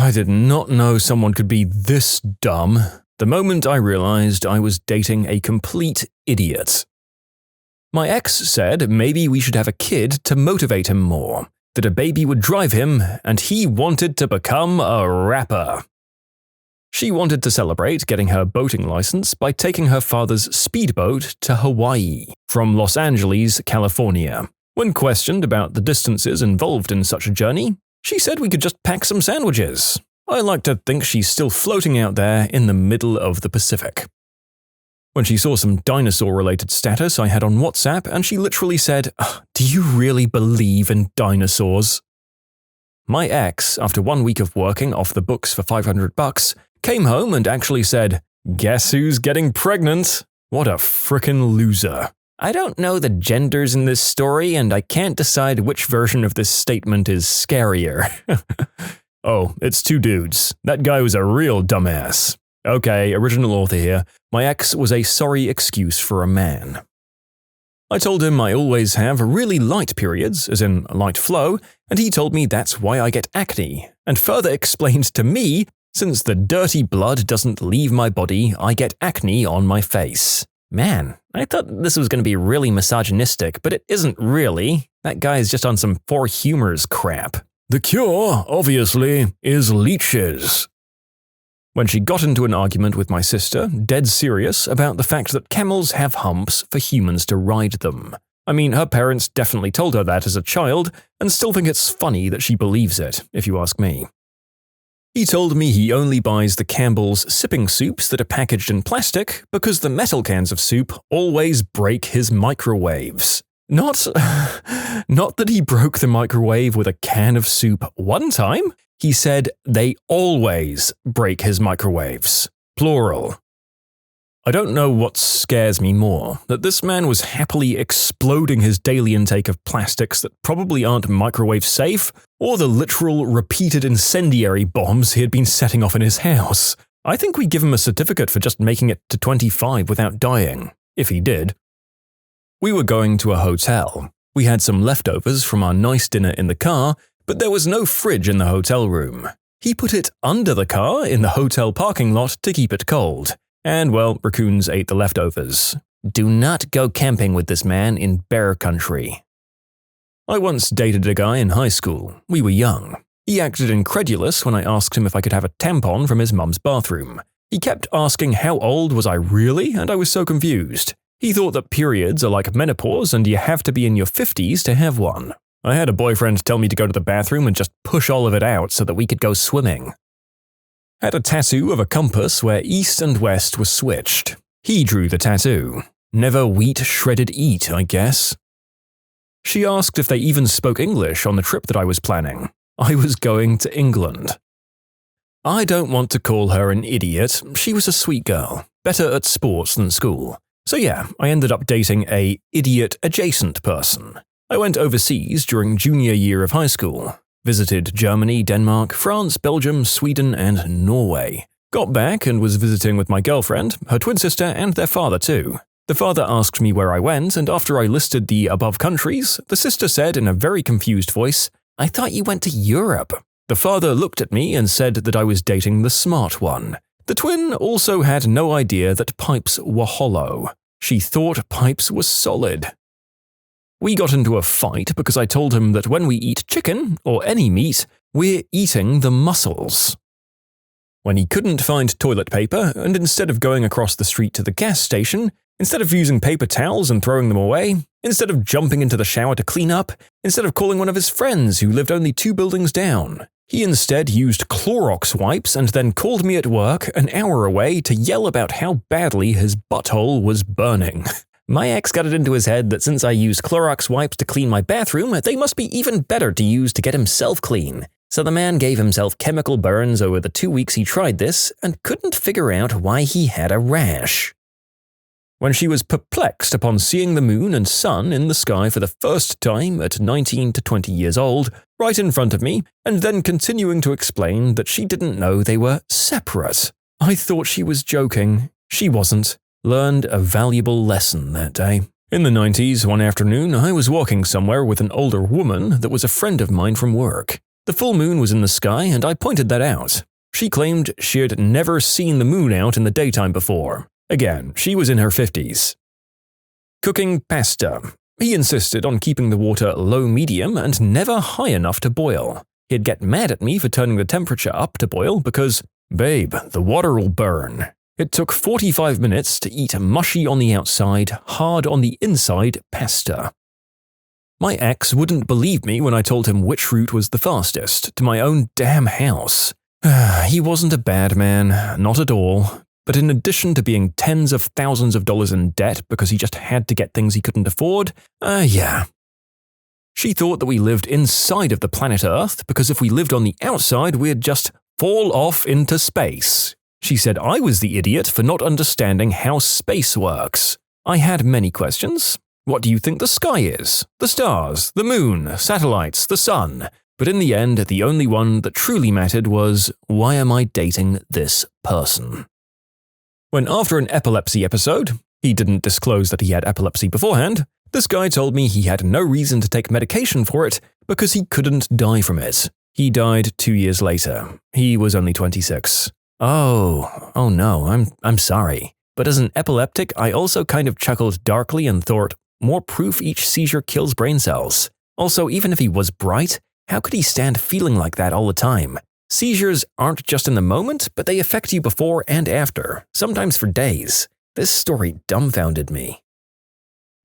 I did not know someone could be this dumb the moment I realized I was dating a complete idiot. My ex said maybe we should have a kid to motivate him more, that a baby would drive him, and he wanted to become a rapper. She wanted to celebrate getting her boating license by taking her father's speedboat to Hawaii from Los Angeles, California. When questioned about the distances involved in such a journey, she said we could just pack some sandwiches. I like to think she's still floating out there in the middle of the Pacific. When she saw some dinosaur-related status I had on WhatsApp, and she literally said, "Do you really believe in dinosaurs?" My ex, after 1 week of working off the books for $500, came home and actually said, "Guess who's getting pregnant? What a frickin' loser." I don't know the genders in this story, and I can't decide which version of this statement is scarier. Oh, it's two dudes. That guy was a real dumbass. Okay, original author here. My ex was a sorry excuse for a man. I told him I always have really light periods, as in light flow, and he told me that's why I get acne, and further explained to me, since the dirty blood doesn't leave my body, I get acne on my face. Man, I thought this was going to be really misogynistic, but it isn't really. That guy's just on some Four Humors crap. The cure, obviously, is leeches. When she got into an argument with my sister, dead serious, about the fact that camels have humps for humans to ride them. I mean, her parents definitely told her that as a child, and still think it's funny that she believes it, if you ask me. He told me he only buys the Campbell's sipping soups that are packaged in plastic because the metal cans of soup always break his microwaves. Not that he broke the microwave with a can of soup one time. He said they always break his microwaves. Plural. I don't know what scares me more, that this man was happily exploding his daily intake of plastics that probably aren't microwave safe, or the literal repeated incendiary bombs he had been setting off in his house. I think we give him a certificate for just making it to 25 without dying, if he did. We were going to a hotel. We had some leftovers from our nice dinner in the car, but there was no fridge in the hotel room. He put it under the car in the hotel parking lot to keep it cold. And, well, raccoons ate the leftovers. Do not go camping with this man in bear country. I once dated a guy in high school. We were young. He acted incredulous when I asked him if I could have a tampon from his mum's bathroom. He kept asking how old was I really, and I was so confused. He thought that periods are like menopause and you have to be in your 50s to have one. I had a boyfriend tell me to go to the bathroom and just push all of it out so that we could go swimming. Had a tattoo of a compass where east and west were switched. He drew the tattoo. Never wheat shredded eat, I guess. She asked if they even spoke English on the trip that I was planning. I was going to England. I don't want to call her an idiot. She was a sweet girl, better at sports than school. So yeah, I ended up dating a idiot-adjacent person. I went overseas during junior year of high school. Visited Germany, Denmark, France, Belgium, Sweden, and Norway. Got back and was visiting with my girlfriend, her twin sister, and their father too. The father asked me where I went, and after I listed the above countries, the sister said in a very confused voice, "I thought you went to Europe." The father looked at me and said that I was dating the smart one. The twin also had no idea that pipes were hollow. She thought pipes were solid. We got into a fight because I told him that when we eat chicken, or any meat, we're eating the muscles. When he couldn't find toilet paper, and instead of going across the street to the gas station, instead of using paper towels and throwing them away, instead of jumping into the shower to clean up, instead of calling one of his friends who lived only 2 buildings down, he instead used Clorox wipes and then called me at work an hour away to yell about how badly his butthole was burning. My ex got it into his head that since I use Clorox wipes to clean my bathroom, they must be even better to use to get himself clean. So the man gave himself chemical burns over the 2 weeks he tried this and couldn't figure out why he had a rash. When she was perplexed upon seeing the moon and sun in the sky for the first time at 19 to 20 years old, right in front of me, and then continuing to explain that she didn't know they were separate. I thought she was joking. She wasn't. Learned a valuable lesson that day. In the 90s, one afternoon, I was walking somewhere with an older woman that was a friend of mine from work. The full moon was in the sky and I pointed that out. She claimed she had never seen the moon out in the daytime before. Again, she was in her 50s. Cooking pasta. He insisted on keeping the water low-medium and never high enough to boil. He'd get mad at me for turning the temperature up to boil because, "Babe, the water'll burn." It took 45 minutes to eat mushy on the outside, hard on the inside pasta. My ex wouldn't believe me when I told him which route was the fastest to my own damn house. He wasn't a bad man, not at all. But in addition to being tens of thousands of dollars in debt because he just had to get things he couldn't afford, yeah. She thought that we lived inside of the planet Earth because if we lived on the outside, we'd just fall off into space. She said I was the idiot for not understanding how space works. I had many questions. What do you think the sky is? The stars, the moon, satellites, the sun. But in the end, the only one that truly mattered was, why am I dating this person? When after an epilepsy episode, he didn't disclose that he had epilepsy beforehand, this guy told me he had no reason to take medication for it because he couldn't die from it. He died 2 years later. He was only 26. Oh no, I'm sorry. But as an epileptic, I also kind of chuckled darkly and thought, more proof each seizure kills brain cells. Also, even if he was bright, how could he stand feeling like that all the time? Seizures aren't just in the moment, but they affect you before and after, sometimes for days. This story dumbfounded me.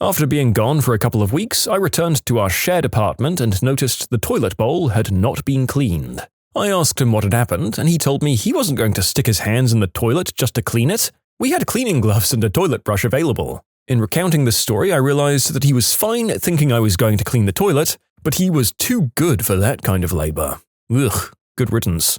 After being gone for a couple of weeks, I returned to our shared apartment and noticed the toilet bowl had not been cleaned. I asked him what had happened, and he told me he wasn't going to stick his hands in the toilet just to clean it. We had cleaning gloves and a toilet brush available. In recounting this story, I realized that he was fine thinking I was going to clean the toilet, but he was too good for that kind of labor. Ugh. Good riddance.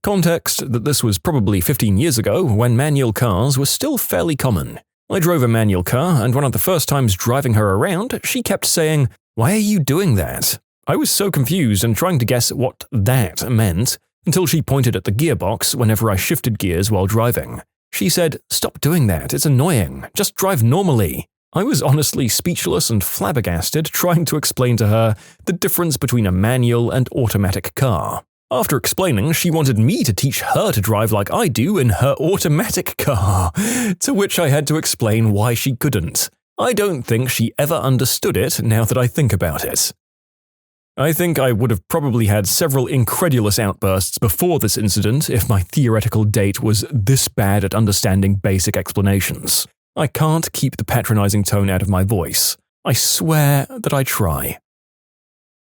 Context that this was probably 15 years ago when manual cars were still fairly common. I drove a manual car and one of the first times driving her around, she kept saying, "Why are you doing that?" I was so confused and trying to guess what that meant until she pointed at the gearbox whenever I shifted gears while driving. She said, "Stop doing that, it's annoying, just drive normally." I was honestly speechless and flabbergasted trying to explain to her the difference between a manual and automatic car. After explaining, she wanted me to teach her to drive like I do in her automatic car, to which I had to explain why she couldn't. I don't think she ever understood it now that I think about it. I think I would have probably had several incredulous outbursts before this incident if my theoretical date was this bad at understanding basic explanations. I can't keep the patronizing tone out of my voice. I swear that I try.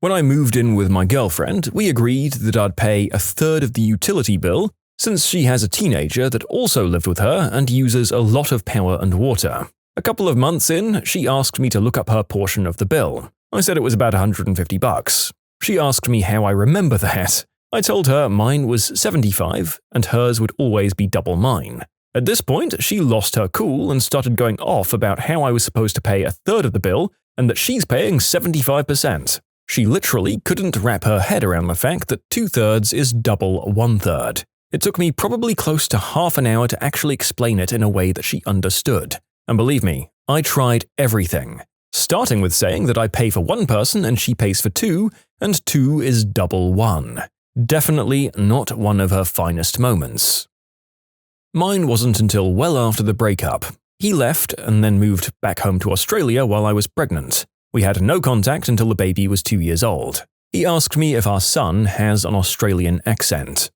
When I moved in with my girlfriend, we agreed that I'd pay a third of the utility bill since she has a teenager that also lived with her and uses a lot of power and water. A couple of months in, she asked me to look up her portion of the bill. I said it was about $150. She asked me how I remember that. I told her mine was $75 and hers would always be double mine. At this point, she lost her cool and started going off about how I was supposed to pay a third of the bill and that she's paying 75%. She literally couldn't wrap her head around the fact that 2/3 is double 1/3. It took me probably close to half an hour to actually explain it in a way that she understood. And believe me, I tried everything. Starting with saying that I pay for one person and she pays for two, and 2 is double 1. Definitely not one of her finest moments. Mine wasn't until well after the breakup. He left and then moved back home to Australia while I was pregnant. We had no contact until the baby was 2 years old. He asked me if our son has an Australian accent.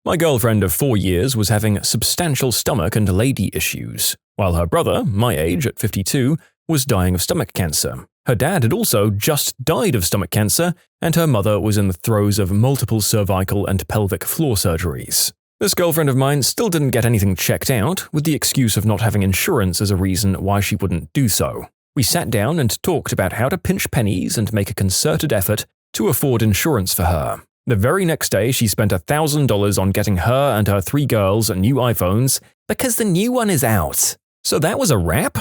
My girlfriend of 4 years was having substantial stomach and lady issues, while her brother, my age at 52, was dying of stomach cancer. Her dad had also just died of stomach cancer, and her mother was in the throes of multiple cervical and pelvic floor surgeries. This girlfriend of mine still didn't get anything checked out, with the excuse of not having insurance as a reason why she wouldn't do so. We sat down and talked about how to pinch pennies and make a concerted effort to afford insurance for her. The very next day, she spent $1,000 on getting her and her 3 girls new iPhones because the new one is out. So that was a wrap?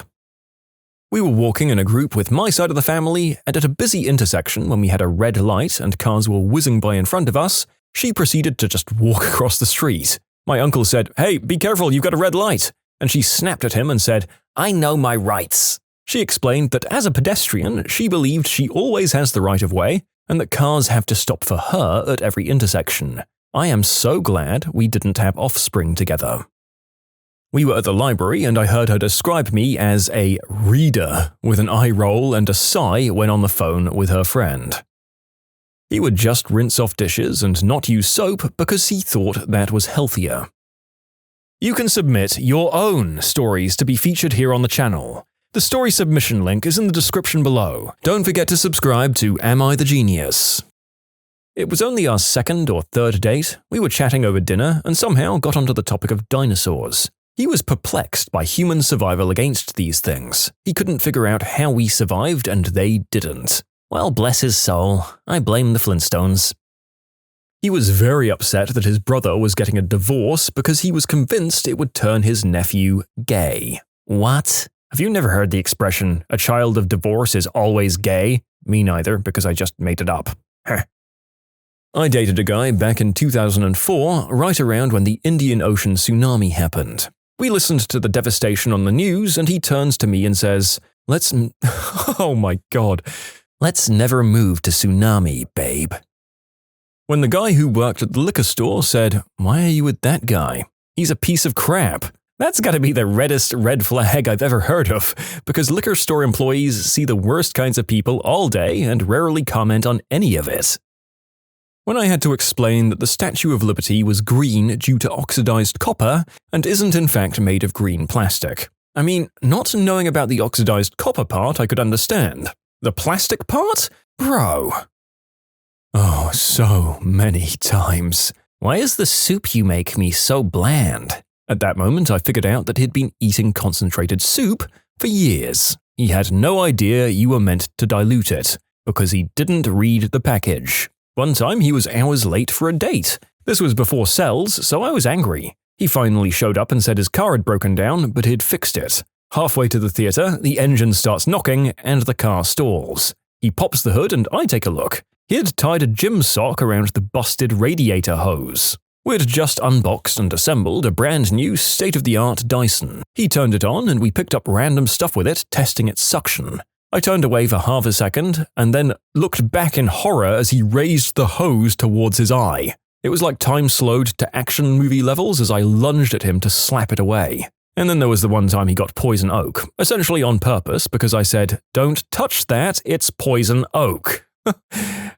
We were walking in a group with my side of the family, and at a busy intersection when we had a red light and cars were whizzing by in front of us, she proceeded to just walk across the street. My uncle said, "Hey, be careful, you've got a red light." And she snapped at him and said, "I know my rights." She explained that as a pedestrian, she believed she always has the right of way, and that cars have to stop for her at every intersection. I am so glad we didn't have offspring together. We were at the library and I heard her describe me as a reader with an eye roll and a sigh when on the phone with her friend. He would just rinse off dishes and not use soap because he thought that was healthier. You can submit your own stories to be featured here on the channel. The story submission link is in the description below. Don't forget to subscribe to Am I the Genius? It was only our second or third date. We were chatting over dinner and somehow got onto the topic of dinosaurs. He was perplexed by human survival against these things. He couldn't figure out how we survived and they didn't. Well, bless his soul, I blame the Flintstones. He was very upset that his brother was getting a divorce because he was convinced it would turn his nephew gay. What? Have you never heard the expression, a child of divorce is always gay? Me neither, because I just made it up. I dated a guy back in 2004, right around when the Indian Ocean tsunami happened. We listened to the devastation on the news and he turns to me and says, oh my god, let's never move to tsunami, babe. When the guy who worked at the liquor store said, why are you with that guy? He's a piece of crap. That's gotta be the reddest red flag I've ever heard of, because liquor store employees see the worst kinds of people all day and rarely comment on any of it. When I had to explain that the Statue of Liberty was green due to oxidized copper and isn't in fact made of green plastic. I mean, not knowing about the oxidized copper part I could understand. The plastic part? Bro. Oh, so many times. Why is the soup you make me so bland? At that moment, I figured out that he'd been eating concentrated soup for years. He had no idea you were meant to dilute it, because he didn't read the package. One time, he was hours late for a date. This was before cells, so I was angry. He finally showed up and said his car had broken down, but he'd fixed it. Halfway to the theater, the engine starts knocking, and the car stalls. He pops the hood and I take a look. He had tied a gym sock around the busted radiator hose. We'd just unboxed and assembled a brand new state-of-the-art Dyson. He turned it on and we picked up random stuff with it, testing its suction. I turned away for half a second and then looked back in horror as he raised the hose towards his eye. It was like time slowed to action movie levels as I lunged at him to slap it away. And then there was the one time he got poison oak, essentially on purpose because I said, "Don't touch that, it's poison oak."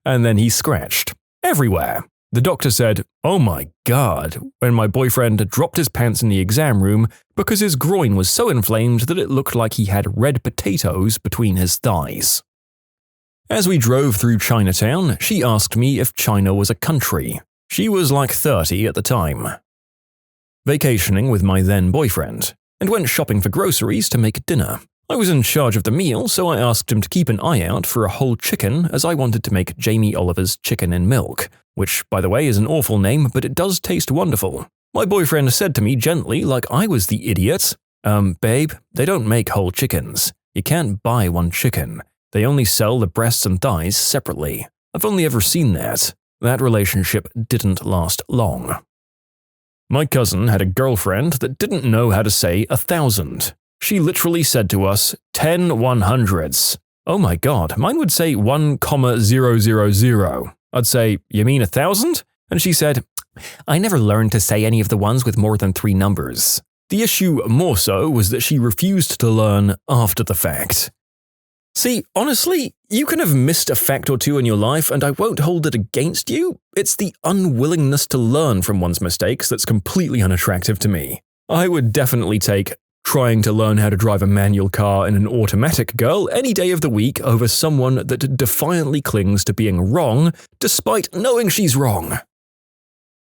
And then he scratched. Everywhere. The doctor said, "Oh my god," when my boyfriend dropped his pants in the exam room because his groin was so inflamed that it looked like he had red potatoes between his thighs. As we drove through Chinatown, she asked me if China was a country. She was like 30 at the time. Vacationing with my then boyfriend, and went shopping for groceries to make dinner. I was in charge of the meal, so I asked him to keep an eye out for a whole chicken as I wanted to make Jamie Oliver's chicken in milk, which, by the way, is an awful name, but it does taste wonderful. My boyfriend said to me gently, like I was the idiot, babe, they don't make whole chickens. You can't buy one chicken. They only sell the breasts and thighs separately. I've only ever seen that. That relationship didn't last long. My cousin had a girlfriend that didn't know how to say 1,000. She literally said to us, 10 100s. Oh my god, mine would say 1,000. I'd say, you mean 1,000? And she said, I never learned to say any of the ones with more than 3 numbers. The issue more so was that she refused to learn after the fact. See, honestly, you can have missed a fact or two in your life and I won't hold it against you. It's the unwillingness to learn from one's mistakes that's completely unattractive to me. I would definitely take trying to learn how to drive a manual car in an automatic girl any day of the week over someone that defiantly clings to being wrong despite knowing she's wrong.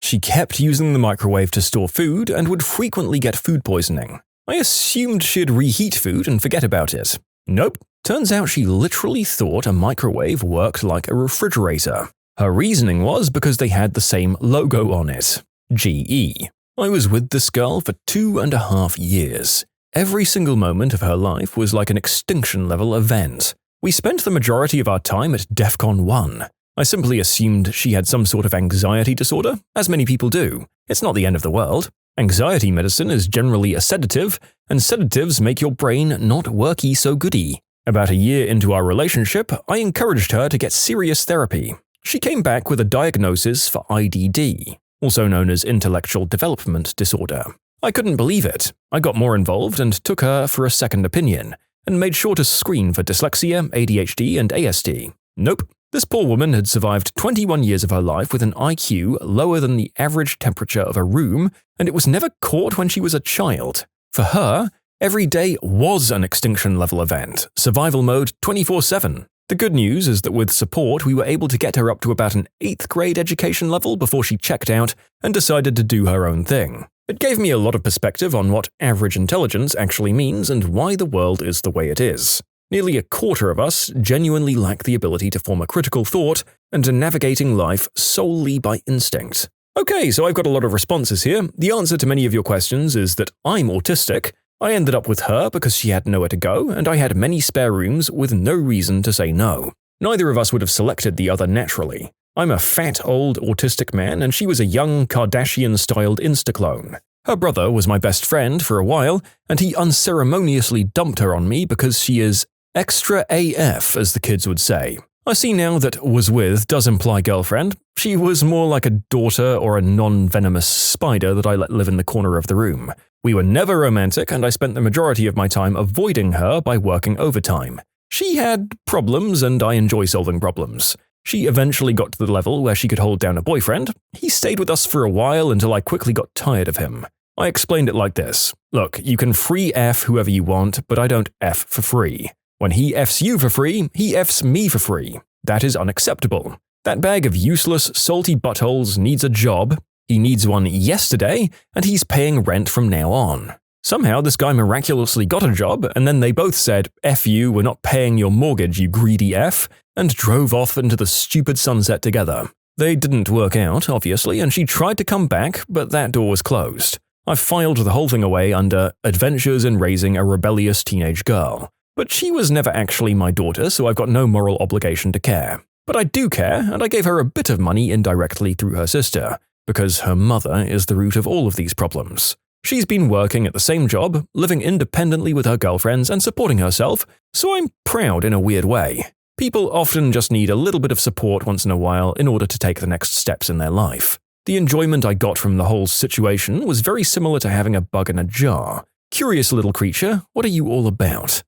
She kept using the microwave to store food and would frequently get food poisoning. I assumed she'd reheat food and forget about it. Nope. Turns out she literally thought a microwave worked like a refrigerator. Her reasoning was because they had the same logo on it, GE. I was with this girl for 2.5 years. Every single moment of her life was like an extinction-level event. We spent the majority of our time at DEFCON 1. I simply assumed she had some sort of anxiety disorder, as many people do. It's not the end of the world. Anxiety medicine is generally a sedative, and sedatives make your brain not worky so goody. About a year into our relationship, I encouraged her to get serious therapy. She came back with a diagnosis for IDD, also known as intellectual development disorder. I couldn't believe it. I got more involved and took her for a second opinion, and made sure to screen for dyslexia, ADHD, and ASD. Nope. This poor woman had survived 21 years of her life with an IQ lower than the average temperature of a room, and it was never caught when she was a child. For her, every day was an extinction-level event, survival mode 24/7. The good news is that with support we were able to get her up to about an 8th grade education level before she checked out and decided to do her own thing. It gave me a lot of perspective on what average intelligence actually means and why the world is the way it is. Nearly a quarter of us genuinely lack the ability to form a critical thought and are navigating life solely by instinct. Okay, so I've got a lot of responses here. The answer to many of your questions is that I'm autistic. I ended up with her because she had nowhere to go, and I had many spare rooms with no reason to say no. Neither of us would have selected the other naturally. I'm a fat old autistic man, and she was a young Kardashian-styled Insta-clone. Her brother was my best friend for a while, and he unceremoniously dumped her on me because she is extra AF, as the kids would say. I see now that was with does imply girlfriend. She was more like a daughter or a non-venomous spider that I let live in the corner of the room. We were never romantic, and I spent the majority of my time avoiding her by working overtime. She had problems, and I enjoy solving problems. She eventually got to the level where she could hold down a boyfriend. He stayed with us for a while until I quickly got tired of him. I explained it like this. Look, you can free F whoever you want, but I don't F for free. When he Fs you for free, he Fs me for free. That is unacceptable. That bag of useless, salty buttholes needs a job. He needs one yesterday, and he's paying rent from now on. Somehow this guy miraculously got a job, and then they both said, F you, we're not paying your mortgage, you greedy F, and drove off into the stupid sunset together. They didn't work out, obviously, and she tried to come back, but that door was closed. I filed the whole thing away under Adventures in Raising a Rebellious Teenage Girl. But she was never actually my daughter, so I've got no moral obligation to care. But I do care, and I gave her a bit of money indirectly through her sister, because her mother is the root of all of these problems. She's been working at the same job, living independently with her girlfriends and supporting herself, so I'm proud in a weird way. People often just need a little bit of support once in a while in order to take the next steps in their life. The enjoyment I got from the whole situation was very similar to having a bug in a jar. Curious little creature, what are you all about?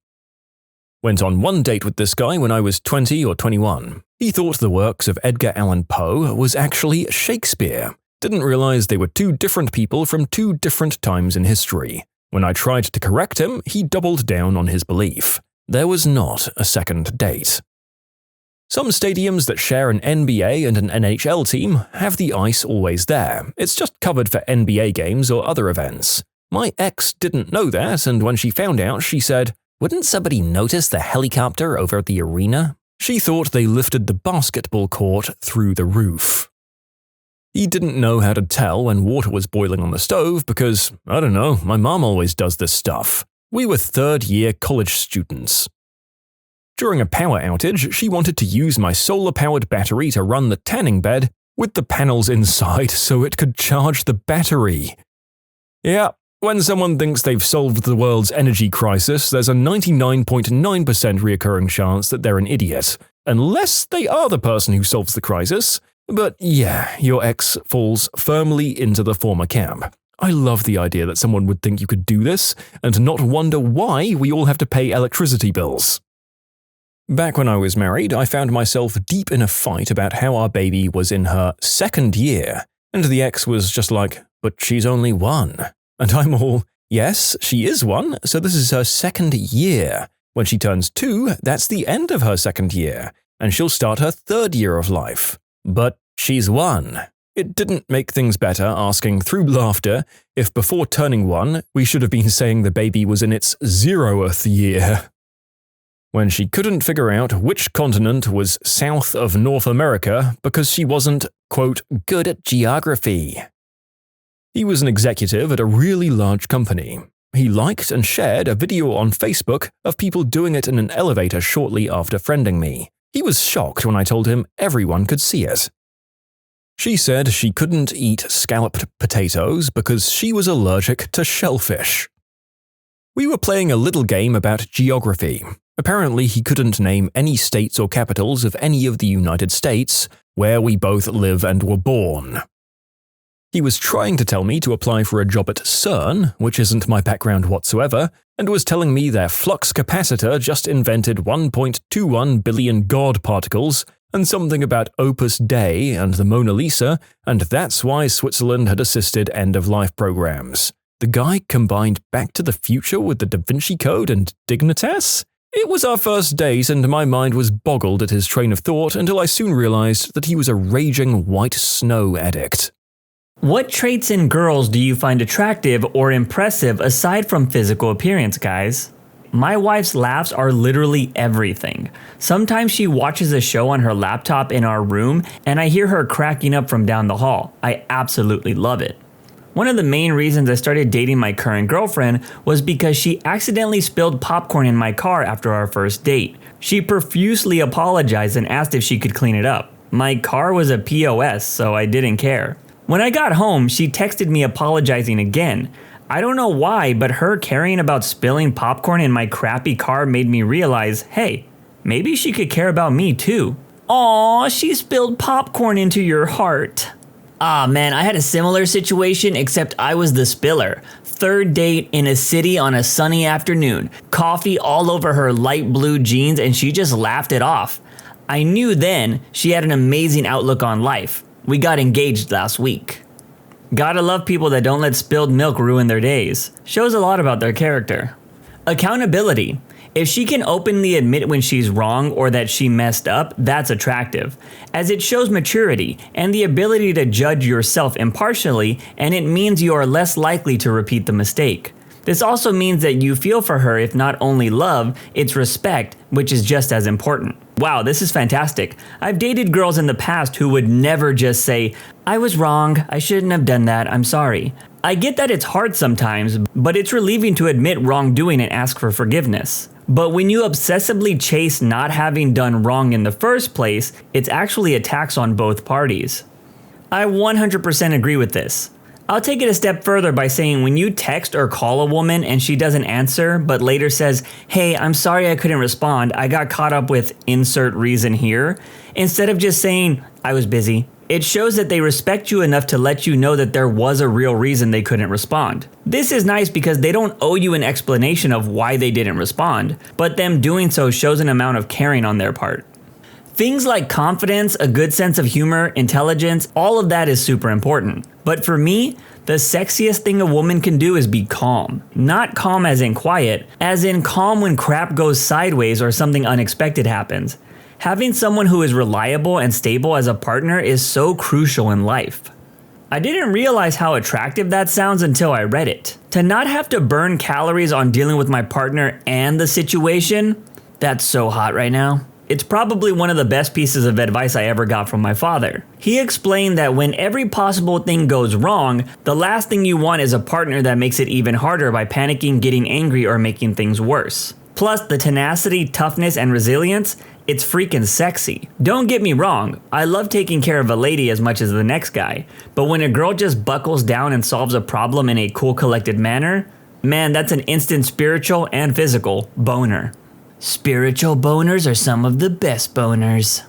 Went on one date with this guy when I was 20 or 21. He thought the works of Edgar Allan Poe was actually Shakespeare. Didn't realize they were two different people from two different times in history. When I tried to correct him, he doubled down on his belief. There was not a second date. Some stadiums that share an NBA and an NHL team have the ice always there. It's just covered for NBA games or other events. My ex didn't know that, and when she found out, she said, "Wouldn't somebody notice the helicopter over at the arena?" She thought they lifted the basketball court through the roof. He didn't know how to tell when water was boiling on the stove because, I don't know, my mom always does this stuff. We were third-year college students. During a power outage, she wanted to use my solar-powered battery to run the tanning bed with the panels inside so it could charge the battery. Yeah, when someone thinks they've solved the world's energy crisis, there's a 99.9% reoccurring chance that they're an idiot. Unless they are the person who solves the crisis. But yeah, your ex falls firmly into the former camp. I love the idea that someone would think you could do this and not wonder why we all have to pay electricity bills. Back when I was married, I found myself deep in a fight about how our baby was in her second year, and the ex was just like, "But she's only 1. And I'm all, "Yes, she is 1, so this is her second year. When she turns 2, that's the end of her second year, and she'll start her 3rd year of life. But she's 1. It didn't make things better asking through laughter if before turning 1, we should have been saying the baby was in its 0th year. When she couldn't figure out which continent was south of North America because she wasn't, quote, good at geography. He was an executive at a really large company. He liked and shared a video on Facebook of people doing it in an elevator shortly after friending me. He was shocked when I told him everyone could see it. She said she couldn't eat scalloped potatoes because she was allergic to shellfish. We were playing a little game about geography. Apparently, he couldn't name any states or capitals of any of the United States, where we both live and were born. He was trying to tell me to apply for a job at CERN, which isn't my background whatsoever, and was telling me their flux capacitor just invented 1.21 billion God particles, and something about Opus Dei and the Mona Lisa, and that's why Switzerland had assisted end-of-life programs. The guy combined Back to the Future with the Da Vinci Code and Dignitas? It was our first date and my mind was boggled at his train of thought until I soon realized that he was a raging white snow addict. What traits in girls do you find attractive or impressive aside from physical appearance, guys? My wife's laughs are literally everything. Sometimes she watches a show on her laptop in our room and I hear her cracking up from down the hall. I absolutely love it. One of the main reasons I started dating my current girlfriend was because she accidentally spilled popcorn in my car after our first date. She profusely apologized and asked if she could clean it up. My car was a POS, so I didn't care. When I got home, she texted me apologizing again. I don't know why, but her caring about spilling popcorn in my crappy car made me realize, hey, maybe she could care about me too. Aw, she spilled popcorn into your heart. Ah man, I had a similar situation except I was the spiller. Third date in a city on a sunny afternoon. Coffee all over her light blue jeans and she just laughed it off. I knew then she had an amazing outlook on life. We got engaged last week. Gotta love people that don't let spilled milk ruin their days. Shows a lot about their character. Accountability. If she can openly admit when she's wrong or that she messed up, that's attractive, as it shows maturity and the ability to judge yourself impartially, and it means you are less likely to repeat the mistake. This also means that you feel for her if not only love, it's respect, which is just as important. Wow, this is fantastic. I've dated girls in the past who would never just say, I was wrong, I shouldn't have done that, I'm sorry. I get that it's hard sometimes, but it's relieving to admit wrongdoing and ask for forgiveness. But when you obsessively chase not having done wrong in the first place, it's actually a tax on both parties. I 100% agree with this. I'll take it a step further by saying when you text or call a woman and she doesn't answer but later says, hey, I'm sorry I couldn't respond, I got caught up with insert reason here, instead of just saying, I was busy, it shows that they respect you enough to let you know that there was a real reason they couldn't respond. This is nice because they don't owe you an explanation of why they didn't respond, but them doing so shows an amount of caring on their part. Things like confidence, a good sense of humor, intelligence, all of that is super important. But for me, the sexiest thing a woman can do is be calm. Not calm as in quiet, as in calm when crap goes sideways or something unexpected happens. Having someone who is reliable and stable as a partner is so crucial in life. I didn't realize how attractive that sounds until I read it. To not have to burn calories on dealing with my partner and the situation, that's so hot right now. It's probably one of the best pieces of advice I ever got from my father. He explained that when every possible thing goes wrong, the last thing you want is a partner that makes it even harder by panicking, getting angry, or making things worse. Plus, the tenacity, toughness, and resilience, it's freaking sexy. Don't get me wrong, I love taking care of a lady as much as the next guy, but when a girl just buckles down and solves a problem in a cool, collected manner, man, that's an instant spiritual and physical boner. Spiritual boners are some of the best boners.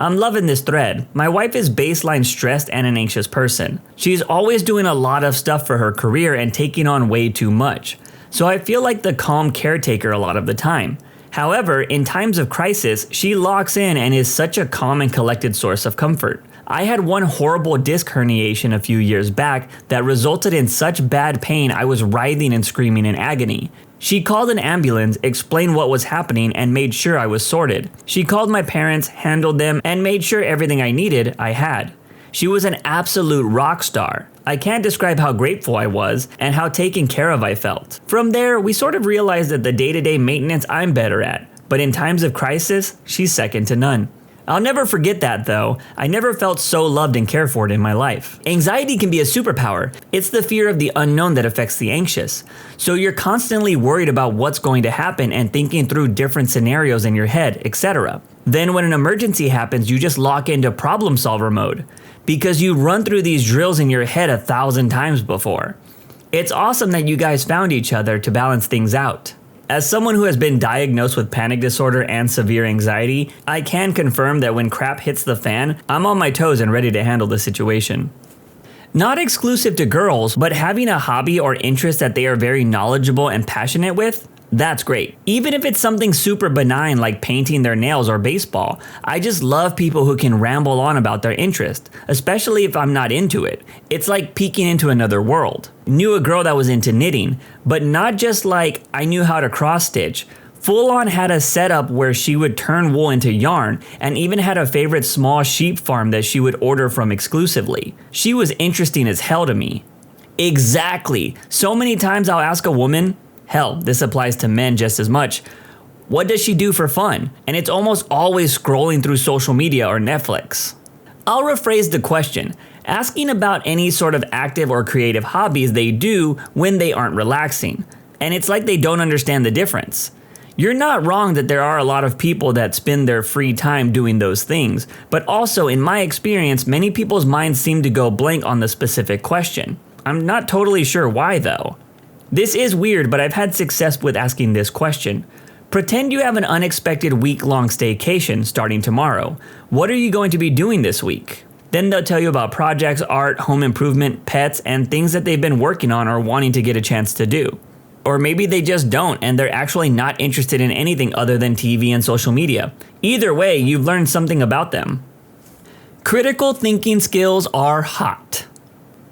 I'm loving this thread. My wife is baseline stressed and an anxious person. She's always doing a lot of stuff for her career and taking on way too much. So I feel like the calm caretaker a lot of the time. However, in times of crisis, she locks in and is such a calm and collected source of comfort. I had one horrible disc herniation a few years back that resulted in such bad pain I was writhing and screaming in agony. She called an ambulance, explained what was happening, and made sure I was sorted. She called my parents, handled them, and made sure everything I needed, I had. She was an absolute rock star. I can't describe how grateful I was and how taken care of I felt. From there, we sort of realized that the day-to-day maintenance I'm better at, but in times of crisis, she's second to none. I'll never forget that though. I never felt so loved and cared for in my life. Anxiety can be a superpower. It's the fear of the unknown that affects the anxious. So you're constantly worried about what's going to happen and thinking through different scenarios in your head, etc. Then when an emergency happens, you just lock into problem solver mode because you run through these drills in your head 1,000 times before. It's awesome that you guys found each other to balance things out. As someone who has been diagnosed with panic disorder and severe anxiety, I can confirm that when crap hits the fan, I'm on my toes and ready to handle the situation. Not exclusive to girls, but having a hobby or interest that they are very knowledgeable and passionate with, that's great. Even if it's something super benign like painting their nails or baseball, I just love people who can ramble on about their interest, especially if I'm not into it. It's like peeking into another world. Knew a girl that was into knitting, but not just like I knew how to cross stitch. Full on had a setup where she would turn wool into yarn and even had a favorite small sheep farm that she would order from exclusively. She was interesting as hell to me. Exactly. So many times I'll ask a woman, hell, this applies to men just as much, what does she do for fun? And it's almost always scrolling through social media or Netflix. I'll rephrase the question, asking about any sort of active or creative hobbies they do when they aren't relaxing. And it's like they don't understand the difference. You're not wrong that there are a lot of people that spend their free time doing those things, but also in my experience, many people's minds seem to go blank on the specific question. I'm not totally sure why though. This is weird, but I've had success with asking this question. Pretend you have an unexpected week-long staycation starting tomorrow. What are you going to be doing this week? Then they'll tell you about projects, art, home improvement, pets, and things that they've been working on or wanting to get a chance to do. Or maybe they just don't and they're actually not interested in anything other than TV and social media. Either way, you've learned something about them. Critical thinking skills are hot.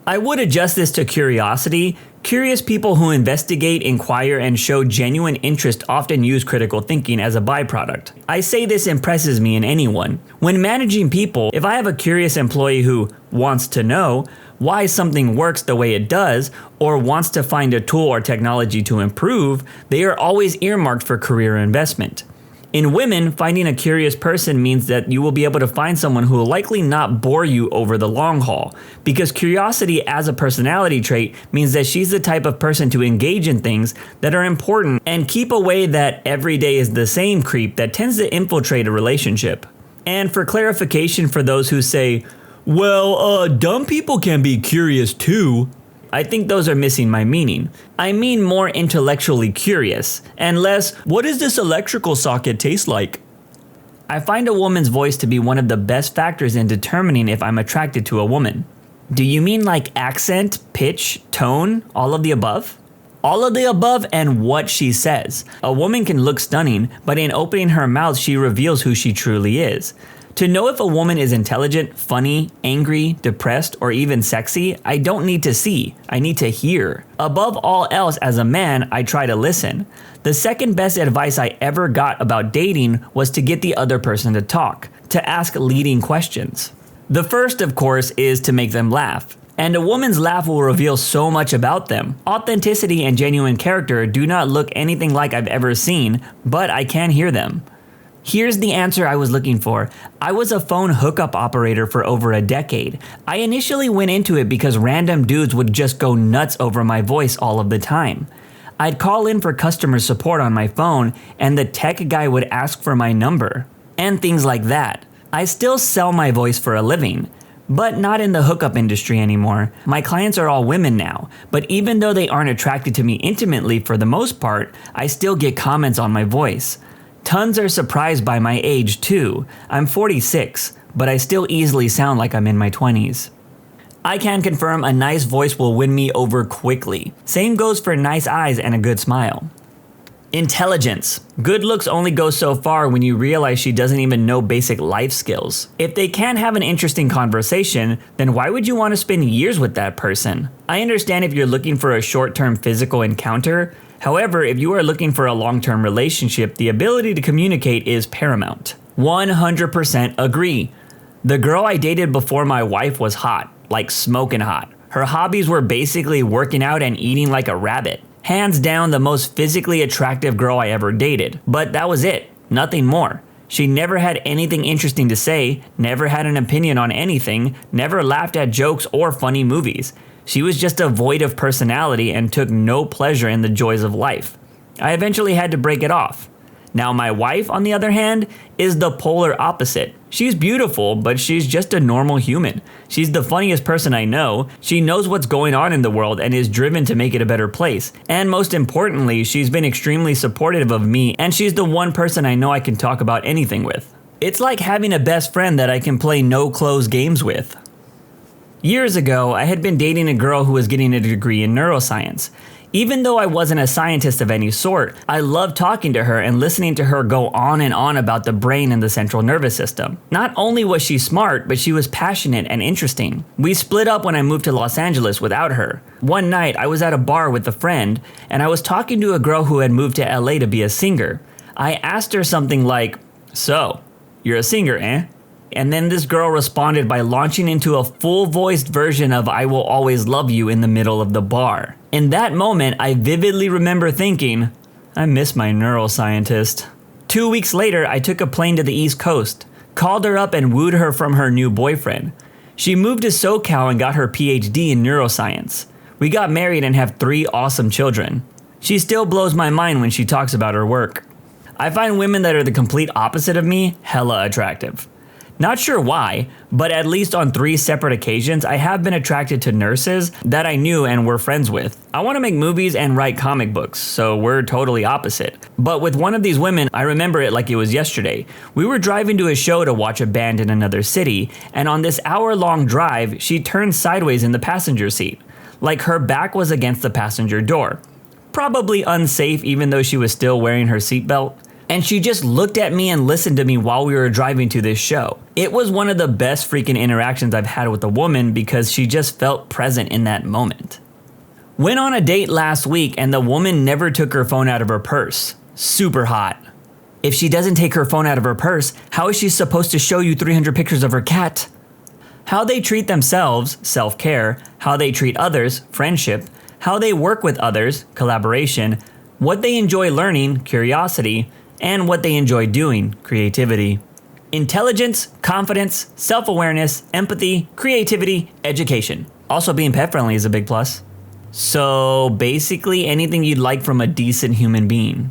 I would adjust this to curiosity. Curious people who investigate, inquire, and show genuine interest often use critical thinking as a byproduct. I say this impresses me in anyone. When managing people, if I have a curious employee who wants to know why something works the way it does, or wants to find a tool or technology to improve, they are always earmarked for career investment. In women, finding a curious person means that you will be able to find someone who will likely not bore you over the long haul, because curiosity as a personality trait means that she's the type of person to engage in things that are important and keep away that every day is the same creep that tends to infiltrate a relationship. And for clarification for those who say, well, dumb people can be curious too, I think those are missing my meaning. I mean more intellectually curious, and less, what does this electrical socket taste like? I find a woman's voice to be one of the best factors in determining if I'm attracted to a woman. Do you mean like accent, pitch, tone, all of the above? All of the above and what she says. A woman can look stunning, but in opening her mouth she reveals who she truly is. To know if a woman is intelligent, funny, angry, depressed, or even sexy, I don't need to see, I need to hear. Above all else, as a man, I try to listen. The second best advice I ever got about dating was to get the other person to talk, to ask leading questions. The first, of course, is to make them laugh. And a woman's laugh will reveal so much about them. Authenticity and genuine character do not look anything like I've ever seen, but I can hear them. Here's the answer I was looking for. I was a phone hookup operator for over a decade. I initially went into it because random dudes would just go nuts over my voice all of the time. I'd call in for customer support on my phone and the tech guy would ask for my number. And things like that. I still sell my voice for a living, but not in the hookup industry anymore. My clients are all women now, but even though they aren't attracted to me intimately for the most part, I still get comments on my voice. Tons are surprised by my age too. I'm 46, but I still easily sound like I'm in my 20s. I can confirm a nice voice will win me over quickly. Same goes for nice eyes and a good smile. Intelligence. Good looks only go so far when you realize she doesn't even know basic life skills. If they can't have an interesting conversation, then why would you want to spend years with that person? I understand if you're looking for a short-term physical encounter. However, if you are looking for a long-term relationship, the ability to communicate is paramount. 100% agree. The girl I dated before my wife was hot, like smoking hot. Her hobbies were basically working out and eating like a rabbit. Hands down the most physically attractive girl I ever dated. But that was it, nothing more. She never had anything interesting to say, never had an opinion on anything, never laughed at jokes or funny movies. She was just a void of personality and took no pleasure in the joys of life. I eventually had to break it off. Now my wife, on the other hand, is the polar opposite. She's beautiful, but she's just a normal human. She's the funniest person I know. She knows what's going on in the world and is driven to make it a better place. And most importantly, she's been extremely supportive of me, and she's the one person I know I can talk about anything with. It's like having a best friend that I can play no-clothes games with. Years ago, I had been dating a girl who was getting a degree in neuroscience. Even though I wasn't a scientist of any sort, I loved talking to her and listening to her go on and on about the brain and the central nervous system. Not only was she smart, but she was passionate and interesting. We split up when I moved to Los Angeles without her. One night, I was at a bar with a friend, and I was talking to a girl who had moved to LA to be a singer. I asked her something like, "So, you're a singer, eh?" And then this girl responded by launching into a full-voiced version of "I Will Always Love You" in the middle of the bar. In that moment, I vividly remember thinking, I miss my neuroscientist. 2 weeks later, I took a plane to the East Coast, called her up and wooed her from her new boyfriend. She moved to SoCal and got her PhD in neuroscience. We got married and have 3 awesome children. She still blows my mind when she talks about her work. I find women that are the complete opposite of me hella attractive. Not sure why, but at least on 3 separate occasions, I have been attracted to nurses that I knew and were friends with. I want to make movies and write comic books, so we're totally opposite. But with one of these women, I remember it like it was yesterday. We were driving to a show to watch a band in another city, and on this hour-long drive, she turned sideways in the passenger seat, like her back was against the passenger door. Probably unsafe even though she was still wearing her seatbelt. And she just looked at me and listened to me while we were driving to this show. It was one of the best freaking interactions I've had with a woman because she just felt present in that moment. Went on a date last week and the woman never took her phone out of her purse. Super hot. If she doesn't take her phone out of her purse, how is she supposed to show you 300 pictures of her cat? How they treat themselves, self-care, how they treat others, friendship, how they work with others, collaboration, what they enjoy learning, curiosity, and what they enjoy doing, creativity. Intelligence, confidence, self-awareness, empathy, creativity, education. Also being pet-friendly is a big plus. So basically anything you'd like from a decent human being.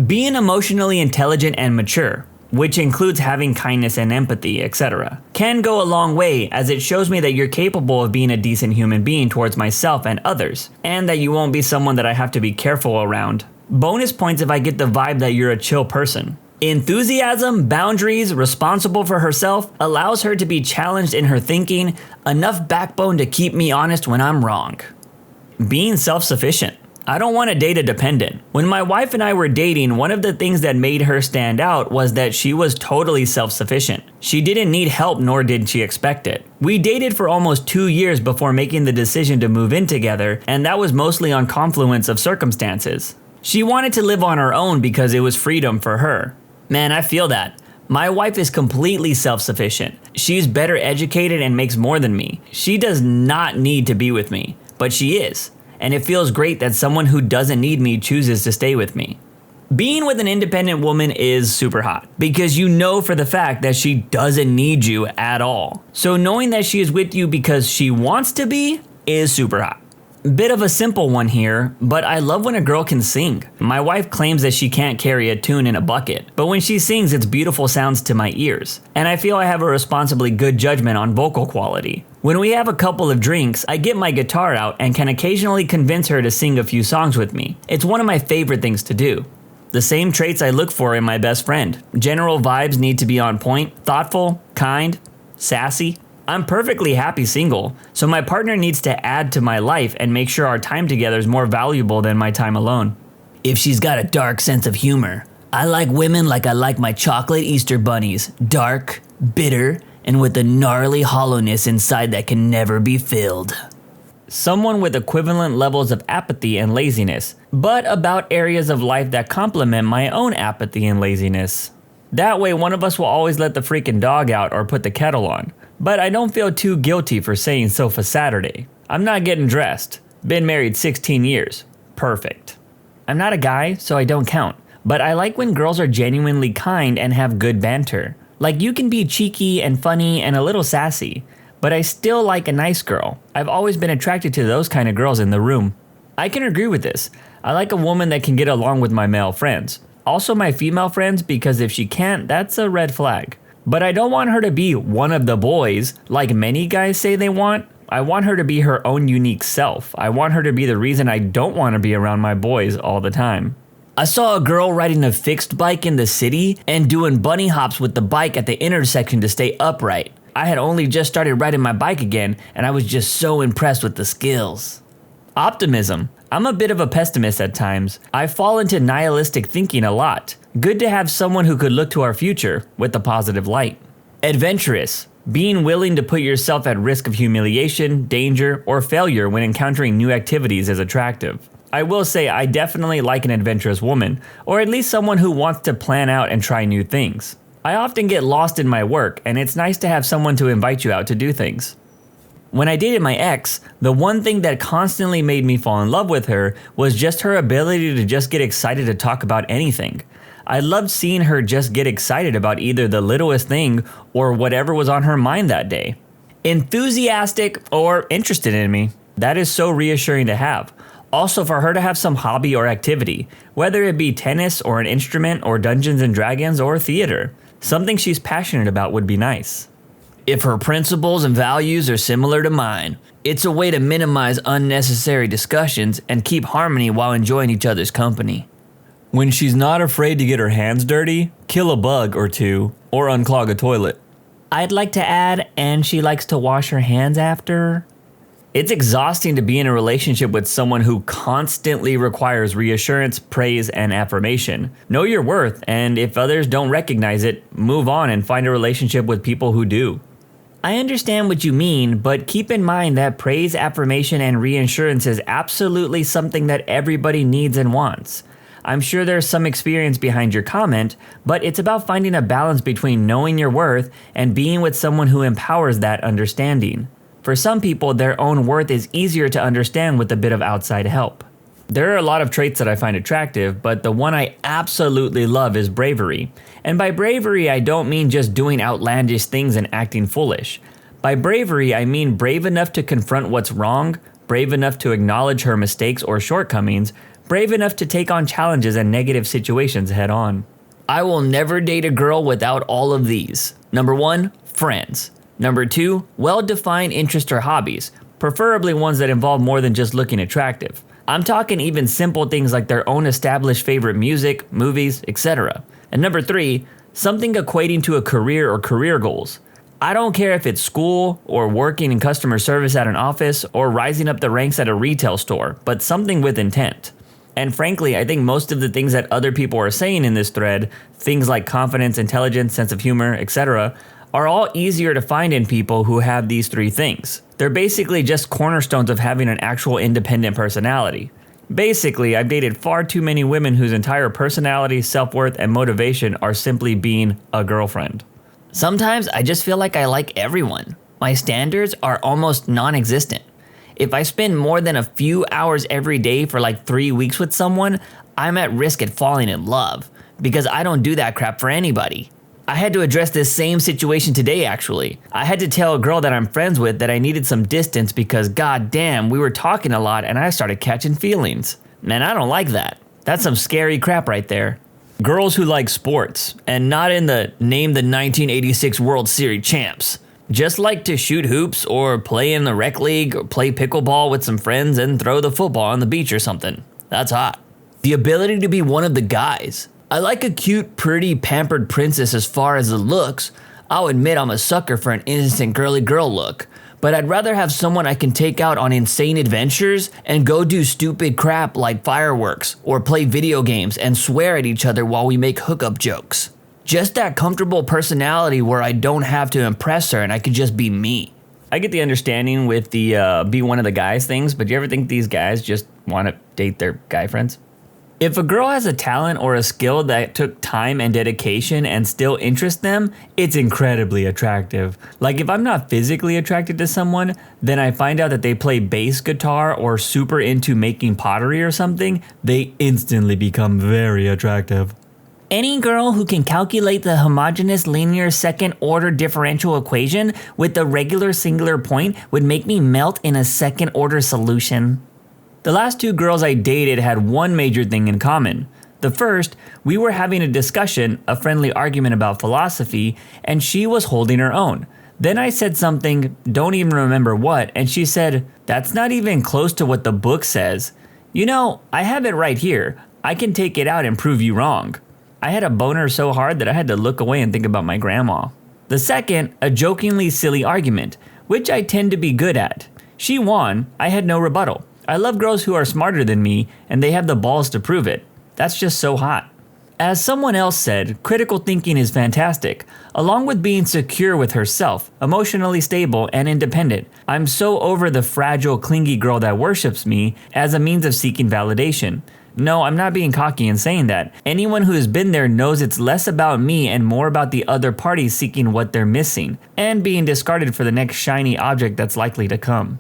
Being emotionally intelligent and mature, which includes having kindness and empathy, etc., can go a long way as it shows me that you're capable of being a decent human being towards myself and others, and that you won't be someone that I have to be careful around. Bonus points if I get the vibe that you're a chill person. Enthusiasm, boundaries, responsible for herself, allows her to be challenged in her thinking, enough backbone to keep me honest when I'm wrong. Being self-sufficient. I don't want to date a dependent. When my wife and I were dating, one of the things that made her stand out was that she was totally self-sufficient. She didn't need help, nor did she expect it. We dated for almost 2 years before making the decision to move in together, and that was mostly on confluence of circumstances. She wanted to live on her own because it was freedom for her. Man, I feel that. My wife is completely self-sufficient. She's better educated and makes more than me. She does not need to be with me, but she is. And it feels great that someone who doesn't need me chooses to stay with me. Being with an independent woman is super hot because you know for the fact that she doesn't need you at all. So knowing that she is with you because she wants to be is super hot. Bit of a simple one here, but I love when a girl can sing. My wife claims that she can't carry a tune in a bucket, but when she sings, it's beautiful sounds to my ears. And I feel I have a responsibly good judgment on vocal quality. When we have a couple of drinks, I get my guitar out and can occasionally convince her to sing a few songs with me. It's one of my favorite things to do. The same traits I look for in my best friend. General vibes need to be on point, thoughtful, kind, sassy. I'm perfectly happy single, so my partner needs to add to my life and make sure our time together is more valuable than my time alone. If she's got a dark sense of humor, I like women like I like my chocolate Easter bunnies, dark, bitter, and with a gnarly hollowness inside that can never be filled. Someone with equivalent levels of apathy and laziness, but about areas of life that complement my own apathy and laziness. That way one of us will always let the freaking dog out or put the kettle on. But I don't feel too guilty for saying so for Saturday. I'm not getting dressed. Been married 16 years. Perfect. I'm not a guy, so I don't count. But I like when girls are genuinely kind and have good banter. Like you can be cheeky and funny and a little sassy, but I still like a nice girl. I've always been attracted to those kind of girls in the room. I can agree with this. I like a woman that can get along with my male friends. Also my female friends, because if she can't, that's a red flag. But I don't want her to be one of the boys, like many guys say they want. I want her to be her own unique self. I want her to be the reason I don't want to be around my boys all the time. I saw a girl riding a fixed bike in the city and doing bunny hops with the bike at the intersection to stay upright. I had only just started riding my bike again, and I was just so impressed with the skills. Optimism. I'm a bit of a pessimist at times. I fall into nihilistic thinking a lot. Good to have someone who could look to our future with a positive light. Adventurous. Being willing to put yourself at risk of humiliation, danger, or failure when encountering new activities is attractive. I will say I definitely like an adventurous woman, or at least someone who wants to plan out and try new things. I often get lost in my work, and it's nice to have someone to invite you out to do things. When I dated my ex, the one thing that constantly made me fall in love with her was just her ability to just get excited to talk about anything. I loved seeing her just get excited about either the littlest thing or whatever was on her mind that day. Enthusiastic or interested in me. That is so reassuring to have. Also, for her to have some hobby or activity, whether it be tennis or an instrument or Dungeons and Dragons or theater. Something she's passionate about would be nice. If her principles and values are similar to mine, it's a way to minimize unnecessary discussions and keep harmony while enjoying each other's company. When she's not afraid to get her hands dirty, kill a bug or two, or unclog a toilet. I'd like to add, and she likes to wash her hands after. It's exhausting to be in a relationship with someone who constantly requires reassurance, praise, and affirmation. Know your worth, and if others don't recognize it, move on and find a relationship with people who do. I understand what you mean, but keep in mind that praise, affirmation, and reassurance is absolutely something that everybody needs and wants. I'm sure there's some experience behind your comment, but it's about finding a balance between knowing your worth and being with someone who empowers that understanding. For some people, their own worth is easier to understand with a bit of outside help. There are a lot of traits that I find attractive, but the one I absolutely love is bravery. And by bravery, I don't mean just doing outlandish things and acting foolish. By bravery, I mean brave enough to confront what's wrong, brave enough to acknowledge her mistakes or shortcomings, brave enough to take on challenges and negative situations head on. I will never date a girl without all of these. Number 1, friends. Number 2, well-defined interests or hobbies, preferably ones that involve more than just looking attractive. I'm talking even simple things like their own established favorite music, movies, etc. And number 3, something equating to a career or career goals. I don't care if it's school or working in customer service at an office or rising up the ranks at a retail store, but something with intent. And frankly, I think most of the things that other people are saying in this thread, things like confidence, intelligence, sense of humor, etc., are all easier to find in people who have these 3 things. They're basically just cornerstones of having an actual independent personality. Basically, I've dated far too many women whose entire personality, self-worth, and motivation are simply being a girlfriend. Sometimes I just feel like I like everyone. My standards are almost non-existent. If I spend more than a few hours every day for like 3 weeks with someone, I'm at risk at falling in love, because I don't do that crap for anybody. I had to address this same situation today actually. I had to tell a girl that I'm friends with that I needed some distance because goddamn, we were talking a lot and I started catching feelings. Man, I don't like that. That's some scary crap right there. Girls who like sports, and not in the name the 1986 World Series champs. Just like to shoot hoops or play in the rec league or play pickleball with some friends and throw the football on the beach or something. That's hot. The ability to be one of the guys. I like a cute, pretty, pampered princess as far as the looks. I'll admit I'm a sucker for an innocent girly girl look, but I'd rather have someone I can take out on insane adventures and go do stupid crap like fireworks or play video games and swear at each other while we make hookup jokes. Just that comfortable personality where I don't have to impress her and I could just be me. I get the understanding with the be one of the guys things, but do you ever think these guys just want to date their guy friends? If a girl has a talent or a skill that took time and dedication and still interests them, it's incredibly attractive. Like if I'm not physically attracted to someone, then I find out that they play bass guitar or super into making pottery or something, they instantly become very attractive. Any girl who can calculate the homogeneous linear second-order differential equation with the regular singular point would make me melt in a second-order solution. The last 2 girls I dated had one major thing in common. The first, we were having a discussion, a friendly argument about philosophy, and she was holding her own. Then I said something, don't even remember what, and she said, "That's not even close to what the book says. You know, I have it right here. I can take it out and prove you wrong." I had a boner so hard that I had to look away and think about my grandma. The second, a jokingly silly argument, which I tend to be good at. She won, I had no rebuttal. I love girls who are smarter than me, and they have the balls to prove it. That's just so hot. As someone else said, critical thinking is fantastic, along with being secure with herself, emotionally stable and independent. I'm so over the fragile, clingy girl that worships me as a means of seeking validation. No, I'm not being cocky in saying that. Anyone who has been there knows it's less about me and more about the other party seeking what they're missing, and being discarded for the next shiny object that's likely to come.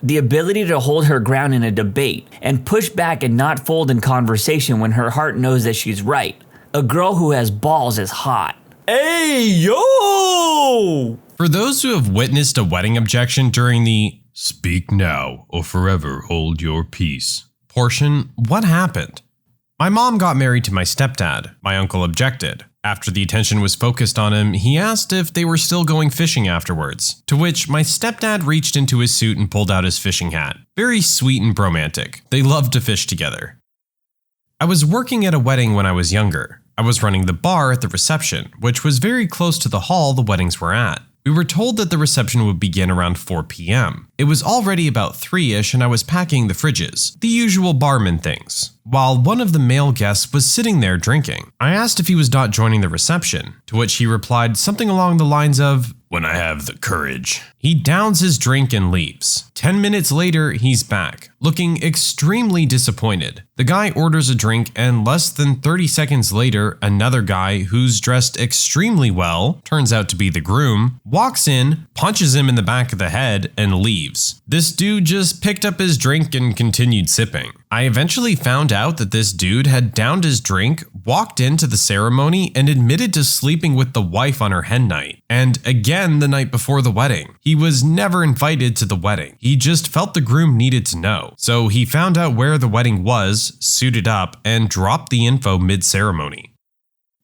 The ability to hold her ground in a debate and push back and not fold in conversation when her heart knows that she's right. A girl who has balls is hot. Hey, yo! For those who have witnessed a wedding objection during the "speak now or forever hold your peace" portion, what happened? My mom got married to my stepdad. My uncle objected. After the attention was focused on him, he asked if they were still going fishing afterwards, to which my stepdad reached into his suit and pulled out his fishing hat. Very sweet and romantic. They loved to fish together. I was working at a wedding when I was younger. I was running the bar at the reception, which was very close to the hall the weddings were at. We were told that the reception would begin around 4 p.m. It was already about 3-ish and I was packing the fridges, the usual barman things, while one of the male guests was sitting there drinking. I asked if he was not joining the reception, to which he replied something along the lines of, "When I have the courage." He downs his drink and leaves. 10 minutes later, he's back, looking extremely disappointed. The guy orders a drink and less than 30 seconds later, another guy who's dressed extremely well, turns out to be the groom, walks in, punches him in the back of the head, and leaves. This dude just picked up his drink and continued sipping. I eventually found out that this dude had downed his drink, walked into the ceremony, and admitted to sleeping with the wife on her hen night, and again the night before the wedding. He was never invited to the wedding. He just felt the groom needed to know. So he found out where the wedding was, suited up, and dropped the info mid-ceremony.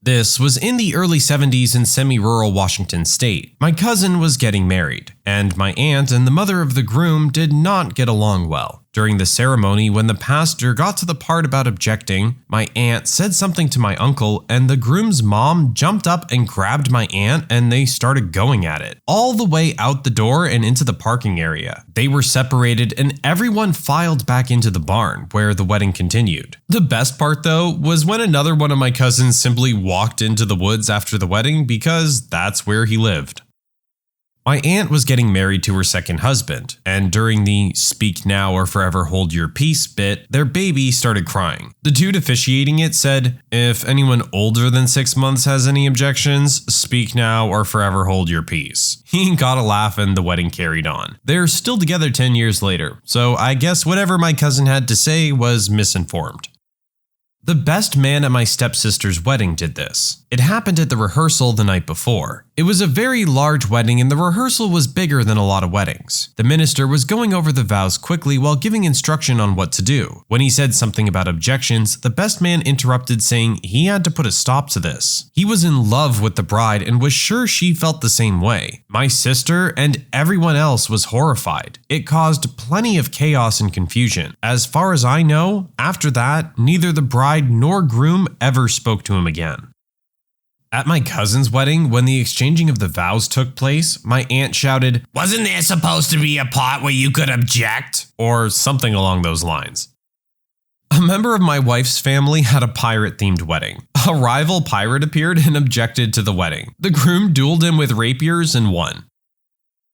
This was in the early 70s in semi-rural Washington state. My cousin was getting married, and my aunt and the mother of the groom did not get along well. During the ceremony, when the pastor got to the part about objecting, my aunt said something to my uncle, and the groom's mom jumped up and grabbed my aunt and they started going at it, all the way out the door and into the parking area. They were separated and everyone filed back into the barn, where the wedding continued. The best part though was when another one of my cousins simply walked into the woods after the wedding because that's where he lived. My aunt was getting married to her second husband, and during the "speak now or forever hold your peace" bit, their baby started crying. The dude officiating it said, "If anyone older than 6 months has any objections, speak now or forever hold your peace." He got a laugh and the wedding carried on. They're still together 10 years later, so I guess whatever my cousin had to say was misinformed. The best man at my stepsister's wedding did this. It happened at the rehearsal the night before. It was a very large wedding and the rehearsal was bigger than a lot of weddings. The minister was going over the vows quickly while giving instruction on what to do. When he said something about objections, the best man interrupted saying he had to put a stop to this. He was in love with the bride and was sure she felt the same way. My sister and everyone else was horrified. It caused plenty of chaos and confusion. As far as I know, after that, neither the bride nor groom ever spoke to him again. At my cousin's wedding, when the exchanging of the vows took place, my aunt shouted, "Wasn't there supposed to be a part where you could object?" Or something along those lines. A member of my wife's family had a pirate-themed wedding. A rival pirate appeared and objected to the wedding. The groom dueled him with rapiers and won.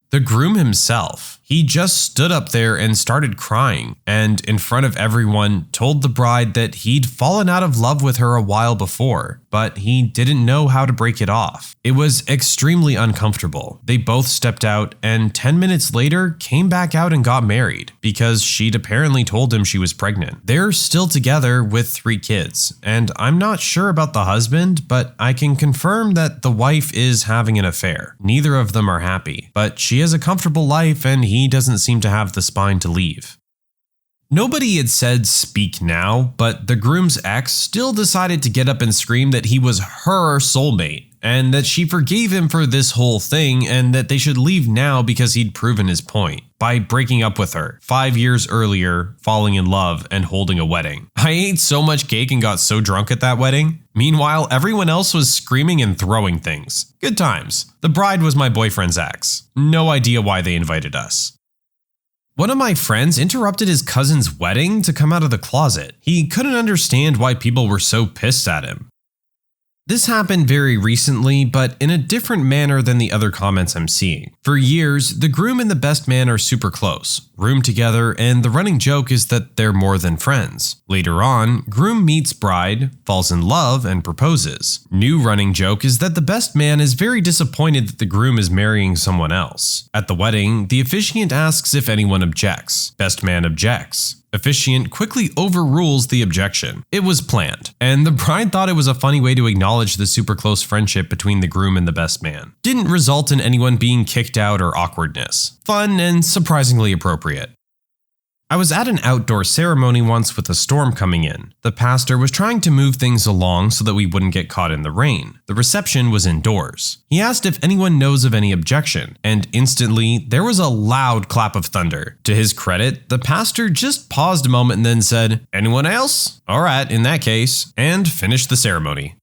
The groom himself, he just stood up there and started crying, and in front of everyone told the bride that he'd fallen out of love with her a while before, but he didn't know how to break it off. It was extremely uncomfortable. They both stepped out and 10 minutes later came back out and got married because she'd apparently told him she was pregnant. They're still together with 3 kids, and I'm not sure about the husband, but I can confirm that the wife is having an affair. Neither of them are happy, but she has a comfortable life and he doesn't seem to have the spine to leave. Nobody had said speak now, but the groom's ex still decided to get up and scream that he was her soulmate, and that she forgave him for this whole thing and that they should leave now because he'd proven his point by breaking up with her 5 years earlier, falling in love, and holding a wedding. I ate so much cake and got so drunk at that wedding. Meanwhile, everyone else was screaming and throwing things. Good times. The bride was my boyfriend's ex. No idea why they invited us. One of my friends interrupted his cousin's wedding to come out of the closet. He couldn't understand why people were so pissed at him. This happened very recently, but in a different manner than the other comments I'm seeing. For years, the groom and the best man are super close, room together, and the running joke is that they're more than friends. Later on, groom meets bride, falls in love, and proposes. New running joke is that the best man is very disappointed that the groom is marrying someone else. At the wedding, the officiant asks if anyone objects. Best man objects. Officiant quickly overrules the objection. It was planned, and the bride thought it was a funny way to acknowledge the super close friendship between the groom and the best man. Didn't result in anyone being kicked out or awkwardness. Fun and surprisingly appropriate. I was at an outdoor ceremony once with a storm coming in. The pastor was trying to move things along so that we wouldn't get caught in the rain. The reception was indoors. He asked if anyone knows of any objection, and instantly there was a loud clap of thunder. To his credit, the pastor just paused a moment and then said, "Anyone else? Alright, in that case," and finished the ceremony.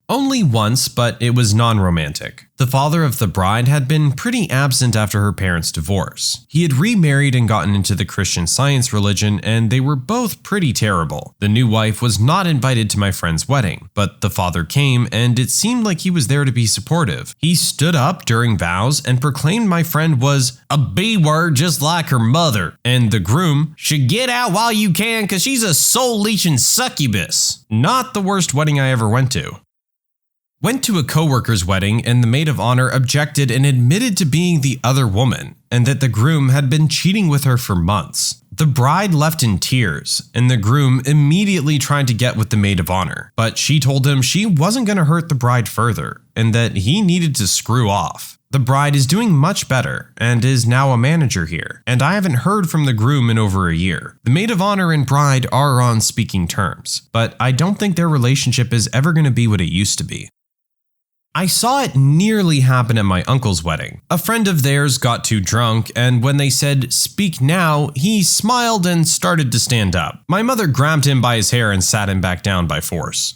Only once, but it was non-romantic. The father of the bride had been pretty absent after her parents' divorce. He had remarried and gotten into the Christian Science religion, and they were both pretty terrible. The new wife was not invited to my friend's wedding, but the father came, and it seemed like he was there to be supportive. He stood up during vows and proclaimed my friend was a B-word just like her mother, and the groom should get out while you can because she's a soul-leeching succubus. Not the worst wedding I ever went to. Went to a coworker's wedding and the maid of honor objected and admitted to being the other woman and that the groom had been cheating with her for months. The bride left in tears and the groom immediately tried to get with the maid of honor, but she told him she wasn't going to hurt the bride further and that he needed to screw off. The bride is doing much better and is now a manager here, and I haven't heard from the groom in over a year. The maid of honor and bride are on speaking terms, but I don't think their relationship is ever going to be what it used to be. I saw it nearly happen at my uncle's wedding. A friend of theirs got too drunk, and when they said, "Speak now," he smiled and started to stand up. My mother grabbed him by his hair and sat him back down by force.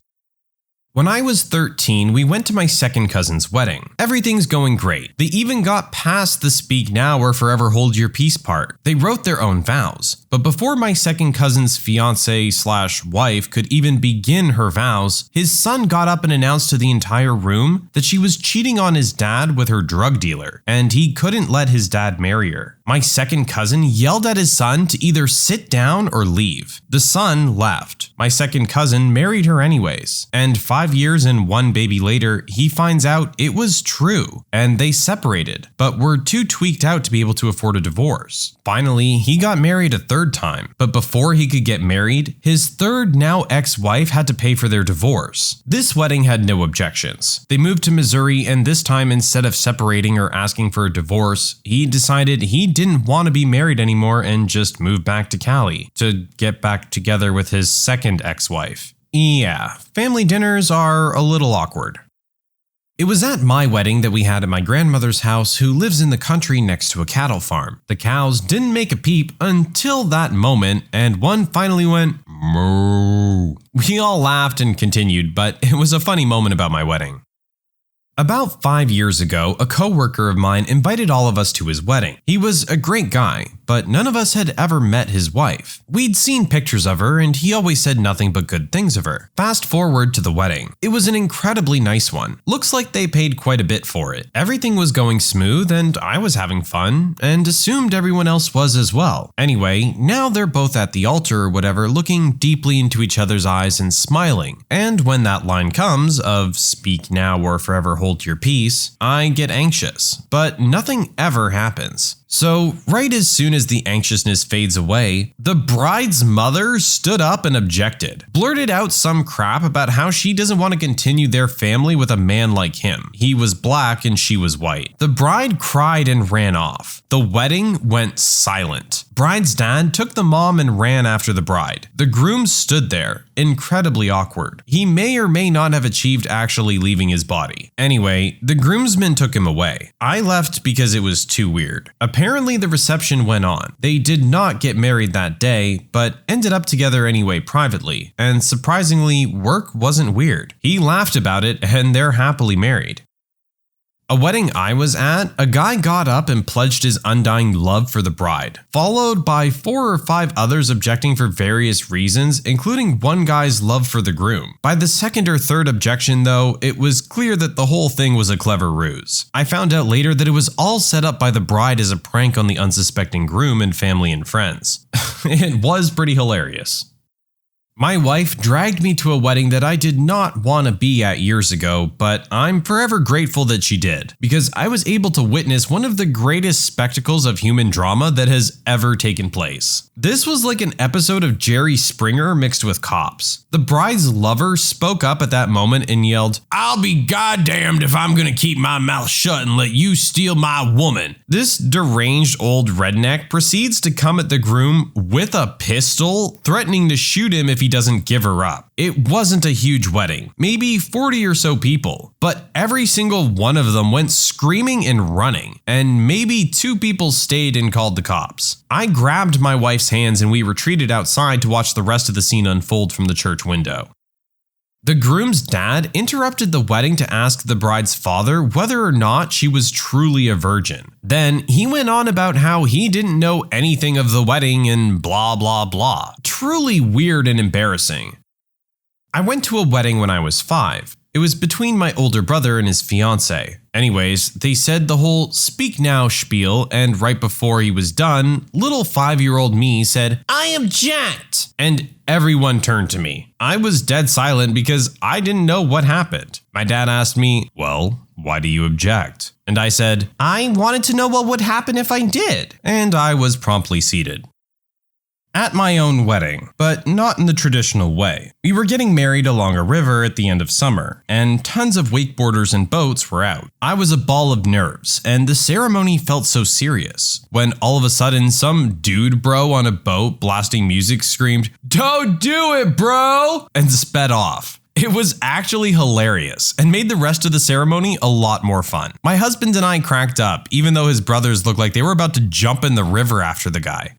When I was 13, we went to my second cousin's wedding. Everything's going great. They even got past the speak now or forever hold your peace part. They wrote their own vows. But before my second cousin's fiance/wife could even begin her vows, his son got up and announced to the entire room that she was cheating on his dad with her drug dealer, and he couldn't let his dad marry her. My second cousin yelled at his son to either sit down or leave. The son left. My second cousin married her anyways, and 5 years and 1 baby later, he finds out it was true, and they separated, but were too tweaked out to be able to afford a divorce. Finally, he got married a third time, but before he could get married, his third now ex-wife had to pay for their divorce. This wedding had no objections. They moved to Missouri, and this time instead of separating or asking for a divorce, he decided he didn't want to be married anymore and just moved back to Cali to get back together with his second ex-wife. Yeah, family dinners are a little awkward. It was at my wedding that we had at my grandmother's house, who lives in the country next to a cattle farm. The cows didn't make a peep until that moment, and one finally went moo. We all laughed and continued, but it was a funny moment about my wedding. About 5 years ago, a coworker of mine invited all of us to his wedding. He was a great guy, but none of us had ever met his wife. We'd seen pictures of her, and he always said nothing but good things of her. Fast forward to the wedding. It was an incredibly nice one. Looks like they paid quite a bit for it. Everything was going smooth, and I was having fun, and assumed everyone else was as well. Anyway, now they're both at the altar or whatever, looking deeply into each other's eyes and smiling. And when that line comes of "speak now or forever hold your peace," I get anxious, but nothing ever happens. So, right as soon as the anxiousness fades away, the bride's mother stood up and objected, blurted out some crap about how she doesn't want to continue their family with a man like him. He was black and she was white. The bride cried and ran off. The wedding went silent. Bride's dad took the mom and ran after the bride. The groom stood there, incredibly awkward. He may or may not have achieved actually leaving his body. Anyway, the groomsmen took him away. I left because it was too weird. Apparently the reception went on. They did not get married that day, but ended up together anyway privately. And surprisingly, work wasn't weird. He laughed about it and they're happily married. A wedding I was at, a guy got up and pledged his undying love for the bride, followed by 4 or 5 others objecting for various reasons, including one guy's love for the groom. By the second or third objection though, it was clear that the whole thing was a clever ruse. I found out later that it was all set up by the bride as a prank on the unsuspecting groom and family and friends. It was pretty hilarious. My wife dragged me to a wedding that I did not want to be at years ago, but I'm forever grateful that she did, because I was able to witness one of the greatest spectacles of human drama that has ever taken place. This was like an episode of Jerry Springer mixed with Cops. The bride's lover spoke up at that moment and yelled, "I'll be goddamned if I'm gonna keep my mouth shut and let you steal my woman." This deranged old redneck proceeds to come at the groom with a pistol, threatening to shoot him if he doesn't give her up. It wasn't a huge wedding, maybe 40 or so people, but every single one of them went screaming and running, and maybe 2 people stayed and called the cops. I grabbed my wife's hands and we retreated outside to watch the rest of the scene unfold from the church window. The groom's dad interrupted the wedding to ask the bride's father whether or not she was truly a virgin. Then he went on about how he didn't know anything of the wedding and blah blah blah. Truly weird and embarrassing. I went to a wedding when I was 5. It was between my older brother and his fiancée. Anyways, they said the whole speak now spiel, and right before he was done, little 5-year-old me said, "I object!" And everyone turned to me. I was dead silent because I didn't know what happened. My dad asked me, "Well, why do you object?" And I said, "I wanted to know what would happen if I did." And I was promptly seated. At my own wedding, but not in the traditional way. We were getting married along a river at the end of summer, and tons of wakeboarders and boats were out. I was a ball of nerves, and the ceremony felt so serious, when all of a sudden some dude bro on a boat blasting music screamed, "Don't do it, bro!" and sped off. It was actually hilarious and made the rest of the ceremony a lot more fun. My husband and I cracked up, even though his brothers looked like they were about to jump in the river after the guy.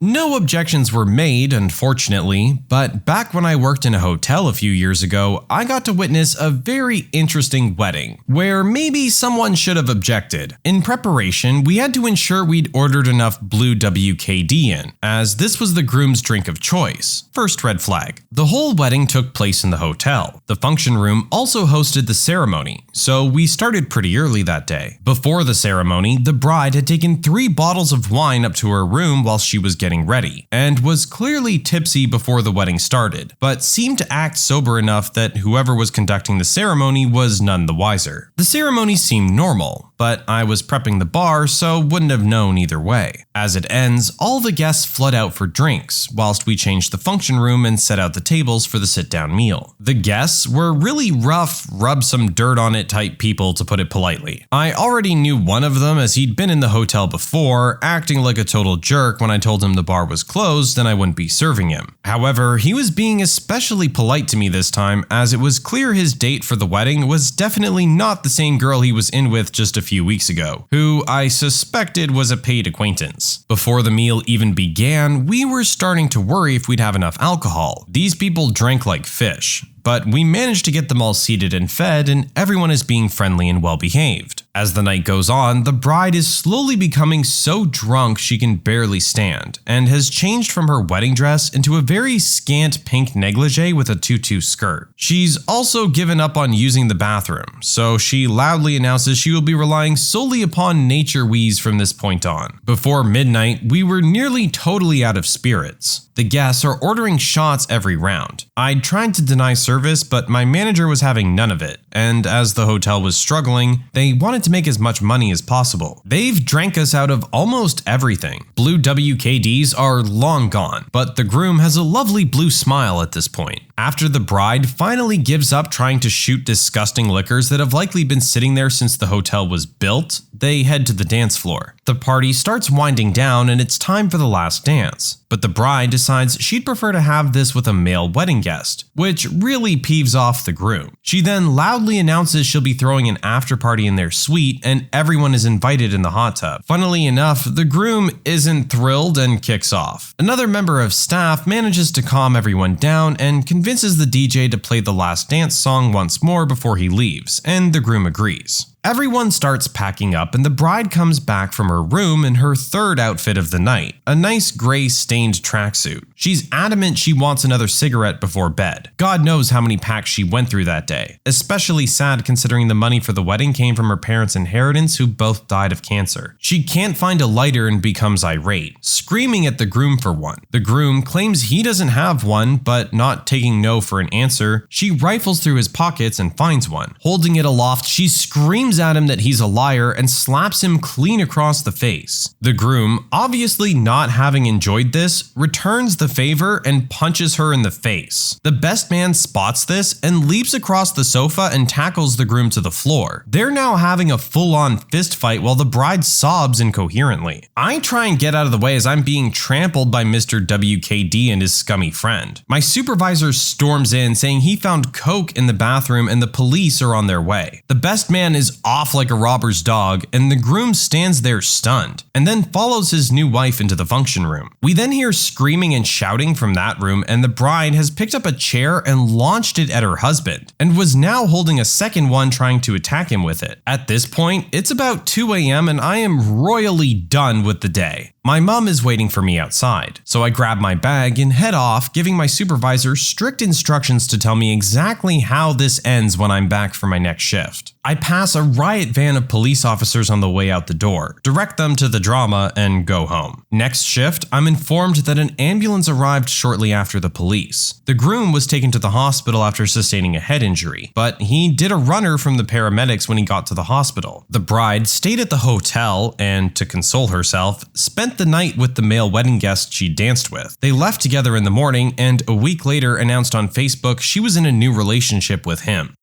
No objections were made, unfortunately, but back when I worked in a hotel a few years ago, I got to witness a very interesting wedding, where maybe someone should have objected. In preparation, we had to ensure we'd ordered enough blue WKD in, as this was the groom's drink of choice. First red flag. The whole wedding took place in the hotel. The function room also hosted the ceremony, so we started pretty early that day. Before the ceremony, the bride had taken 3 bottles of wine up to her room while she was getting ready, and was clearly tipsy before the wedding started, but seemed to act sober enough that whoever was conducting the ceremony was none the wiser. The ceremony seemed normal, but I was prepping the bar, so wouldn't have known either way. As it ends, all the guests flood out for drinks, whilst we changed the function room and set out the tables for the sit-down meal. The guests were really rough, rub some dirt on it type people, to put it politely. I already knew one of them as he'd been in the hotel before, acting like a total jerk when I told him the bar was closed and I wouldn't be serving him. However, he was being especially polite to me this time, as it was clear his date for the wedding was definitely not the same girl he was in with just a few weeks ago, who I suspected was a paid acquaintance. Before the meal even began, we were starting to worry if we'd have enough alcohol. These people drank like fish, but we managed to get them all seated and fed, and everyone is being friendly and well behaved. As the night goes on, the bride is slowly becoming so drunk she can barely stand, and has changed from her wedding dress into a very scant pink negligee with a tutu skirt. She's also given up on using the bathroom, so she loudly announces she will be relying solely upon nature wheeze from this point on. Before midnight, we were nearly totally out of spirits. The guests are ordering shots every round. I'd tried to deny service, but my manager was having none of it, and as the hotel was struggling, they wanted wanted to make as much money as possible. They've drank us out of almost everything. Blue WKDs are long gone, but the groom has a lovely blue smile at this point. After the bride finally gives up trying to shoot disgusting liquors that have likely been sitting there since the hotel was built, they head to the dance floor. The party starts winding down and it's time for the last dance. But the bride decides she'd prefer to have this with a male wedding guest, which really peeves off the groom. She then loudly announces she'll be throwing an after party in their suite and everyone is invited in the hot tub. Funnily enough, the groom isn't thrilled and kicks off. Another member of staff manages to calm everyone down and convinces the DJ to play the last dance song once more before he leaves, and the groom agrees. Everyone starts packing up and the bride comes back from her room in her third outfit of the night, a nice gray stained tracksuit. She's adamant she wants another cigarette before bed. God knows how many packs she went through that day, especially sad considering the money for the wedding came from her parents' inheritance who both died of cancer. She can't find a lighter and becomes irate, screaming at the groom for one. The groom claims he doesn't have one, but not taking no for an answer, she rifles through his pockets and finds one. Holding it aloft, she screams at him that he's a liar and slaps him clean across the face. The groom, obviously not having enjoyed this, returns the favor and punches her in the face. The best man spots this and leaps across the sofa and tackles the groom to the floor. They're now having a full-on fist fight while the bride sobs incoherently. I try and get out of the way as I'm being trampled by Mr. WKD and his scummy friend. My supervisor storms in saying he found coke in the bathroom and the police are on their way. The best man is off like a robber's dog, and the groom stands there stunned, and then follows his new wife into the function room. We then hear screaming and shouting from that room, and the bride has picked up a chair and launched it at her husband, and was now holding a second one trying to attack him with it. At this point, it's about 2 a.m. and I am royally done with the day. My mom is waiting for me outside, so I grab my bag and head off, giving my supervisor strict instructions to tell me exactly how this ends when I'm back for my next shift. I pass a riot van of police officers on the way out the door, direct them to the drama, and go home. Next shift, I'm informed that an ambulance arrived shortly after the police. The groom was taken to the hospital after sustaining a head injury, but he did a runner from the paramedics when he got to the hospital. The bride stayed at the hotel and, to console herself, spent the night with the male wedding guest she danced with. They left together in the morning and a week later announced on Facebook she was in a new relationship with him.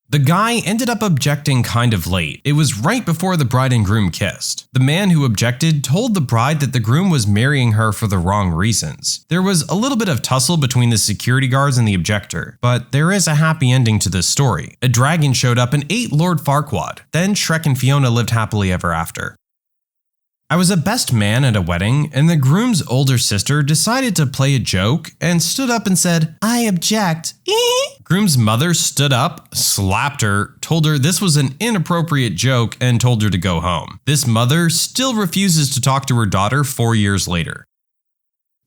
The guy ended up objecting kind of late. It was right before the bride and groom kissed. The man who objected told the bride that the groom was marrying her for the wrong reasons. There was a little bit of tussle between the security guards and the objector, but there is a happy ending to this story. A dragon showed up and ate Lord Farquaad. Then Shrek and Fiona lived happily ever after. I was a best man at a wedding, and the groom's older sister decided to play a joke and stood up and said, "I object." Groom's mother stood up, slapped her, told her this was an inappropriate joke, and told her to go home. This mother still refuses to talk to her daughter 4 years later.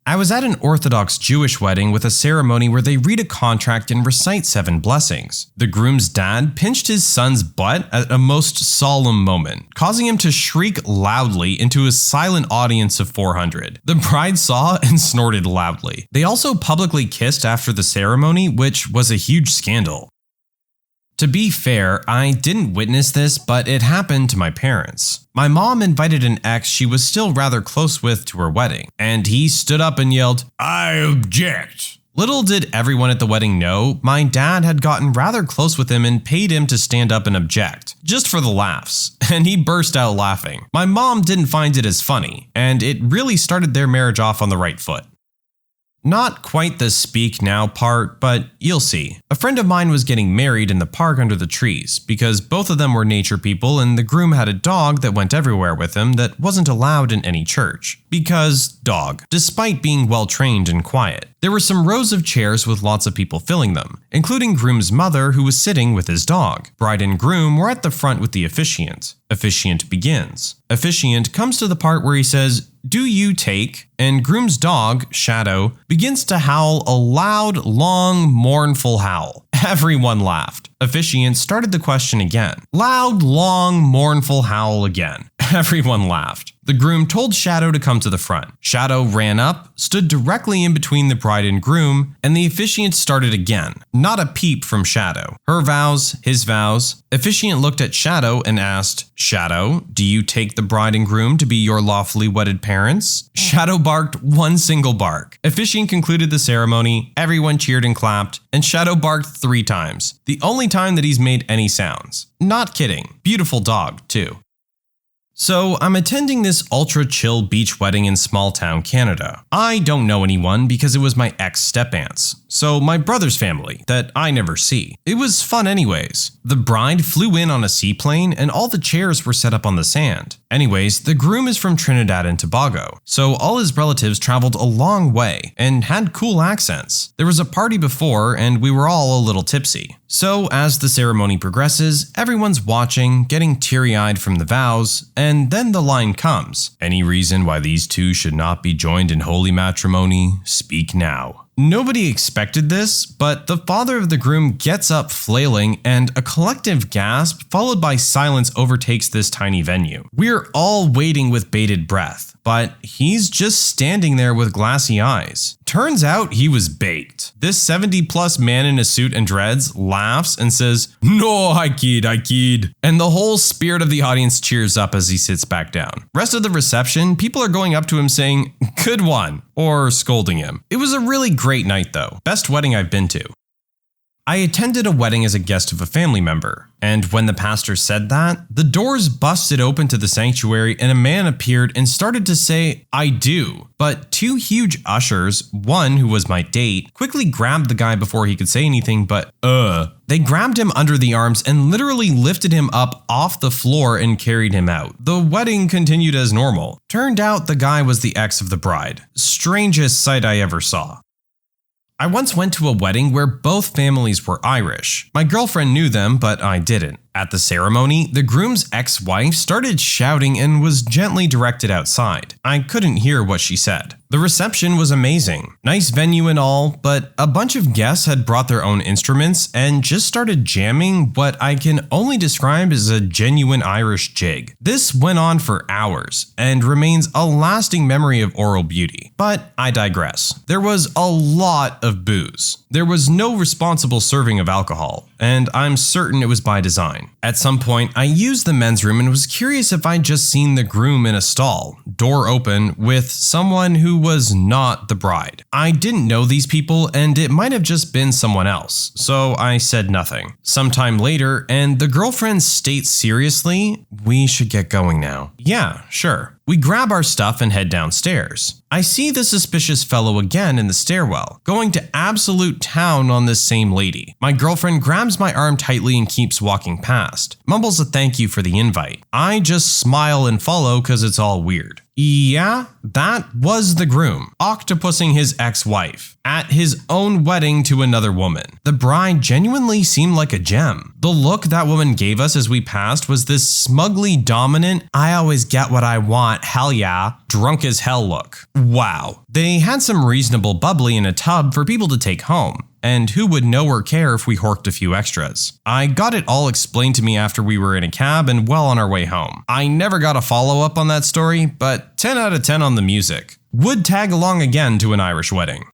I was at an Orthodox Jewish wedding with a ceremony where they read a contract and recite 7 blessings. The groom's dad pinched his son's butt at a most solemn moment, causing him to shriek loudly into a silent audience of 400. The bride saw and snorted loudly. They also publicly kissed after the ceremony, which was a huge scandal. To be fair, I didn't witness this, but it happened to my parents. My mom invited an ex she was still rather close with to her wedding, and he stood up and yelled, "I object." Little did everyone at the wedding know, my dad had gotten rather close with him and paid him to stand up and object, just for the laughs, and he burst out laughing. My mom didn't find it as funny, and it really started their marriage off on the right foot. Not quite the speak now part, but you'll see. A friend of mine was getting married in the park under the trees because both of them were nature people and the groom had a dog that went everywhere with him that wasn't allowed in any church. Because dog, despite being well trained and quiet. There were some rows of chairs with lots of people filling them, including groom's mother who was sitting with his dog. Bride and groom were at the front with the officiant. Officiant begins. Officiant comes to the part where he says, "Do you take?" And groom's dog, Shadow, begins to howl a loud, long, mournful howl. Everyone laughed. Officiant started the question again. Loud, long, mournful howl again. Everyone laughed. The groom told Shadow to come to the front. Shadow ran up, stood directly in between the bride and groom, and the officiant started again. Not a peep from Shadow. Her vows, his vows. Officiant looked at Shadow and asked, "Shadow, do you take the bride and groom to be your lawfully wedded parents?" Shadow barked one single bark. Officiant concluded the ceremony, everyone cheered and clapped, and Shadow barked 3 times, the only time that he's made any sounds. Not kidding. Beautiful dog, too. So, I'm attending this ultra-chill beach wedding in small-town Canada. I don't know anyone because it was my ex-step-aunts, so my brother's family that I never see. It was fun anyways. The bride flew in on a seaplane and all the chairs were set up on the sand. Anyways, the groom is from Trinidad and Tobago, so all his relatives traveled a long way and had cool accents. There was a party before and we were all a little tipsy. So, as the ceremony progresses, everyone's watching, getting teary-eyed from the vows, and then the line comes. Any reason why these two should not be joined in holy matrimony? Speak now. Nobody expected this, but the father of the groom gets up flailing and a collective gasp followed by silence overtakes this tiny venue. We're all waiting with bated breath, but he's just standing there with glassy eyes. Turns out he was baked. This 70-plus man in a suit and dreads laughs and says, "No, I kid. And the whole spirit of the audience cheers up as he sits back down. Rest of the reception, people are going up to him saying, "Good one," or scolding him. It was a really great night though. Best wedding I've been to. I attended a wedding as a guest of a family member, and when the pastor said that, the doors busted open to the sanctuary and a man appeared and started to say, "I do." But 2 huge ushers, one who was my date, quickly grabbed the guy before he could say anything but, They grabbed him under the arms and literally lifted him up off the floor and carried him out. The wedding continued as normal. Turned out the guy was the ex of the bride. Strangest sight I ever saw. I once went to a wedding where both families were Irish. My girlfriend knew them, but I didn't. At the ceremony, the groom's ex-wife started shouting and was gently directed outside. I couldn't hear what she said. The reception was amazing. Nice venue and all, but a bunch of guests had brought their own instruments and just started jamming what I can only describe as a genuine Irish jig. This went on for hours and remains a lasting memory of oral beauty. But I digress. There was a lot of booze. There was no responsible serving of alcohol, and I'm certain it was by design. At some point, I used the men's room and was curious if I'd just seen the groom in a stall, door open, with someone who was not the bride. I didn't know these people and it might have just been someone else, so I said nothing. Sometime later, and the girlfriend states seriously, "We should get going now." Yeah, sure. We grab our stuff and head downstairs. I see the suspicious fellow again in the stairwell, going to absolute town on this same lady. My girlfriend grabs my arm tightly and keeps walking past, mumbles a thank you for the invite. I just smile and follow cause it's all weird. Yeah, that was the groom, octopusing his ex-wife, at his own wedding to another woman. The bride genuinely seemed like a gem. The look that woman gave us as we passed was this smugly dominant, "I always get what I want, hell yeah," drunk as hell look. Wow. They had some reasonable bubbly in a tub for people to take home. And who would know or care if we horked a few extras? I got it all explained to me after we were in a cab and well on our way home. I never got a follow-up on that story, but 10 out of 10 on the music. Would tag along again to an Irish wedding.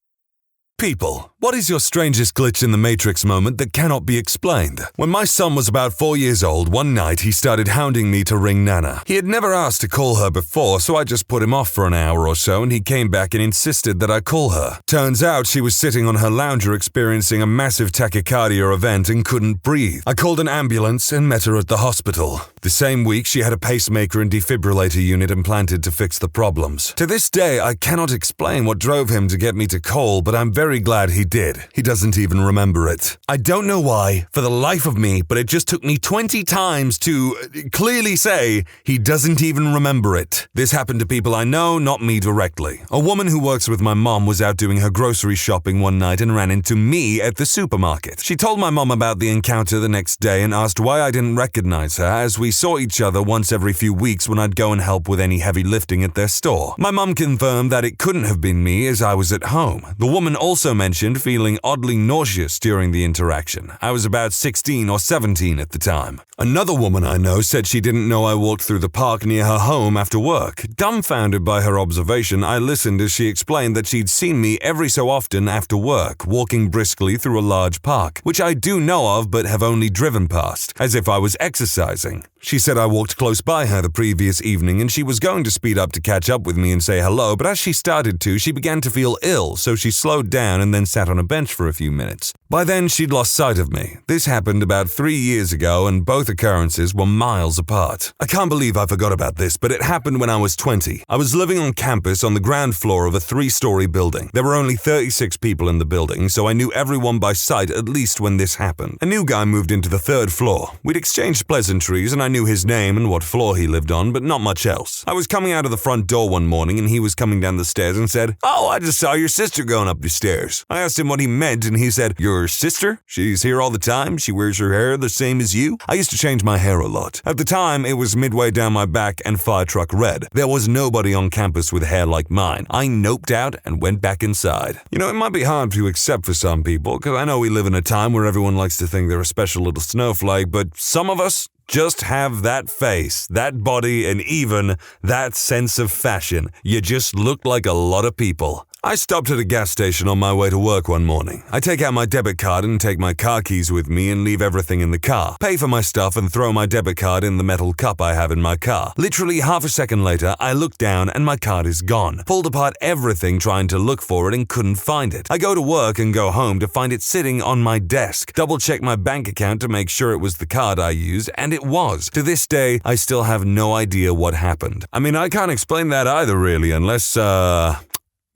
People, what is your strangest glitch in the Matrix moment that cannot be explained? When my son was about 4 years old, one night he started hounding me to ring Nana. He had never asked to call her before, so I just put him off for an hour or so and he came back and insisted that I call her. Turns out she was sitting on her lounger experiencing a massive tachycardia event and couldn't breathe. I called an ambulance and met her at the hospital. The same week, she had a pacemaker and defibrillator unit implanted to fix the problems. To this day, I cannot explain what drove him to get me to call, but I'm very glad he did. He doesn't even remember it. I don't know why, for the life of me, but it just took me 20 times to clearly say he doesn't even remember it. This happened to people I know, not me directly. A woman who works with my mom was out doing her grocery shopping one night and ran into me at the supermarket. She told my mom about the encounter the next day and asked why I didn't recognize her as we saw each other once every few weeks when I'd go and help with any heavy lifting at their store. My mum confirmed that it couldn't have been me as I was at home. The woman also mentioned feeling oddly nauseous during the interaction. I was about 16 or 17 at the time. Another woman I know said she didn't know I walked through the park near her home after work. Dumbfounded by her observation, I listened as she explained that she'd seen me every so often after work, walking briskly through a large park, which I do know of but have only driven past, as if I was exercising. She said I walked close by her the previous evening and she was going to speed up to catch up with me and say hello, but as she started to, she began to feel ill, so she slowed down and then sat on a bench for a few minutes. By then, she'd lost sight of me. This happened about 3 years ago and both occurrences were miles apart. I can't believe I forgot about this, but it happened when I was 20. I was living on campus on the ground floor of a 3-story building. There were only 36 people in the building, so I knew everyone by sight at least when this happened. A new guy moved into the 3rd floor. We'd exchanged pleasantries and I knew his name and what floor he lived on, but not much else. I was coming out of the front door one morning and he was coming down the stairs and said, "Oh, I just saw your sister going up the stairs." I asked him what he meant and he said, "Your sister? She's here all the time? She wears her hair the same as you?" I used to change my hair a lot. At the time, it was midway down my back and fire truck red. There was nobody on campus with hair like mine. I noped out and went back inside. You know, it might be hard to accept for some people, because I know we live in a time where everyone likes to think they're a special little snowflake, but some of us just have that face, that body, and even that sense of fashion. You just look like a lot of people. I stopped at a gas station on my way to work one morning. I take out my debit card and take my car keys with me and leave everything in the car. Pay for my stuff and throw my debit card in the metal cup I have in my car. Literally half a second later, I look down and my card is gone. Pulled apart everything trying to look for it and couldn't find it. I go to work and go home to find it sitting on my desk. Double check my bank account to make sure it was the card I used, and it was. To this day, I still have no idea what happened. I mean, I can't explain that either really, unless,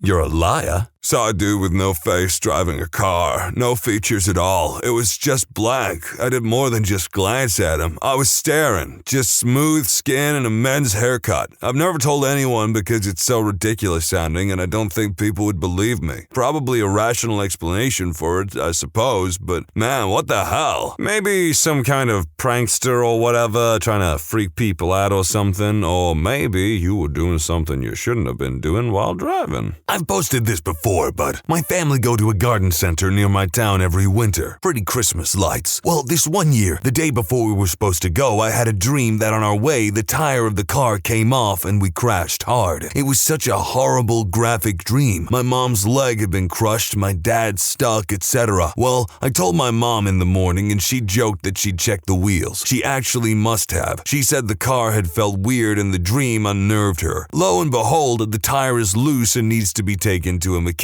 you're a liar. Saw a dude with no face driving a car. No features at all. It was just blank. I did more than just glance at him. I was staring. Just smooth skin and a men's haircut. I've never told anyone because it's so ridiculous sounding and I don't think people would believe me. Probably a rational explanation for it, I suppose, but man, what the hell? Maybe some kind of prankster or whatever trying to freak people out or something, or maybe you were doing something you shouldn't have been doing while driving. I've posted this before, but my family go to a garden center near my town every winter. Pretty Christmas lights. Well, this one year, the day before we were supposed to go, I had a dream that on our way, the tire of the car came off and we crashed hard. It was such a horrible, graphic dream. My mom's leg had been crushed, my dad stuck, etc. Well, I told my mom in the morning and she joked that she'd checked the wheels. She actually must have. She said the car had felt weird and the dream unnerved her. Lo and behold, the tire is loose and needs to be taken to a mechanic.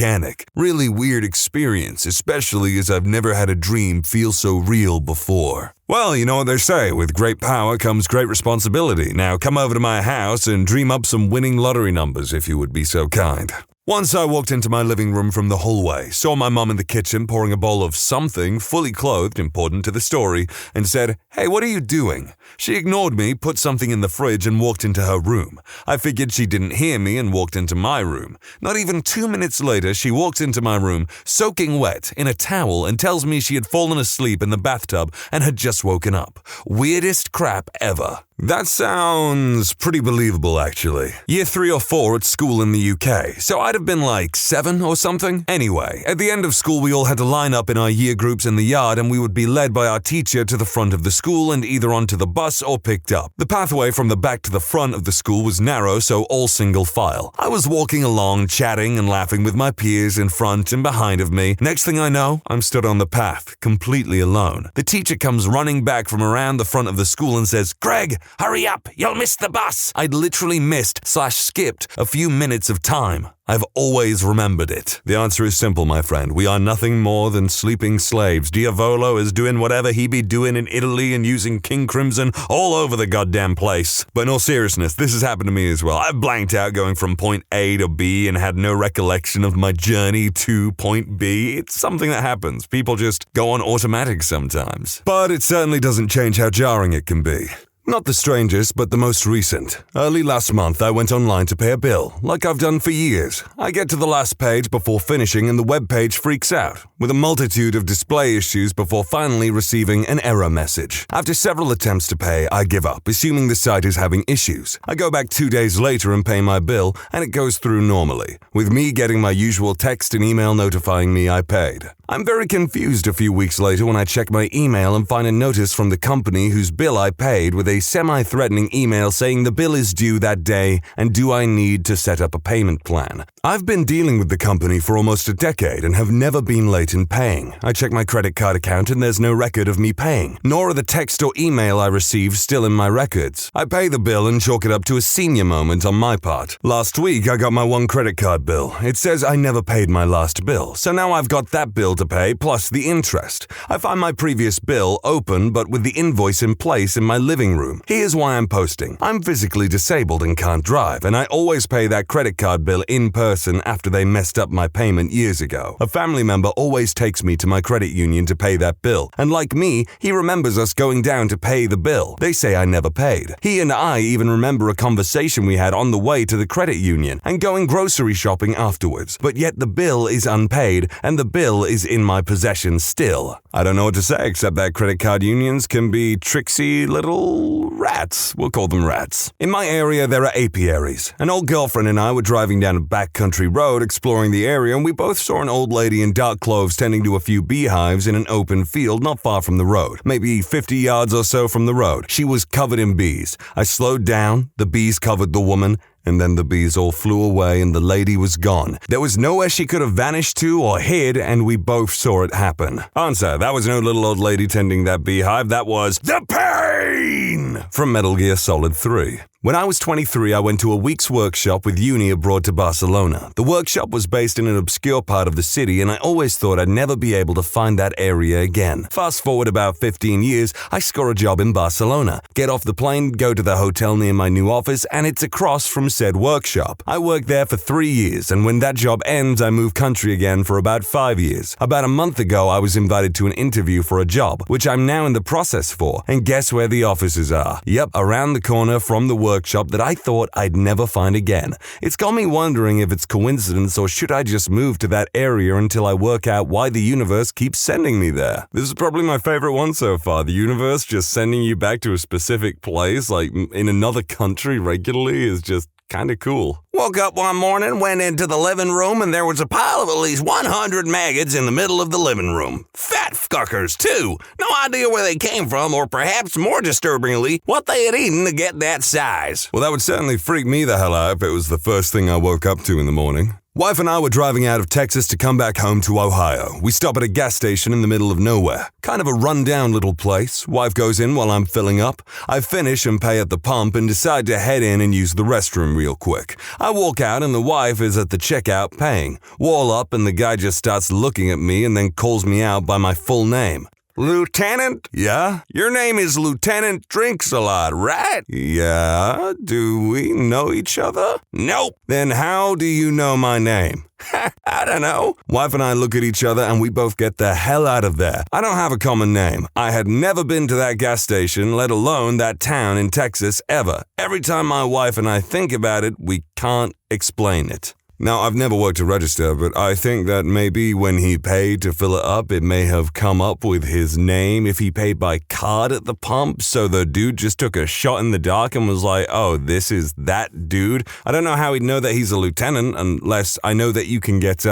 Really weird experience, especially as I've never had a dream feel so real before. Well, you know what they say, with great power comes great responsibility. Now come over to my house and dream up some winning lottery numbers if you would be so kind. Once I walked into my living room from the hallway, saw my mum in the kitchen pouring a bowl of something fully clothed, important to the story, and said, "Hey, what are you doing?" She ignored me, put something in the fridge, and walked into her room. I figured she didn't hear me and walked into my room. Not even 2 minutes later, she walked into my room, soaking wet, in a towel, and tells me she had fallen asleep in the bathtub and had just woken up. Weirdest crap ever. That sounds pretty believable, actually. Year 3 or 4 at school in the UK, so I'd have been like 7 or something. Anyway, at the end of school we all had to line up in our year groups in the yard and we would be led by our teacher to the front of the school and either onto the bus or picked up. The pathway from the back to the front of the school was narrow, so all single file. I was walking along, chatting and laughing with my peers in front and behind of me. Next thing I know, I'm stood on the path, completely alone. The teacher comes running back from around the front of the school and says, "Greg, hurry up, you'll miss the bus." I'd literally missed/skipped a few minutes of time. I've always remembered it. The answer is simple, my friend. We are nothing more than sleeping slaves. Diavolo is doing whatever he be doing in Italy and using King Crimson all over the goddamn place. But in all seriousness, this has happened to me as well. I've blanked out going from point A to B and had no recollection of my journey to point B. It's something that happens. People just go on automatic sometimes. But it certainly doesn't change how jarring it can be. Not the strangest, but the most recent. Early last month, I went online to pay a bill, like I've done for years. I get to the last page before finishing and the web page freaks out, with a multitude of display issues before finally receiving an error message. After several attempts to pay, I give up, assuming the site is having issues. I go back 2 days later and pay my bill, and it goes through normally, with me getting my usual text and email notifying me I paid. I'm very confused a few weeks later when I check my email and find a notice from the company whose bill I paid with a semi-threatening email saying the bill is due that day and do I need to set up a payment plan. I've been dealing with the company for almost a decade and have never been late in paying. I check my credit card account and there's no record of me paying, nor are the text or email I received still in my records. I pay the bill and chalk it up to a senior moment on my part. Last week I got my one credit card bill. It says I never paid my last bill, so now I've got that bill to pay plus the interest. I find my previous bill open but with the invoice in place in my living room. Here's why I'm posting. I'm physically disabled and can't drive, and I always pay that credit card bill in person after they messed up my payment years ago. A family member always takes me to my credit union to pay that bill, and like me, he remembers us going down to pay the bill. They say I never paid. He and I even remember a conversation we had on the way to the credit union and going grocery shopping afterwards, but yet the bill is unpaid and the bill is in my possession still. I don't know what to say except that credit card unions can be tricksy little rats. We'll call them rats. In my area, there are apiaries. An old girlfriend and I were driving down a backcountry road exploring the area, and we both saw an old lady in dark clothes tending to a few beehives in an open field not far from the road, maybe 50 yards or so from the road. She was covered in bees. I slowed down, the bees covered the woman, and then the bees all flew away and the lady was gone. There was nowhere she could have vanished to or hid, and we both saw it happen. Answer: that was no little old lady tending that beehive, that was the pain from Metal Gear Solid 3. When I was 23, I went to a week's workshop with uni abroad to Barcelona. The workshop was based in an obscure part of the city, and I always thought I'd never be able to find that area again. Fast forward about 15 years, I score a job in Barcelona. Get off the plane, go to the hotel near my new office, and it's across from said workshop. I worked there for 3 years, and when that job ends, I move country again for about 5 years. About a month ago, I was invited to an interview for a job, which I'm now in the process for, and guess where the offices are? Yep, around the corner from the workshop that I thought I'd never find again. It's got me wondering if it's coincidence or should I just move to that area until I work out why the universe keeps sending me there. This is probably my favorite one so far. The universe just sending you back to a specific place, like in another country regularly, is just kind of cool. Woke up one morning, went into the living room, and there was a pile of at least 100 maggots in the middle of the living room. Fat fuckers, too. No idea where they came from, or perhaps more disturbingly, what they had eaten to get that size. Well, that would certainly freak me the hell out if it was the first thing I woke up to in the morning. Wife and I were driving out of Texas to come back home to Ohio. We stop at a gas station in the middle of nowhere. Kind of a run-down little place. Wife goes in while I'm filling up. I finish and pay at the pump and decide to head in and use the restroom real quick. I walk out and the wife is at the checkout paying. Wall up and the guy just starts looking at me and then calls me out by my full name. Lieutenant? Yeah? Your name is Lieutenant Drinks-A-Lot, right? Yeah. Do we know each other? Nope. Then how do you know my name? I don't know. Wife and I look at each other and we both get the hell out of there. I don't have a common name. I had never been to that gas station, let alone that town in Texas, ever. Every time my wife and I think about it, we can't explain it. Now, I've never worked a register, but I think that maybe when he paid to fill it up, it may have come up with his name if he paid by card at the pump, so the dude just took a shot in the dark and was like, oh, this is that dude. I don't know how he'd know that he's a lieutenant, unless I know that you can get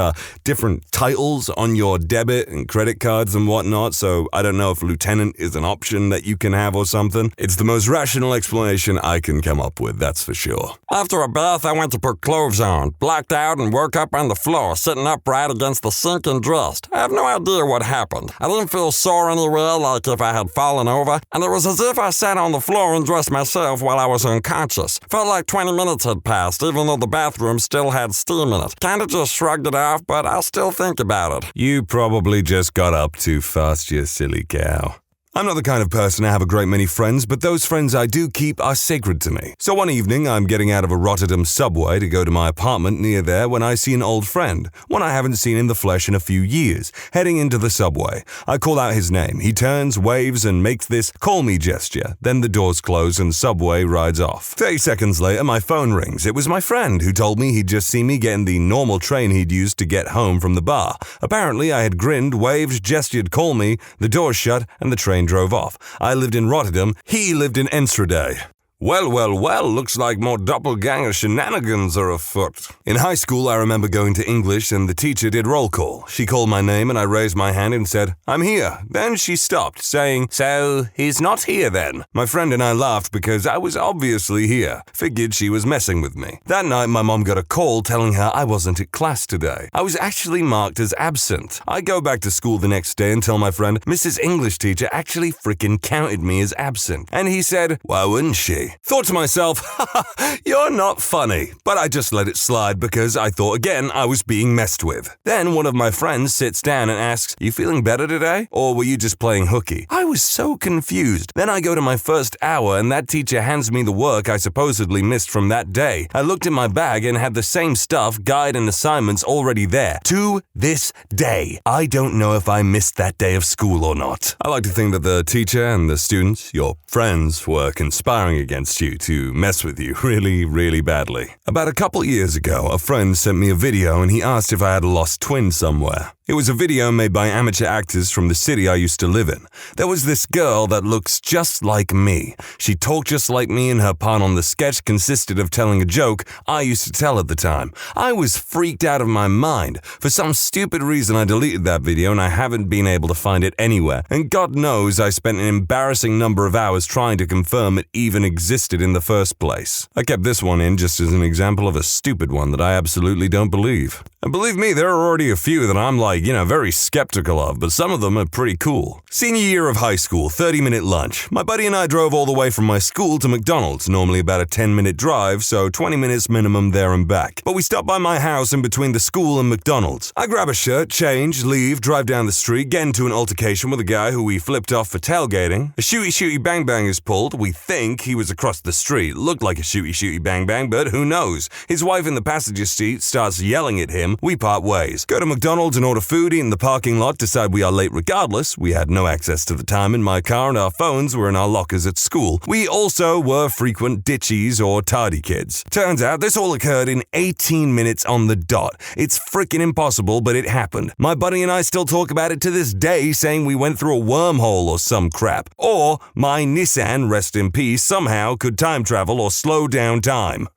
different titles on your debit and credit cards and whatnot, so I don't know if lieutenant is an option that you can have or something. It's the most rational explanation I can come up with, that's for sure. After a bath, I went to put clothes on, blacked out and woke up on the floor, sitting upright against the sink and dressed. I have no idea what happened. I didn't feel sore anywhere like if I had fallen over, and it was as if I sat on the floor and dressed myself while I was unconscious. Felt like 20 minutes had passed, even though the bathroom still had steam in it. Kinda just shrugged it off, but I'll still think about it. You probably just got up too fast, you silly cow. I'm not the kind of person to have a great many friends, but those friends I do keep are sacred to me. So one evening, I'm getting out of a Rotterdam subway to go to my apartment near there when I see an old friend, one I haven't seen in the flesh in a few years, heading into the subway. I call out his name. He turns, waves, and makes this call me gesture. Then the doors close and subway rides off. 30 seconds later, my phone rings. It was my friend who told me he'd just seen me getting the normal train he'd used to get home from the bar. Apparently, I had grinned, waved, gestured, call me, the doors shut, and the train drove off. I lived in Rotterdam, he lived in Enschede. Well, looks like more doppelganger shenanigans are afoot. In high school, I remember going to English and the teacher did roll call. She called my name and I raised my hand and said, "I'm here." Then she stopped, saying, "So, he's not here then?" My friend and I laughed because I was obviously here. Figured she was messing with me. That night, my mom got a call telling her I wasn't at class today. I was actually marked as absent. I go back to school the next day and tell my friend, "Mrs. English teacher actually freaking counted me as absent." And he said, "Why wouldn't she?" Thought to myself, haha, you're not funny. But I just let it slide because I thought again I was being messed with. Then one of my friends sits down and asks, "You feeling better today? Or were you just playing hooky?" I was so confused. Then I go to my first hour and that teacher hands me the work I supposedly missed from that day. I looked in my bag and had the same stuff, guide and assignments already there. To this day, I don't know if I missed that day of school or not. I like to think that the teacher and the students, your friends, were conspiring against you to mess with you really badly. About a couple years ago, a friend sent me a video and he asked if I had a lost twin somewhere. It was a video made by amateur actors from the city I used to live in. There was this girl that looks just like me. She talked just like me and her part on the sketch consisted of telling a joke I used to tell at the time. I was freaked out of my mind. For some stupid reason I deleted that video and I haven't been able to find it anywhere. And God knows I spent an embarrassing number of hours trying to confirm it even existed in the first place. I kept this one in just as an example of a stupid one that I absolutely don't believe. And believe me, there are already a few that I'm very skeptical of, but some of them are pretty cool. Senior year of high school, 30-minute lunch. My buddy and I drove all the way from my school to McDonald's, normally about a 10-minute drive, so 20 minutes minimum there and back. But we stopped by my house in between the school and McDonald's. I grab a shirt, change, leave, drive down the street, get into an altercation with a guy who we flipped off for tailgating. A shooty bang bang is pulled. We think he was across the street. Looked like a shooty bang bang, but who knows? His wife in the passenger seat starts yelling at him. We part ways. Go to McDonald's and order food, eat in the parking lot, decide we are late regardless. We had no access to the time in my car and our phones were in our lockers at school. We also were frequent ditchies or tardy kids. Turns out this all occurred in 18 minutes on the dot. It's freaking impossible, but it happened. My buddy and I still talk about it to this day, saying we went through a wormhole or some crap. Or my Nissan, rest in peace, somehow could time travel or slow down time.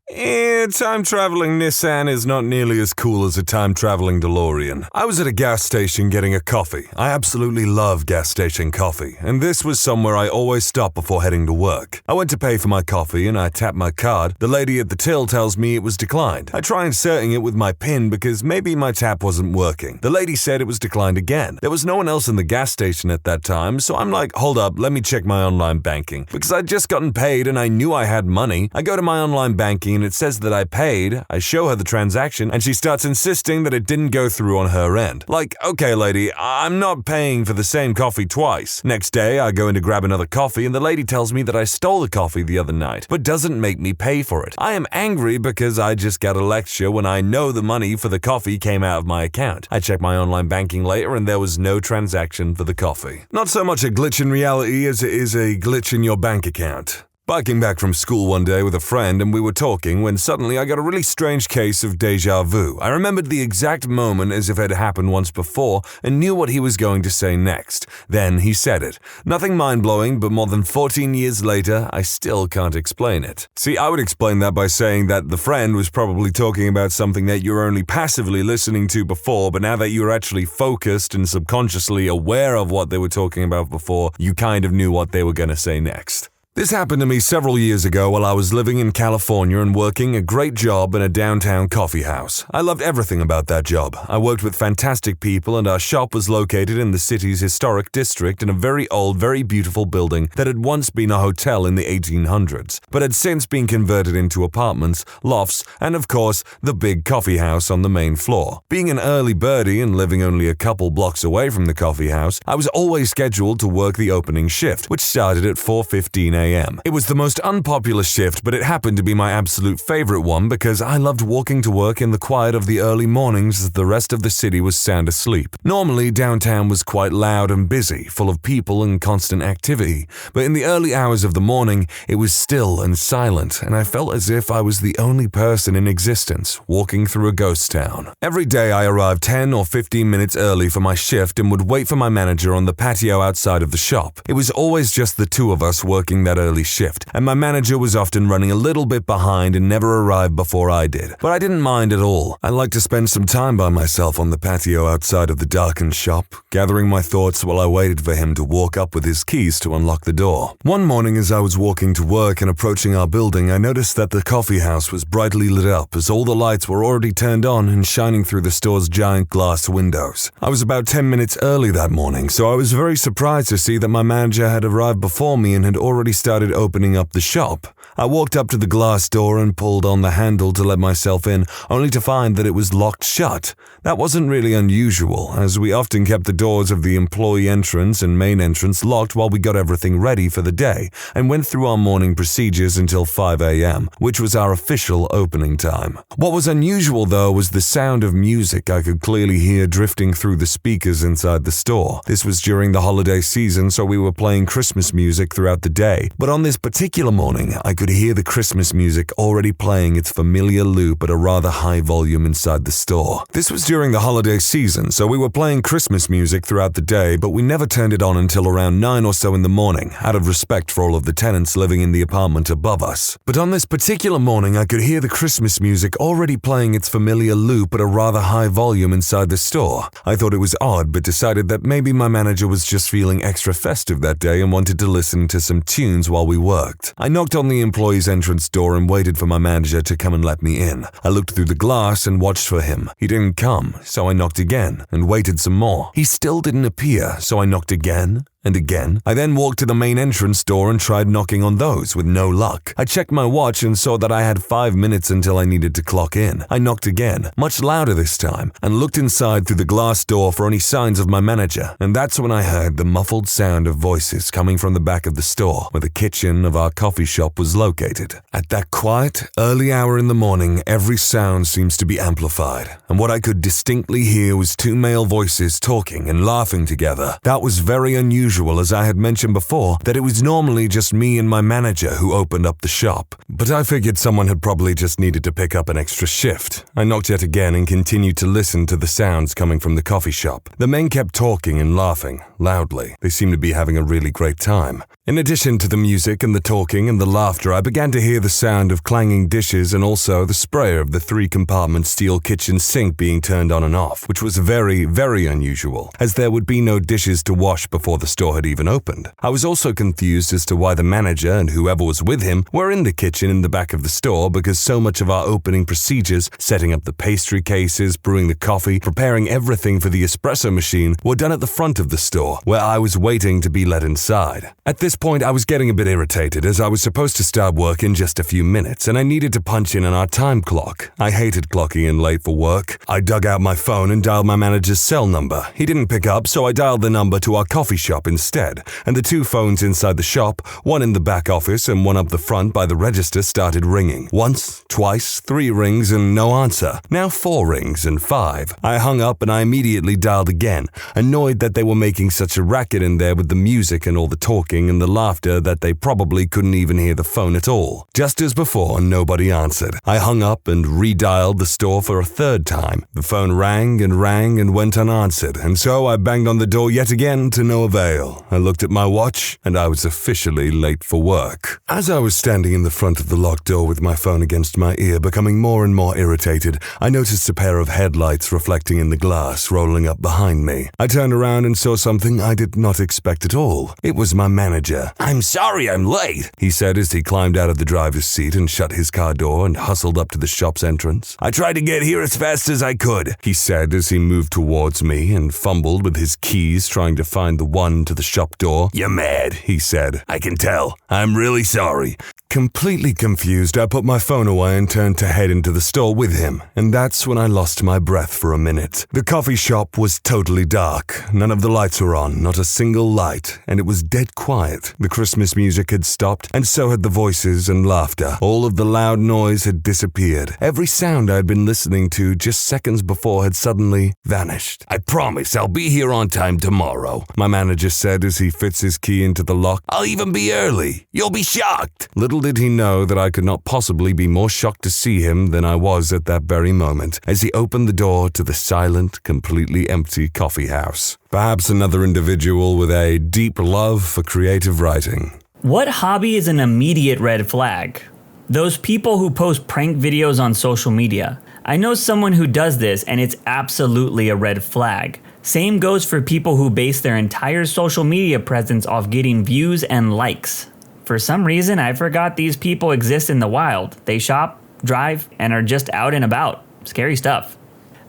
Time-traveling Nissan is not nearly as cool as a time-traveling DeLorean. I was at a gas station getting a coffee. I absolutely love gas station coffee, and this was somewhere I always stop before heading to work. I went to pay for my coffee and I tap my card. The lady at the till tells me it was declined. I try inserting it with my PIN because maybe my tap wasn't working. The lady said it was declined again. There was no one else in the gas station at that time, so I'm like, hold up, let me check my online banking. Because I'd just gotten paid and I knew I had money. I go to my online banking and it says that I paid. I show her the transaction and she starts insisting that it didn't go through on her end. Like, okay lady, I'm not paying for the same coffee twice. Next day, I go in to grab another coffee and the lady tells me that I stole the coffee the other night, but doesn't make me pay for it. I am angry because I just got a lecture when I know the money for the coffee came out of my account. I check my online banking later and there was no transaction for the coffee. Not so much a glitch in reality as it is a glitch in your bank account. Biking back from school one day with a friend and we were talking when suddenly I got a really strange case of deja vu. I remembered the exact moment as if it had happened once before and knew what he was going to say next. Then he said it. Nothing mind-blowing, but more than 14 years later, I still can't explain it. See, I would explain that by saying that the friend was probably talking about something that you were only passively listening to before, but now that you were actually focused and subconsciously aware of what they were talking about before, you kind of knew what they were going to say next. This happened to me several years ago while I was living in California and working a great job in a downtown coffee house. I loved everything about that job. I worked with fantastic people and our shop was located in the city's historic district in a very old, very beautiful building that had once been a hotel in the 1800s, but had since been converted into apartments, lofts, and of course, the big coffee house on the main floor. Being an early birdie and living only a couple blocks away from the coffee house, I was always scheduled to work the opening shift, which started at 4:15 a.m. It was the most unpopular shift, but it happened to be my absolute favorite one because I loved walking to work in the quiet of the early mornings as the rest of the city was sound asleep. Normally, downtown was quite loud and busy, full of people and constant activity, but in the early hours of the morning, it was still and silent, and I felt as if I was the only person in existence walking through a ghost town. Every day, I arrived 10 or 15 minutes early for my shift and would wait for my manager on the patio outside of the shop. It was always just the two of us working that early shift, and my manager was often running a little bit behind and never arrived before I did. But I didn't mind at all. I liked to spend some time by myself on the patio outside of the darkened shop, gathering my thoughts while I waited for him to walk up with his keys to unlock the door. One morning as I was walking to work and approaching our building, I noticed that the coffee house was brightly lit up as all the lights were already turned on and shining through the store's giant glass windows. I was about 10 minutes early that morning, so I was very surprised to see that my manager had arrived before me and had already started opening up the shop. I walked up to the glass door and pulled on the handle to let myself in, only to find that it was locked shut. That wasn't really unusual, as we often kept the doors of the employee entrance and main entrance locked while we got everything ready for the day and went through our morning procedures until 5 a.m., which was our official opening time. What was unusual, though, was the sound of music I could clearly hear drifting through the speakers inside the store. This was during the holiday season, so we were playing Christmas music throughout the day, but on this particular morning, I could hear the Christmas music already playing its familiar loop at a rather high volume inside the store. This was during the holiday season, so we were playing Christmas music throughout the day, but we never turned it on until around 9 or so in the morning, out of respect for all of the tenants living in the apartment above us. But on this particular morning, I could hear the Christmas music already playing its familiar loop at a rather high volume inside the store. I thought it was odd, but decided that maybe my manager was just feeling extra festive that day and wanted to listen to some tunes while we worked. I knocked on the employee's entrance door and waited for my manager to come and let me in. I looked through the glass and watched for him. He didn't come, so I knocked again and waited some more. He still didn't appear, so I knocked again and again. I then walked to the main entrance door and tried knocking on those with no luck. I checked my watch and saw that I had 5 minutes until I needed to clock in. I knocked again, much louder this time, and looked inside through the glass door for any signs of my manager, and that's when I heard the muffled sound of voices coming from the back of the store where the kitchen of our coffee shop was located. At that quiet, early hour in the morning, every sound seems to be amplified, and what I could distinctly hear was two male voices talking and laughing together. That was very unusual, as I had mentioned before, that it was normally just me and my manager who opened up the shop. But I figured someone had probably just needed to pick up an extra shift. I knocked yet again and continued to listen to the sounds coming from the coffee shop. The men kept talking and laughing, loudly. They seemed to be having a really great time. In addition to the music and the talking and the laughter, I began to hear the sound of clanging dishes and also the sprayer of the 3-compartment steel kitchen sink being turned on and off, which was very, very unusual, as there would be no dishes to wash before the store had even opened. I was also confused as to why the manager and whoever was with him were in the kitchen in the back of the store, because so much of our opening procedures, setting up the pastry cases, brewing the coffee, preparing everything for the espresso machine, were done at the front of the store, where I was waiting to be let inside. At this point, I was getting a bit irritated, as I was supposed to start work in just a few minutes, and I needed to punch in on our time clock. I hated clocking in late for work. I dug out my phone and dialed my manager's cell number. He didn't pick up, so I dialed the number to our coffee shop instead, and the two phones inside the shop, one in the back office and one up the front by the register, started ringing. Once, twice, 3 rings and no answer. Now 4 rings and 5. I hung up and I immediately dialed again, annoyed that they were making such a racket in there with the music and all the talking and the laughter that they probably couldn't even hear the phone at all. Just as before, nobody answered. I hung up and redialed the store for a 3rd time. The phone rang and went unanswered, and so I banged on the door yet again to no avail. I looked at my watch, and I was officially late for work. As I was standing in the front of the locked door with my phone against my ear, becoming more and more irritated, I noticed a pair of headlights reflecting in the glass rolling up behind me. I turned around and saw something I did not expect at all. It was my manager manager. "I'm sorry I'm late," he said as he climbed out of the driver's seat and shut his car door and hustled up to the shop's entrance. "I tried to get here as fast as I could," he said as he moved towards me and fumbled with his keys trying to find the one to the shop door. "You're mad," he said. "I can tell. I'm really sorry." Completely confused, I put my phone away and turned to head into the store with him, and that's when I lost my breath for a minute. The coffee shop was totally dark. None of the lights were on, not a single light, and it was dead quiet. The Christmas music had stopped, and so had the voices and laughter. All of the loud noise had disappeared. Every sound I had been listening to just seconds before had suddenly vanished. "I promise I'll be here on time tomorrow," my manager said as he fits his key into the lock. "I'll even be early. You'll be shocked." Little did he know that I could not possibly be more shocked to see him than I was at that very moment, as he opened the door to the silent, completely empty coffee house. Perhaps another individual with a deep love for creative writing. What hobby is an immediate red flag? Those people who post prank videos on social media. I know someone who does this and it's absolutely a red flag. Same goes for people who base their entire social media presence off getting views and likes. For some reason, I forgot these people exist in the wild. They shop, drive, and are just out and about. Scary stuff.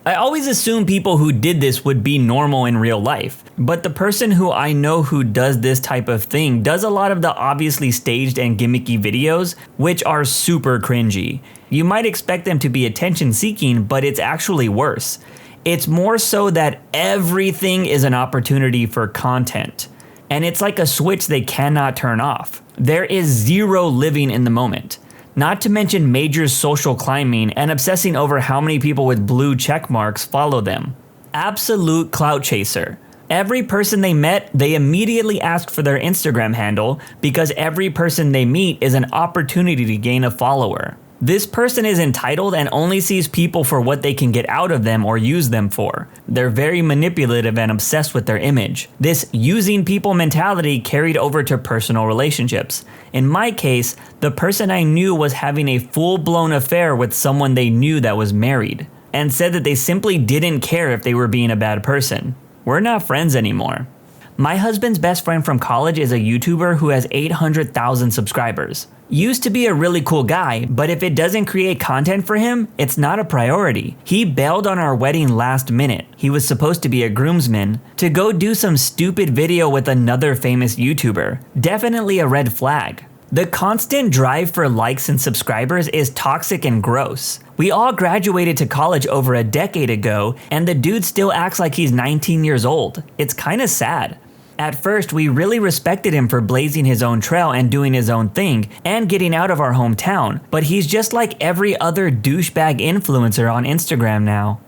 I always assumed people who did this would be normal in real life, but the person who I know who does this type of thing does a lot of the obviously staged and gimmicky videos, which are super cringy. You might expect them to be attention-seeking, but it's actually worse. It's more so that everything is an opportunity for content, and it's like a switch they cannot turn off. There is zero living in the moment. Not to mention major social climbing and obsessing over how many people with blue check marks follow them. Absolute clout chaser. Every person they met, they immediately ask for their Instagram handle because every person they meet is an opportunity to gain a follower. This person is entitled and only sees people for what they can get out of them or use them for. They're very manipulative and obsessed with their image. This using people mentality carried over to personal relationships. In my case, the person I knew was having a full-blown affair with someone they knew that was married, and said that they simply didn't care if they were being a bad person. We're not friends anymore. My husband's best friend from college is a YouTuber who has 800,000 subscribers. Used to be a really cool guy, but if it doesn't create content for him, it's not a priority. He bailed on our wedding last minute. He was supposed to be a groomsman to go do some stupid video with another famous YouTuber. Definitely a red flag. The constant drive for likes and subscribers is toxic and gross. We all graduated to college over a decade ago, and the dude still acts like he's 19 years old. It's kinda sad. At first, we really respected him for blazing his own trail and doing his own thing, and getting out of our hometown, but he's just like every other douchebag influencer on Instagram now.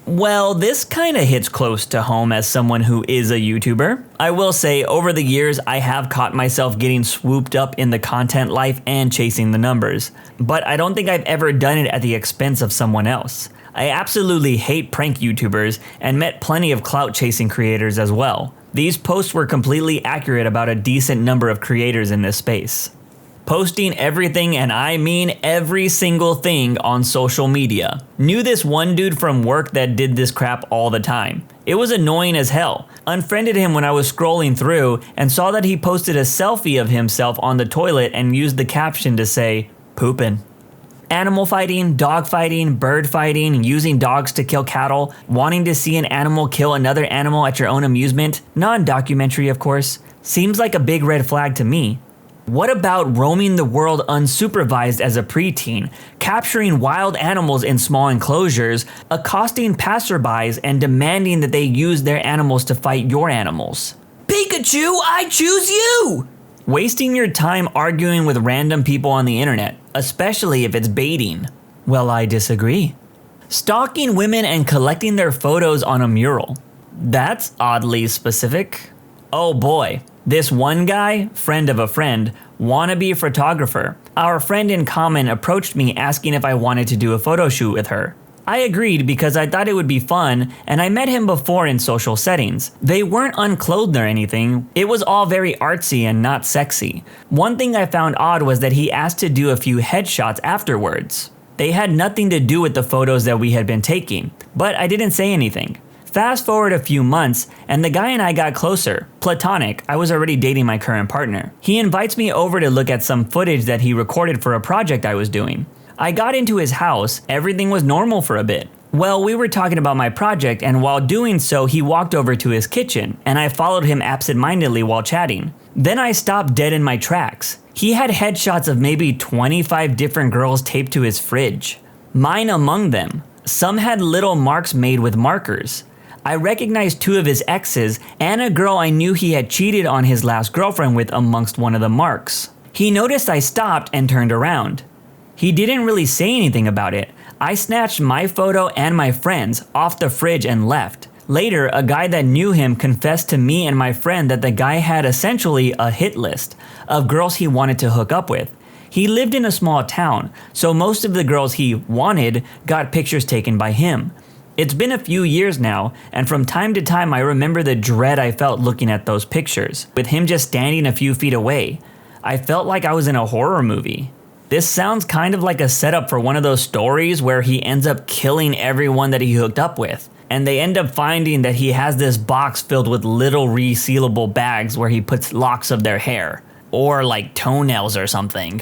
Well, this kinda hits close to home as someone who is a YouTuber. I will say, over the years, I have caught myself getting swooped up in the content life and chasing the numbers, but I don't think I've ever done it at the expense of someone else. I absolutely hate prank YouTubers and met plenty of clout-chasing creators as well. These posts were completely accurate about a decent number of creators in this space. Posting everything, and I mean every single thing, on social media. Knew this one dude from work that did this crap all the time. It was annoying as hell. Unfriended him when I was scrolling through and saw that he posted a selfie of himself on the toilet and used the caption to say, "Poopin'." Animal fighting, dog fighting, bird fighting, using dogs to kill cattle, wanting to see an animal kill another animal at your own amusement, non-documentary of course, seems like a big red flag to me. What about roaming the world unsupervised as a preteen, capturing wild animals in small enclosures, accosting passerbys and demanding that they use their animals to fight your animals? Pikachu, I choose you! Wasting your time arguing with random people on the internet, especially if it's baiting. Well, I disagree. Stalking women and collecting their photos on a mural. That's oddly specific. Oh boy, this one guy, friend of a friend, wannabe photographer. Our friend in common approached me asking if I wanted to do a photo shoot with her. I agreed because I thought it would be fun, and I met him before in social settings. They weren't unclothed or anything, it was all very artsy and not sexy. One thing I found odd was that he asked to do a few headshots afterwards. They had nothing to do with the photos that we had been taking, but I didn't say anything. Fast forward a few months, and the guy and I got closer. Platonic, I was already dating my current partner. He invites me over to look at some footage that he recorded for a project I was doing. I got into his house, everything was normal for a bit. Well, we were talking about my project, and while doing so, he walked over to his kitchen, and I followed him absentmindedly while chatting. Then I stopped dead in my tracks. He had headshots of maybe 25 different girls taped to his fridge. Mine among them. Some had little marks made with markers. I recognized 2 of his exes and a girl I knew he had cheated on his last girlfriend with amongst one of the marks. He noticed I stopped and turned around. He didn't really say anything about it. I snatched my photo and my friend's off the fridge and left. Later, a guy that knew him confessed to me and my friend that the guy had essentially a hit list of girls he wanted to hook up with. He lived in a small town, so most of the girls he wanted got pictures taken by him. It's been a few years now, and from time to time I remember the dread I felt looking at those pictures, with him just standing a few feet away. I felt like I was in a horror movie. This sounds kind of like a setup for one of those stories where he ends up killing everyone that he hooked up with, and they end up finding that he has this box filled with little resealable bags where he puts locks of their hair, or like toenails or something.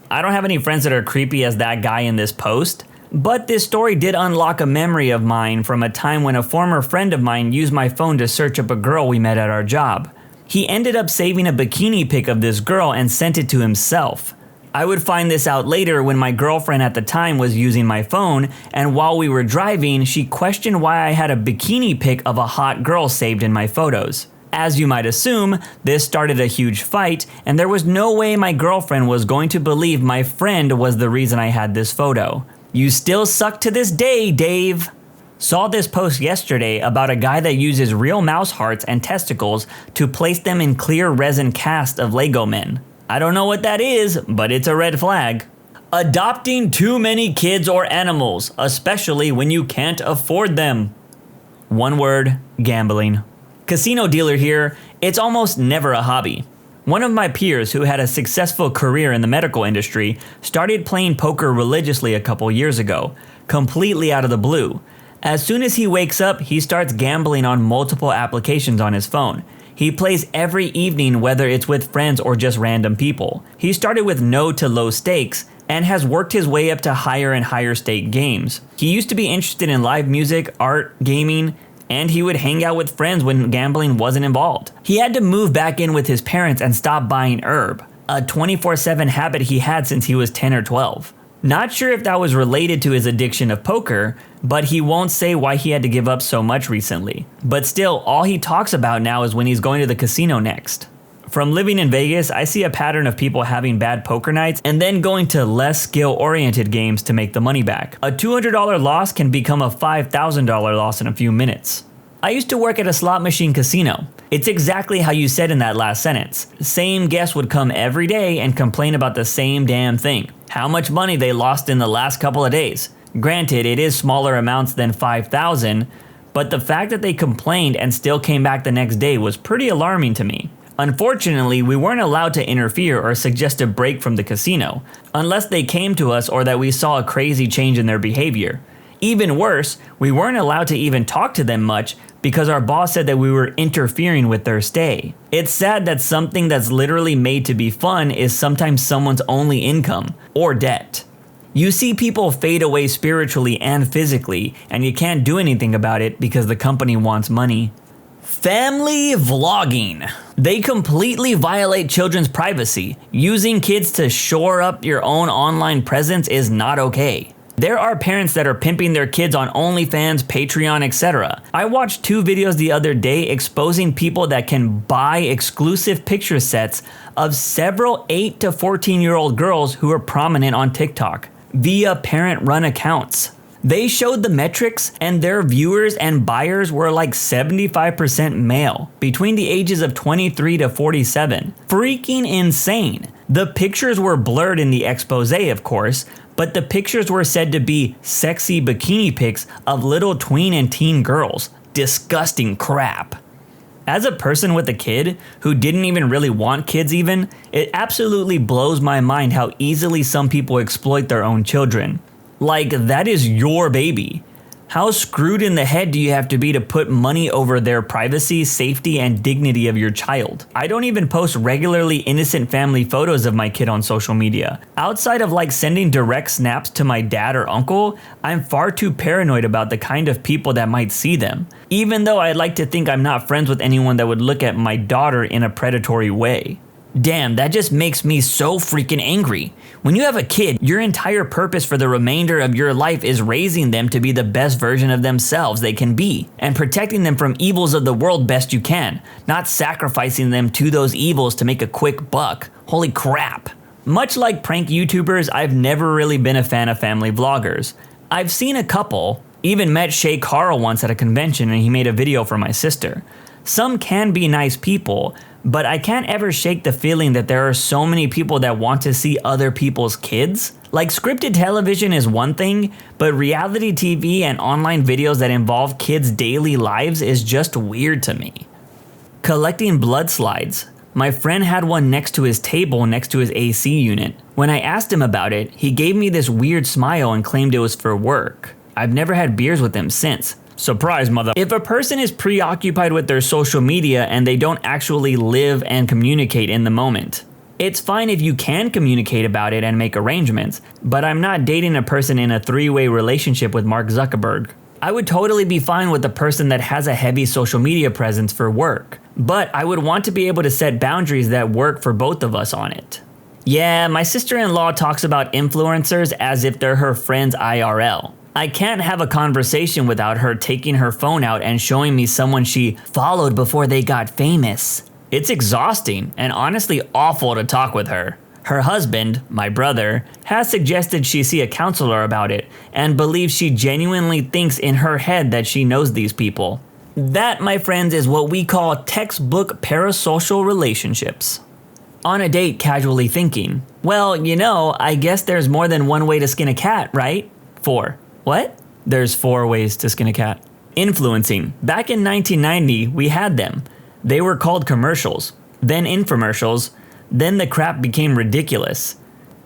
I don't have any friends that are creepy as that guy in this post, but this story did unlock a memory of mine from a time when a former friend of mine used my phone to search up a girl we met at our job. He ended up saving a bikini pic of this girl and sent it to himself. I would find this out later when my girlfriend at the time was using my phone, and while we were driving, she questioned why I had a bikini pic of a hot girl saved in my photos. As you might assume, this started a huge fight, and there was no way my girlfriend was going to believe my friend was the reason I had this photo. You still suck to this day, Dave. Saw this post yesterday about a guy that uses real mouse hearts and testicles to place them in clear resin cast of Lego men. I don't know what that is, but it's a red flag. Adopting too many kids or animals, especially when you can't afford them. One word, gambling. Casino dealer here, it's almost never a hobby. One of my peers who had a successful career in the medical industry started playing poker religiously a couple years ago, completely out of the blue. As soon as he wakes up, he starts gambling on multiple applications on his phone. He plays every evening, whether it's with friends or just random people. He started with no to low stakes and has worked his way up to higher and higher stake games. He used to be interested in live music, art, gaming, and he would hang out with friends when gambling wasn't involved. He had to move back in with his parents and stop buying herb, a 24/7 habit he had since he was 10 or 12. Not sure if that was related to his addiction of poker, but he won't say why he had to give up so much recently. But still, all he talks about now is when he's going to the casino next. From living in Vegas, I see a pattern of people having bad poker nights and then going to less skill-oriented games to make the money back. A $200 loss can become a $5,000 loss in a few minutes. I used to work at a slot machine casino. It's exactly how you said in that last sentence. Same guest would come every day and complain about the same damn thing. How much money they lost in the last couple of days. Granted, it is smaller amounts than $5,000, but the fact that they complained and still came back the next day was pretty alarming to me. Unfortunately, we weren't allowed to interfere or suggest a break from the casino, unless they came to us or that we saw a crazy change in their behavior. Even worse, we weren't allowed to even talk to them much because our boss said that we were interfering with their stay. It's sad that something that's literally made to be fun is sometimes someone's only income, or debt. You see people fade away spiritually and physically, and you can't do anything about it because the company wants money. Family vlogging. They completely violate children's privacy. Using kids to shore up your own online presence is not okay. There are parents that are pimping their kids on OnlyFans, Patreon, etc. I watched 2 videos the other day exposing people that can buy exclusive picture sets of several 8 to 14-year-old girls who are prominent on TikTok via parent-run accounts. They showed the metrics and their viewers and buyers were like 75% male, between the ages of 23 to 47. Freaking insane. The pictures were blurred in the expose, of course, but the pictures were said to be sexy bikini pics of little tween and teen girls. Disgusting crap. As a person with a kid who didn't even really want kids even, it absolutely blows my mind how easily some people exploit their own children. Like, that is your baby. How screwed in the head do you have to be to put money over their privacy, safety, and dignity of your child? I don't even post regularly innocent family photos of my kid on social media. Outside of like sending direct snaps to my dad or uncle, I'm far too paranoid about the kind of people that might see them. Even though I'd like to think I'm not friends with anyone that would look at my daughter in a predatory way. Damn, that just makes me so freaking angry. When you have a kid, your entire purpose for the remainder of your life is raising them to be the best version of themselves they can be, and protecting them from evils of the world best you can, not sacrificing them to those evils to make a quick buck. Holy crap. Much like prank YouTubers, I've never really been a fan of family vloggers. I've seen a couple, even met Shay Carl once at a convention and he made a video for my sister. Some can be nice people, but I can't ever shake the feeling that there are so many people that want to see other people's kids. Like, scripted television is one thing, but reality TV and online videos that involve kids' daily lives is just weird to me. Collecting blood slides. My friend had one next to his table next to his AC unit. When I asked him about it, he gave me this weird smile and claimed it was for work. I've never had beers with him since. Surprise, mother. If a person is preoccupied with their social media and they don't actually live and communicate in the moment, it's fine if you can communicate about it and make arrangements, but I'm not dating a person in a three-way relationship with Mark Zuckerberg. I would totally be fine with a person that has a heavy social media presence for work, but I would want to be able to set boundaries that work for both of us on it. Yeah, my sister-in-law talks about influencers as if they're her friends IRL. I can't have a conversation without her taking her phone out and showing me someone she followed before they got famous. It's exhausting and honestly awful to talk with her. Her husband, my brother, has suggested she see a counselor about it and believes she genuinely thinks in her head that she knows these people. That, my friends, is what we call textbook parasocial relationships. On a date, casually thinking, well, I guess there's more than one way to skin a cat, right? 4. What? There's 4 ways to skin a cat. Influencing. Back in 1990, we had them. They were called commercials, then infomercials, then the crap became ridiculous.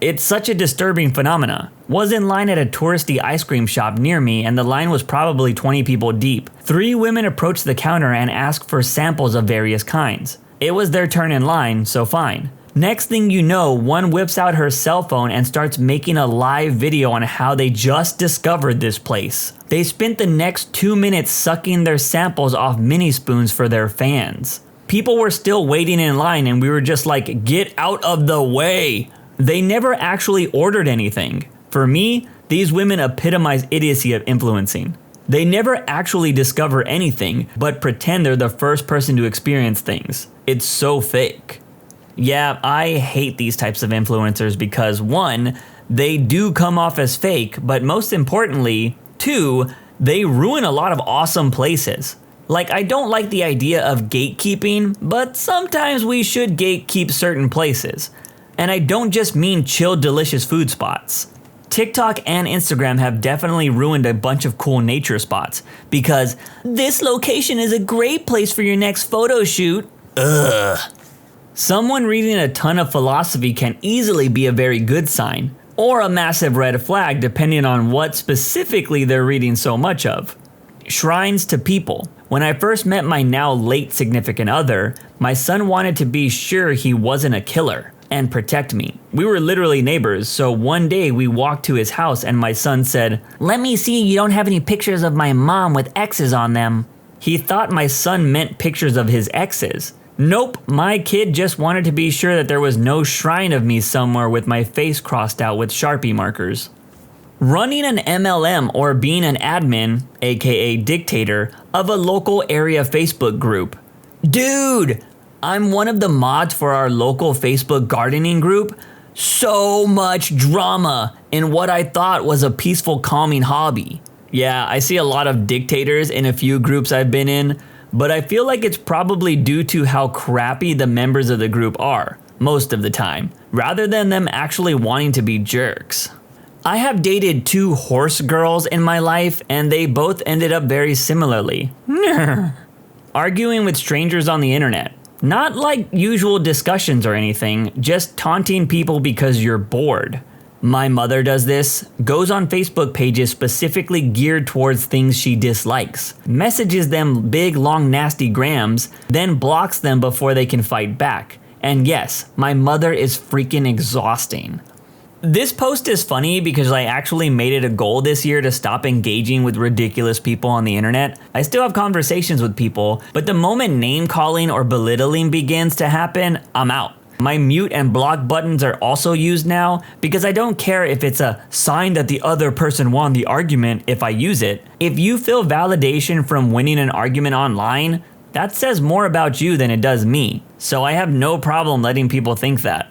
It's such a disturbing phenomena. Was in line at a touristy ice cream shop near me and the line was probably 20 people deep. 3 women approached the counter and asked for samples of various kinds. It was their turn in line, so fine. Next thing you know, one whips out her cell phone and starts making a live video on how they just discovered this place. They spent the next 2 minutes sucking their samples off mini spoons for their fans. People were still waiting in line and we were just like, get out of the way. They never actually ordered anything. For me, these women epitomize idiocy of influencing. They never actually discover anything, but pretend they're the first person to experience things. It's so fake. Yeah, I hate these types of influencers because 1, they do come off as fake, but most importantly, 2, they ruin a lot of awesome places. Like, I don't like the idea of gatekeeping, but sometimes we should gatekeep certain places. And I don't just mean chill, delicious food spots. TikTok and Instagram have definitely ruined a bunch of cool nature spots because this location is a great place for your next photo shoot. Ugh. Someone reading a ton of philosophy can easily be a very good sign, or a massive red flag depending on what specifically they're reading so much of. Shrines to people. When I first met my now late significant other, my son wanted to be sure he wasn't a killer and protect me. We were literally neighbors, so one day we walked to his house and my son said, "Let me see you don't have any pictures of my mom with X's on them." He thought my son meant pictures of his exes. Nope, my kid just wanted to be sure that there was no shrine of me somewhere with my face crossed out with Sharpie markers. Running an MLM or being an admin, aka dictator, of a local area Facebook group. Dude, I'm one of the mods for our local Facebook gardening group. So much drama in what I thought was a peaceful, calming hobby. Yeah, I see a lot of dictators in a few groups I've been in, but I feel like it's probably due to how crappy the members of the group are, most of the time, rather than them actually wanting to be jerks. I have dated 2 horse girls in my life, and they both ended up very similarly. Arguing with strangers on the internet. Not like usual discussions or anything, just taunting people because you're bored. My mother does this, goes on Facebook pages specifically geared towards things she dislikes, messages them big, long, nasty grams, then blocks them before they can fight back. And yes, my mother is freaking exhausting. This post is funny because I actually made it a goal this year to stop engaging with ridiculous people on the internet. I still have conversations with people, but the moment name calling or belittling begins to happen, I'm out. My mute and block buttons are also used now because I don't care if it's a sign that the other person won the argument if I use it. If you feel validation from winning an argument online, that says more about you than it does me. So I have no problem letting people think that.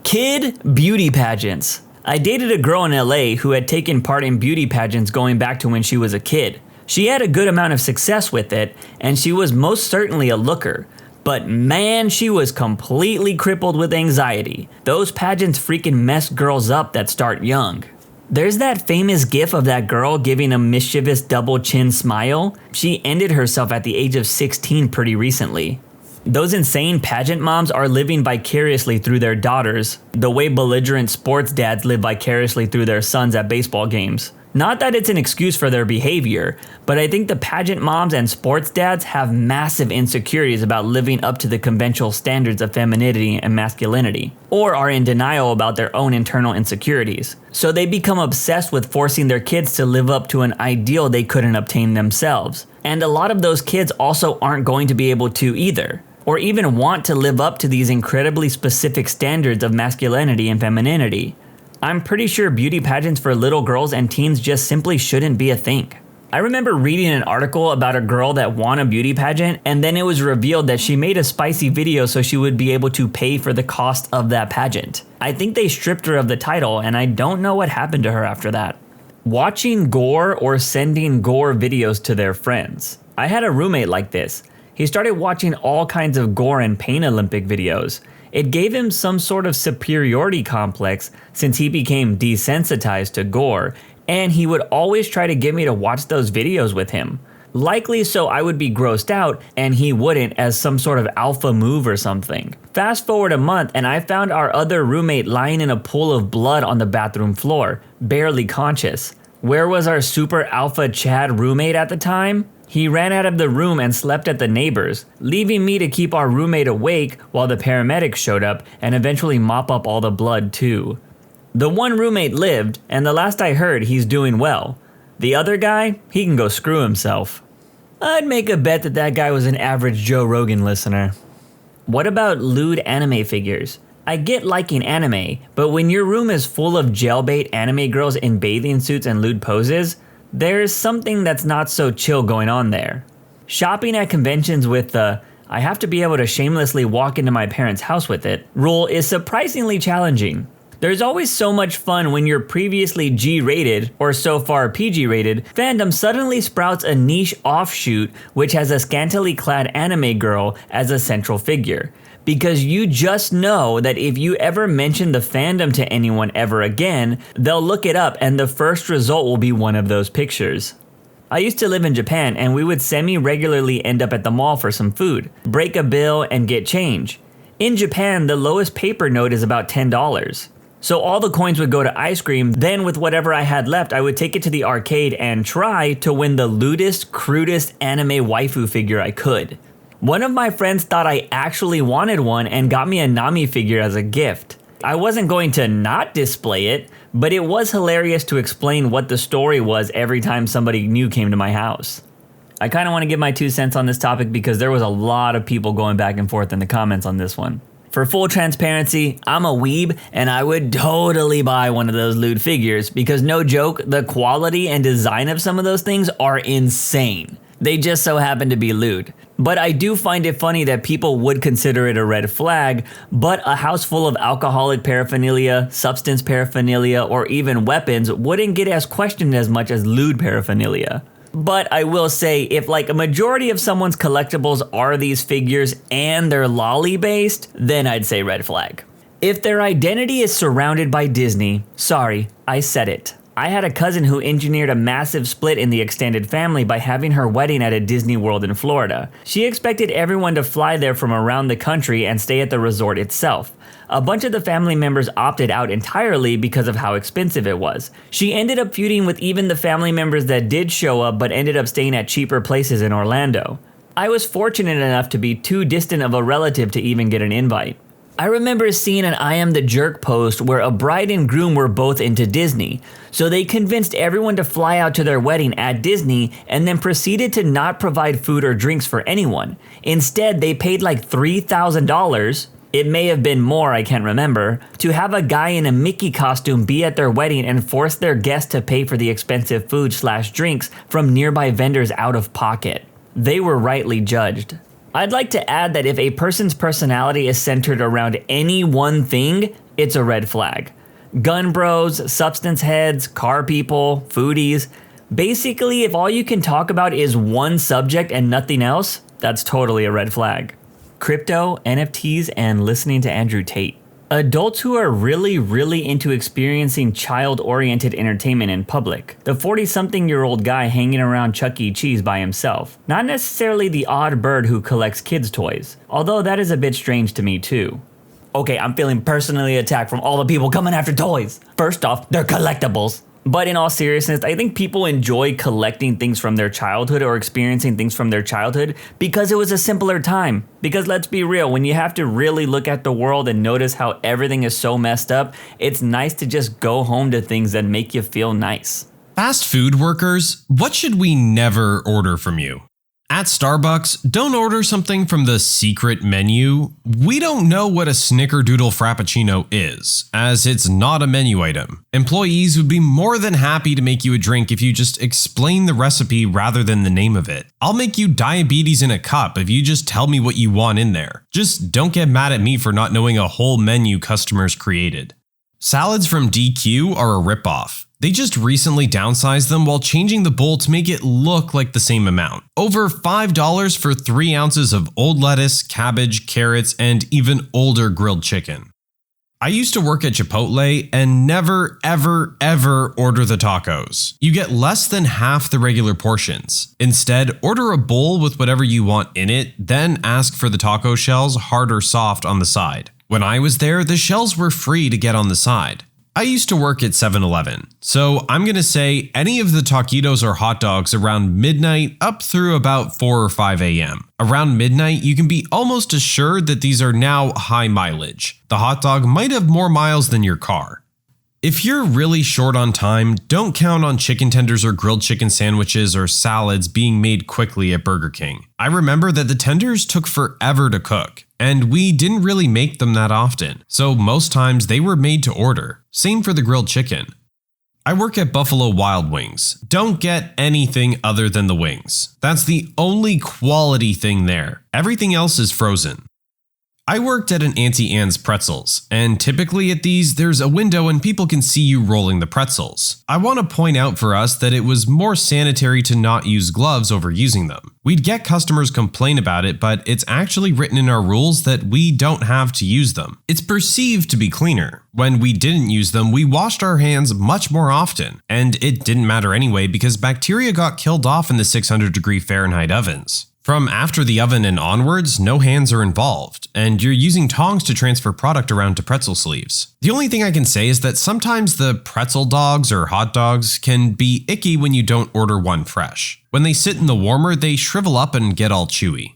Kid beauty pageants. I dated a girl in LA who had taken part in beauty pageants going back to when she was a kid. She had a good amount of success with it, and she was most certainly a looker. But man, she was completely crippled with anxiety. Those pageants freaking mess girls up that start young. There's that famous gif of that girl giving a mischievous double chin smile. She ended herself at the age of 16 pretty recently. Those insane pageant moms are living vicariously through their daughters, the way belligerent sports dads live vicariously through their sons at baseball games. Not that it's an excuse for their behavior, but I think the pageant moms and sports dads have massive insecurities about living up to the conventional standards of femininity and masculinity, or are in denial about their own internal insecurities. So they become obsessed with forcing their kids to live up to an ideal they couldn't obtain themselves. And a lot of those kids also aren't going to be able to either, or even want to live up to these incredibly specific standards of masculinity and femininity. I'm pretty sure beauty pageants for little girls and teens just simply shouldn't be a thing. I remember reading an article about a girl that won a beauty pageant, and then it was revealed that she made a spicy video so she would be able to pay for the cost of that pageant. I think they stripped her of the title, and I don't know what happened to her after that. Watching gore or sending gore videos to their friends. I had a roommate like this. He started watching all kinds of gore and pain Olympic videos. It gave him some sort of superiority complex since he became desensitized to gore, and he would always try to get me to watch those videos with him. Likely so I would be grossed out and he wouldn't, as some sort of alpha move or something. Fast forward a month and I found our other roommate lying in a pool of blood on the bathroom floor, barely conscious. Where was our super alpha Chad roommate at the time? He ran out of the room and slept at the neighbors, leaving me to keep our roommate awake while the paramedics showed up and eventually mop up all the blood too. The one roommate lived, and the last I heard, he's doing well. The other guy, he can go screw himself. I'd make a bet that that guy was an average Joe Rogan listener. What about lewd anime figures? I get liking anime, but when your room is full of jailbait anime girls in bathing suits and lewd poses, there's something that's not so chill going on there. Shopping at conventions with the "I have to be able to shamelessly walk into my parents' house with it" rule is surprisingly challenging. There's always so much fun when your previously G-rated, or so far PG-rated, fandom suddenly sprouts a niche offshoot which has a scantily clad anime girl as a central figure. Because you just know that if you ever mention the fandom to anyone ever again, they'll look it up and the first result will be one of those pictures. I used to live in Japan and we would semi-regularly end up at the mall for some food, break a bill, and get change. In Japan, the lowest paper note is about $10. So all the coins would go to ice cream, then with whatever I had left, I would take it to the arcade and try to win the lewdest, crudest anime waifu figure I could. One of my friends thought I actually wanted one and got me a Nami figure as a gift. I wasn't going to not display it, but it was hilarious to explain what the story was every time somebody new came to my house. I kind of want to give my 2 cents on this topic because there was a lot of people going back and forth in the comments on this one. For full transparency, I'm a weeb and I would totally buy one of those lewd figures because no joke, the quality and design of some of those things are insane. They just so happen to be lewd. But I do find it funny that people would consider it a red flag, but a house full of alcoholic paraphernalia, substance paraphernalia, or even weapons wouldn't get as questioned as much as lewd paraphernalia. But I will say, if like a majority of someone's collectibles are these figures and they're lolly based, then I'd say red flag. If their identity is surrounded by Disney, sorry, I said it. I had a cousin who engineered a massive split in the extended family by having her wedding at a Disney World in Florida. She expected everyone to fly there from around the country and stay at the resort itself. A bunch of the family members opted out entirely because of how expensive it was. She ended up feuding with even the family members that did show up but ended up staying at cheaper places in Orlando. I was fortunate enough to be too distant of a relative to even get an invite. I remember seeing an I Am the Jerk post where a bride and groom were both into Disney, so they convinced everyone to fly out to their wedding at Disney and then proceeded to not provide food or drinks for anyone. Instead, they paid like $3,000, it may have been more, I can't remember, to have a guy in a Mickey costume be at their wedding and force their guests to pay for the expensive food/drinks from nearby vendors out of pocket. They were rightly judged. I'd like to add that if a person's personality is centered around any one thing, it's a red flag. Gun bros, substance heads, car people, foodies. Basically, if all you can talk about is one subject and nothing else, that's totally a red flag. Crypto, NFTs, and listening to Andrew Tate. Adults who are really into experiencing child-oriented entertainment in public. The 40-something-year-old guy hanging around Chuck E. Cheese by himself. Not necessarily the odd bird who collects kids' toys, although that is a bit strange to me too. Okay, I'm feeling personally attacked from all the people coming after toys. First off, they're collectibles. But in all seriousness, I think people enjoy collecting things from their childhood or experiencing things from their childhood because it was a simpler time. Because let's be real, when you have to really look at the world and notice how everything is so messed up, it's nice to just go home to things that make you feel nice. Fast food workers, what should we never order from you? At Starbucks, don't order something from the secret menu. We don't know what a snickerdoodle frappuccino is, as it's not a menu item. Employees would be more than happy to make you a drink if you just explain the recipe rather than the name of it. I'll make you diabetes in a cup if you just tell me what you want in there. Just don't get mad at me for not knowing a whole menu customers created. Salads from DQ are a ripoff. They just recently downsized them while changing the bowl to make it look like the same amount. Over $5 for 3 ounces of old lettuce, cabbage, carrots, and even older grilled chicken. I used to work at Chipotle and never ever order the tacos. You get less than half the regular portions. Instead, order a bowl with whatever you want in it, then ask for the taco shells, hard or soft, on the side. When I was there, the shells were free to get on the side. I used to work at 7-Eleven, so I'm gonna say any of the taquitos or hot dogs around midnight up through about 4 or 5 a.m. Around midnight, you can be almost assured that these are now high mileage. The hot dog might have more miles than your car. If you're really short on time, don't count on chicken tenders or grilled chicken sandwiches or salads being made quickly at Burger King. I remember that the tenders took forever to cook, and we didn't really make them that often, so most times they were made to order. Same for the grilled chicken. I work at Buffalo Wild Wings. Don't get anything other than the wings. That's the only quality thing there. Everything else is frozen. I worked at an Auntie Anne's Pretzels, and typically at these, there's a window and people can see you rolling the pretzels. I want to point out for us that it was more sanitary to not use gloves over using them. We'd get customers complain about it, but it's actually written in our rules that we don't have to use them. It's perceived to be cleaner. When we didn't use them, we washed our hands much more often, and it didn't matter anyway because bacteria got killed off in the 600-degree Fahrenheit ovens. From after the oven and onwards, no hands are involved, and you're using tongs to transfer product around to pretzel sleeves. The only thing I can say is that sometimes the pretzel dogs or hot dogs can be icky when you don't order one fresh. When they sit in the warmer, they shrivel up and get all chewy.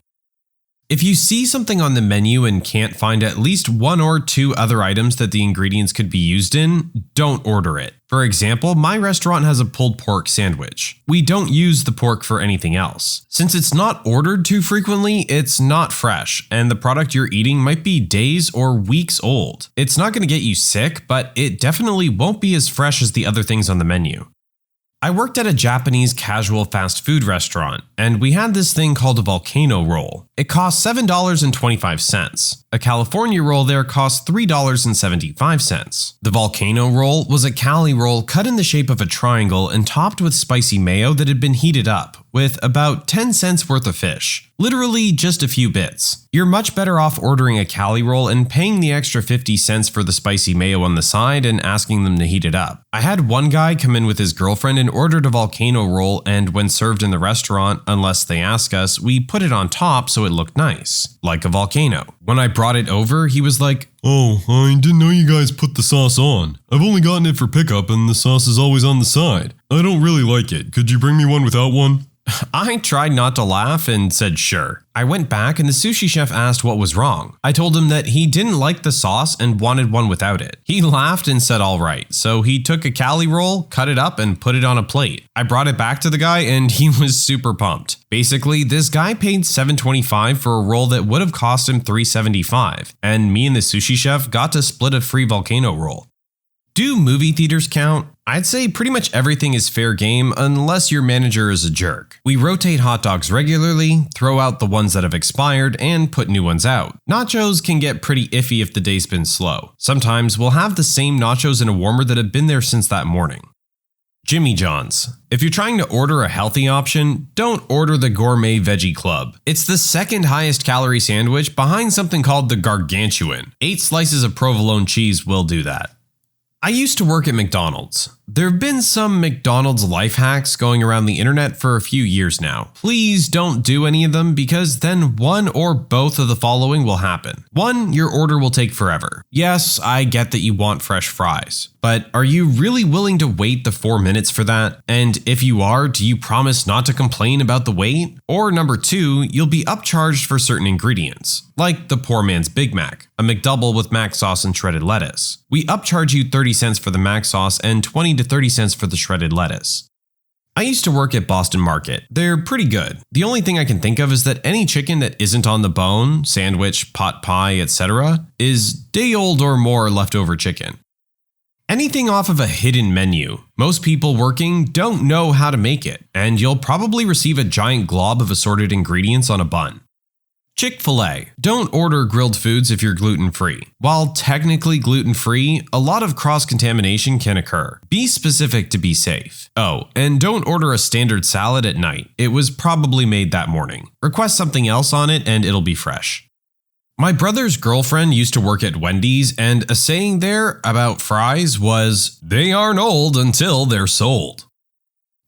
If you see something on the menu and can't find at least 1 or 2 other items that the ingredients could be used in, don't order it. For example, my restaurant has a pulled pork sandwich. We don't use the pork for anything else. Since it's not ordered too frequently, it's not fresh, and the product you're eating might be days or weeks old. It's not going to get you sick, but it definitely won't be as fresh as the other things on the menu. I worked at a Japanese casual fast food restaurant, and we had this thing called a volcano roll. It cost $7.25. A California roll there cost $3.75. The volcano roll was a Cali roll cut in the shape of a triangle and topped with spicy mayo that had been heated up. with about 10 cents worth of fish. Literally just a few bits. You're much better off ordering a Cali roll and paying the extra 50 cents for the spicy mayo on the side and asking them to heat it up. I had one guy come in with his girlfriend and ordered a volcano roll, and when served in the restaurant, unless they ask us, we put it on top so it looked nice, like a volcano. When I brought it over, he was like, "Oh, I didn't know you guys put the sauce on. I've only gotten it for pickup and the sauce is always on the side. I don't really like it. Could you bring me one without one?" I tried not to laugh and said sure. I went back and the sushi chef asked what was wrong. I told him that he didn't like the sauce and wanted one without it. He laughed and said all right, so he took a Cali roll, cut it up, and put it on a plate. I brought it back to the guy and he was super pumped. Basically, this guy paid $7.25 for a roll that would have cost him $3.75, and me and the sushi chef got to split a free volcano roll. Do movie theaters count? I'd say pretty much everything is fair game unless your manager is a jerk. We rotate hot dogs regularly, throw out the ones that have expired, and put new ones out. Nachos can get pretty iffy if the day's been slow. Sometimes we'll have the same nachos in a warmer that have been there since that morning. Jimmy John's. If you're trying to order a healthy option, don't order the Gourmet Veggie Club. It's the second highest calorie sandwich behind something called the Gargantuan. 8 slices of provolone cheese will do that. I used to work at McDonald's. There have been some McDonald's life hacks going around the internet for a few years now. Please don't do any of them because then one or both of the following will happen. 1, your order will take forever. Yes, I get that you want fresh fries, but are you really willing to wait the 4 minutes for that? And if you are, do you promise not to complain about the wait? Or number 2, you'll be upcharged for certain ingredients, like the poor man's Big Mac, a McDouble with mac sauce and shredded lettuce. We upcharge you 30 cents for the mac sauce and 20 to 30 cents for the shredded lettuce. I used to work at Boston Market. They're pretty good. The only thing I can think of is that any chicken that isn't on the bone, sandwich, pot pie, etc., is day-old or more leftover chicken. Anything off of a hidden menu. Most people working don't know how to make it, and you'll probably receive a giant glob of assorted ingredients on a bun. Chick-fil-A. Don't order grilled foods if you're gluten-free. While technically gluten-free, a lot of cross-contamination can occur. Be specific to be safe. Oh, and don't order a standard salad at night. It was probably made that morning. Request something else on it and it'll be fresh. My brother's girlfriend used to work at Wendy's, and a saying there about fries was, "They aren't old until they're sold."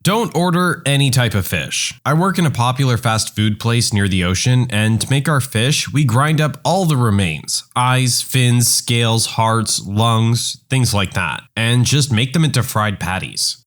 Don't order any type of fish. I work in a popular fast food place near the ocean, and to make our fish, we grind up all the remains, eyes, fins, scales, hearts, lungs, things like that, and just make them into fried patties.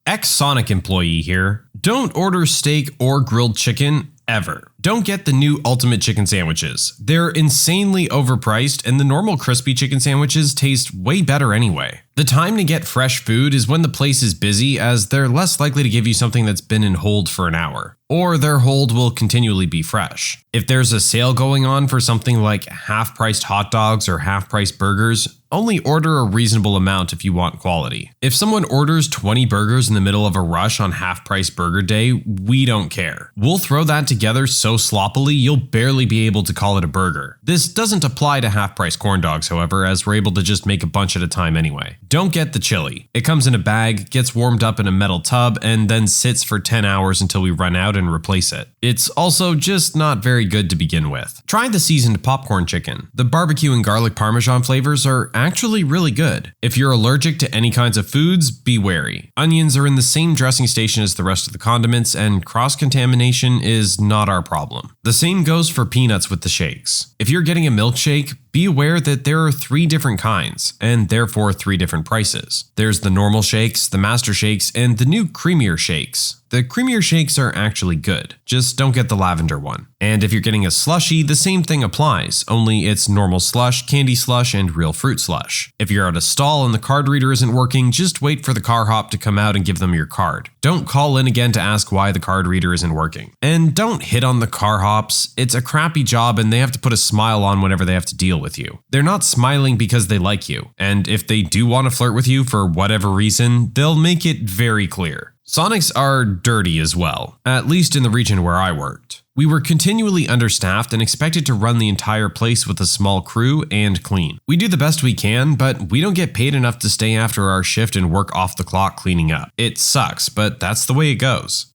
Ex-Sonic employee here. Don't order steak or grilled chicken ever. Don't get the new ultimate chicken sandwiches. They're insanely overpriced, and the normal crispy chicken sandwiches taste way better anyway. The time to get fresh food is when the place is busy, as they're less likely to give you something that's been in hold for an hour, or their hold will continually be fresh. If there's a sale going on for something like half-priced hot dogs or half-priced burgers, only order a reasonable amount if you want quality. If someone orders 20 burgers in the middle of a rush on half-price burger day, we don't care. We'll throw that together so sloppily you'll barely be able to call it a burger. This doesn't apply to half-price corn dogs, however, as we're able to just make a bunch at a time anyway. Don't get the chili. It comes in a bag, gets warmed up in a metal tub, and then sits for 10 hours until we run out and replace it. It's also just not very good to begin with. Try the seasoned popcorn chicken. The barbecue and garlic parmesan flavors are actually really good. If you're allergic to any kinds of foods, be wary. Onions are in the same dressing station as the rest of the condiments, and cross-contamination is not our problem. The same goes for peanuts with the shakes. If you're getting a milkshake, be aware that there are 3 different kinds, and therefore 3 different prices. There's the normal shakes, the master shakes, and the new creamier shakes. The creamier shakes are actually good, just don't get the lavender one. And if you're getting a slushie, the same thing applies, only it's normal slush, candy slush, and real fruit slush. If you're at a stall and the card reader isn't working, just wait for the car hop to come out and give them your card. Don't call in again to ask why the card reader isn't working. And don't hit on the car hops. It's a crappy job and they have to put a smile on whenever they have to deal with you. They're not smiling because they like you, and if they do want to flirt with you for whatever reason, they'll make it very clear. Sonics are dirty as well, at least in the region where I worked. We were continually understaffed and expected to run the entire place with a small crew and clean. We do the best we can, but we don't get paid enough to stay after our shift and work off the clock cleaning up. It sucks, but that's the way it goes.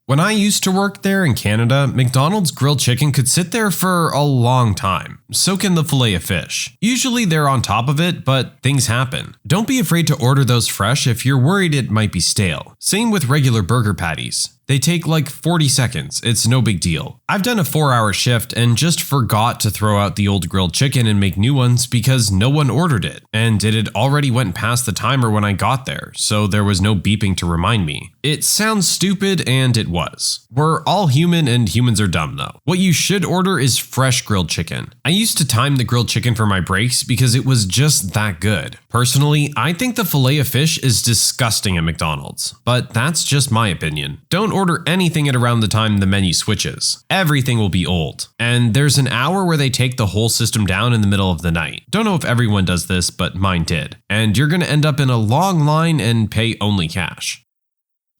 When I used to work there in Canada, McDonald's grilled chicken could sit there for a long time. So can the filet of fish. Usually they're on top of it, but things happen. Don't be afraid to order those fresh if you're worried it might be stale. Same with regular burger patties. They take like 40 seconds, it's no big deal. I've done a 4-hour shift and just forgot to throw out the old grilled chicken and make new ones because no one ordered it, and it had already went past the timer when I got there, so there was no beeping to remind me. It sounds stupid, and it was. We're all human and humans are dumb though. What you should order is fresh grilled chicken. I used to time the grilled chicken for my breaks because it was just that good. Personally, I think the filet of fish is disgusting at McDonald's, but that's just my opinion. Don't order anything at around the time the menu switches. Everything will be old. And there's an hour where they take the whole system down in the middle of the night. Don't know if everyone does this, but mine did. And you're gonna end up in a long line and pay only cash.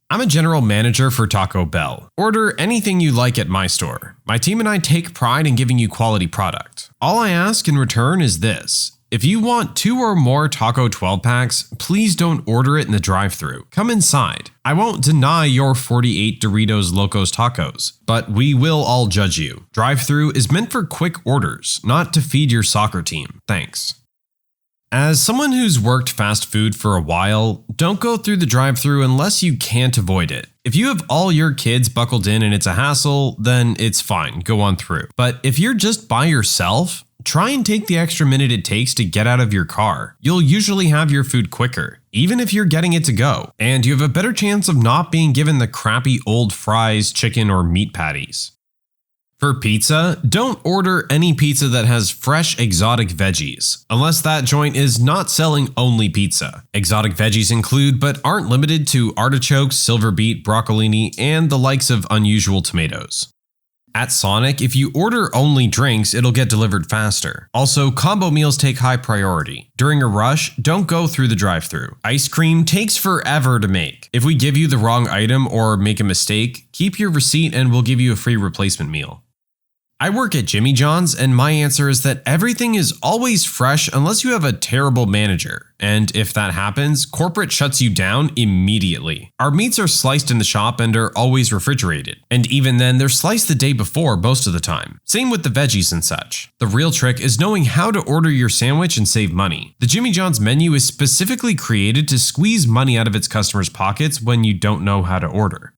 I'm a general manager for Taco Bell. Order anything you like at my store. My team and I take pride in giving you quality product. All I ask in return is this. If you want 2 or more Taco 12-packs, please don't order it in the drive-thru. Come inside. I won't deny your 48 Doritos Locos Tacos, but we will all judge you. Drive-thru is meant for quick orders, not to feed your soccer team. Thanks. As someone who's worked fast food for a while, don't go through the drive-thru unless you can't avoid it. If you have all your kids buckled in and it's a hassle, then it's fine, go on through. But if you're just by yourself, try and take the extra minute it takes to get out of your car. You'll usually have your food quicker, even if you're getting it to go, and you have a better chance of not being given the crappy old fries, chicken, or meat patties. For pizza, don't order any pizza that has fresh exotic veggies, unless that joint is not selling only pizza. Exotic veggies include, but aren't limited to, artichokes, silver beet, broccolini, and the likes of unusual tomatoes. At Sonic, if you order only drinks, it'll get delivered faster. Also, combo meals take high priority. During a rush, don't go through the drive-thru. Ice cream takes forever to make. If we give you the wrong item or make a mistake, keep your receipt and we'll give you a free replacement meal. I work at Jimmy John's and my answer is that everything is always fresh unless you have a terrible manager. And if that happens, corporate shuts you down immediately. Our meats are sliced in the shop and are always refrigerated. And even then, they're sliced the day before most of the time. Same with the veggies and such. The real trick is knowing how to order your sandwich and save money. The Jimmy John's menu is specifically created to squeeze money out of its customers' pockets when you don't know how to order.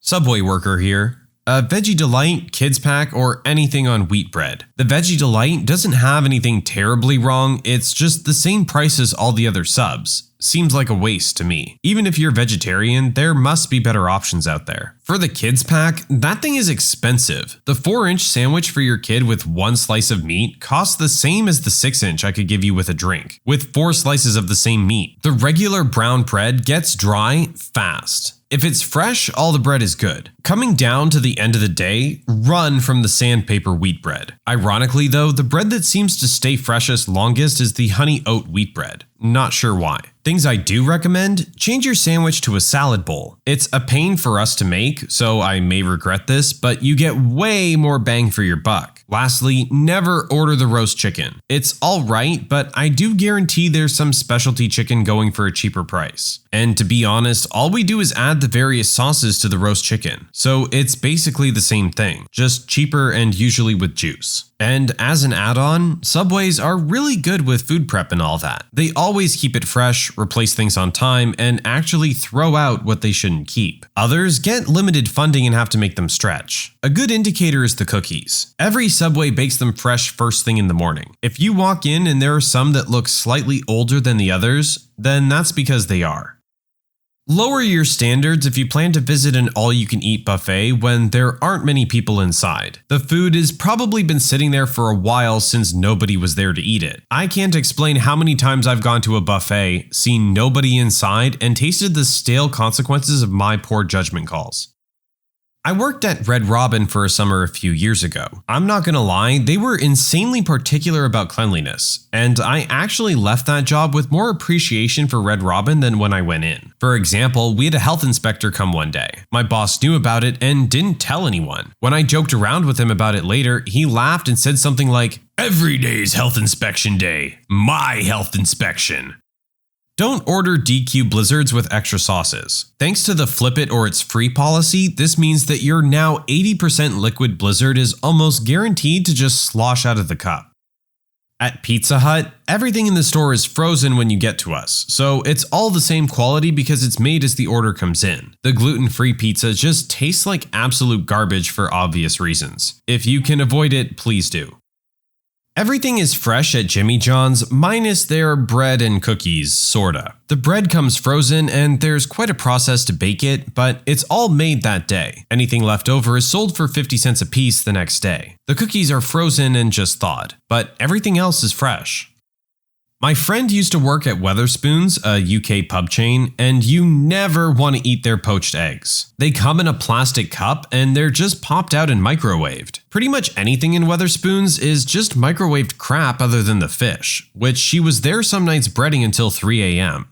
Subway worker here. A Veggie Delight, Kids Pack, or anything on wheat bread. The Veggie Delight doesn't have anything terribly wrong, it's just the same price as all the other subs. Seems like a waste to me. Even if you're vegetarian, there must be better options out there. For the Kids Pack, that thing is expensive. The 4-inch sandwich for your kid with 1 slice of meat costs the same as the 6-inch I could give you with a drink, with 4 slices of the same meat. The regular brown bread gets dry fast. If it's fresh, all the bread is good. Coming down to the end of the day, run from the sandpaper wheat bread. Ironically though, the bread that seems to stay freshest longest is the honey oat wheat bread. Not sure why. Things I do recommend, change your sandwich to a salad bowl. It's a pain for us to make, so I may regret this, but you get way more bang for your buck. Lastly, never order the roast chicken. It's alright, but I do guarantee there's some specialty chicken going for a cheaper price. And to be honest, all we do is add the various sauces to the roast chicken. So it's basically the same thing, just cheaper and usually with juice. And as an add-on, Subways are really good with food prep and all that. They always keep it fresh, replace things on time, and actually throw out what they shouldn't keep. Others get limited funding and have to make them stretch. A good indicator is the cookies. Every Subway bakes them fresh first thing in the morning. If you walk in and there are some that look slightly older than the others, then that's because they are. Lower your standards if you plan to visit an all-you-can-eat buffet when there aren't many people inside. The food has probably been sitting there for a while since nobody was there to eat it. I can't explain how many times I've gone to a buffet, seen nobody inside, and tasted the stale consequences of my poor judgment calls. I worked at Red Robin for a summer a few years ago. I'm not gonna lie, they were insanely particular about cleanliness, and I actually left that job with more appreciation for Red Robin than when I went in. For example, we had a health inspector come one day. My boss knew about it and didn't tell anyone. When I joked around with him about it later, he laughed and said something like, "Every day's health inspection day. My health inspection." Don't order DQ blizzards with extra sauces. Thanks to the flip it or it's free policy, this means that your now 80% liquid blizzard is almost guaranteed to just slosh out of the cup. At Pizza Hut, everything in the store is frozen when you get to us, so it's all the same quality because it's made as the order comes in. The gluten-free pizza just tastes like absolute garbage for obvious reasons. If you can avoid it, please do. Everything is fresh at Jimmy John's, minus their bread and cookies, sorta. The bread comes frozen and there's quite a process to bake it, but it's all made that day. Anything left over is sold for 50 cents a piece the next day. The cookies are frozen and just thawed, but everything else is fresh. My friend used to work at Wetherspoons, a UK pub chain, and you never want to eat their poached eggs. They come in a plastic cup and they're just popped out and microwaved. Pretty much anything in Wetherspoons is just microwaved crap other than the fish, which she was there some nights breading until 3 a.m.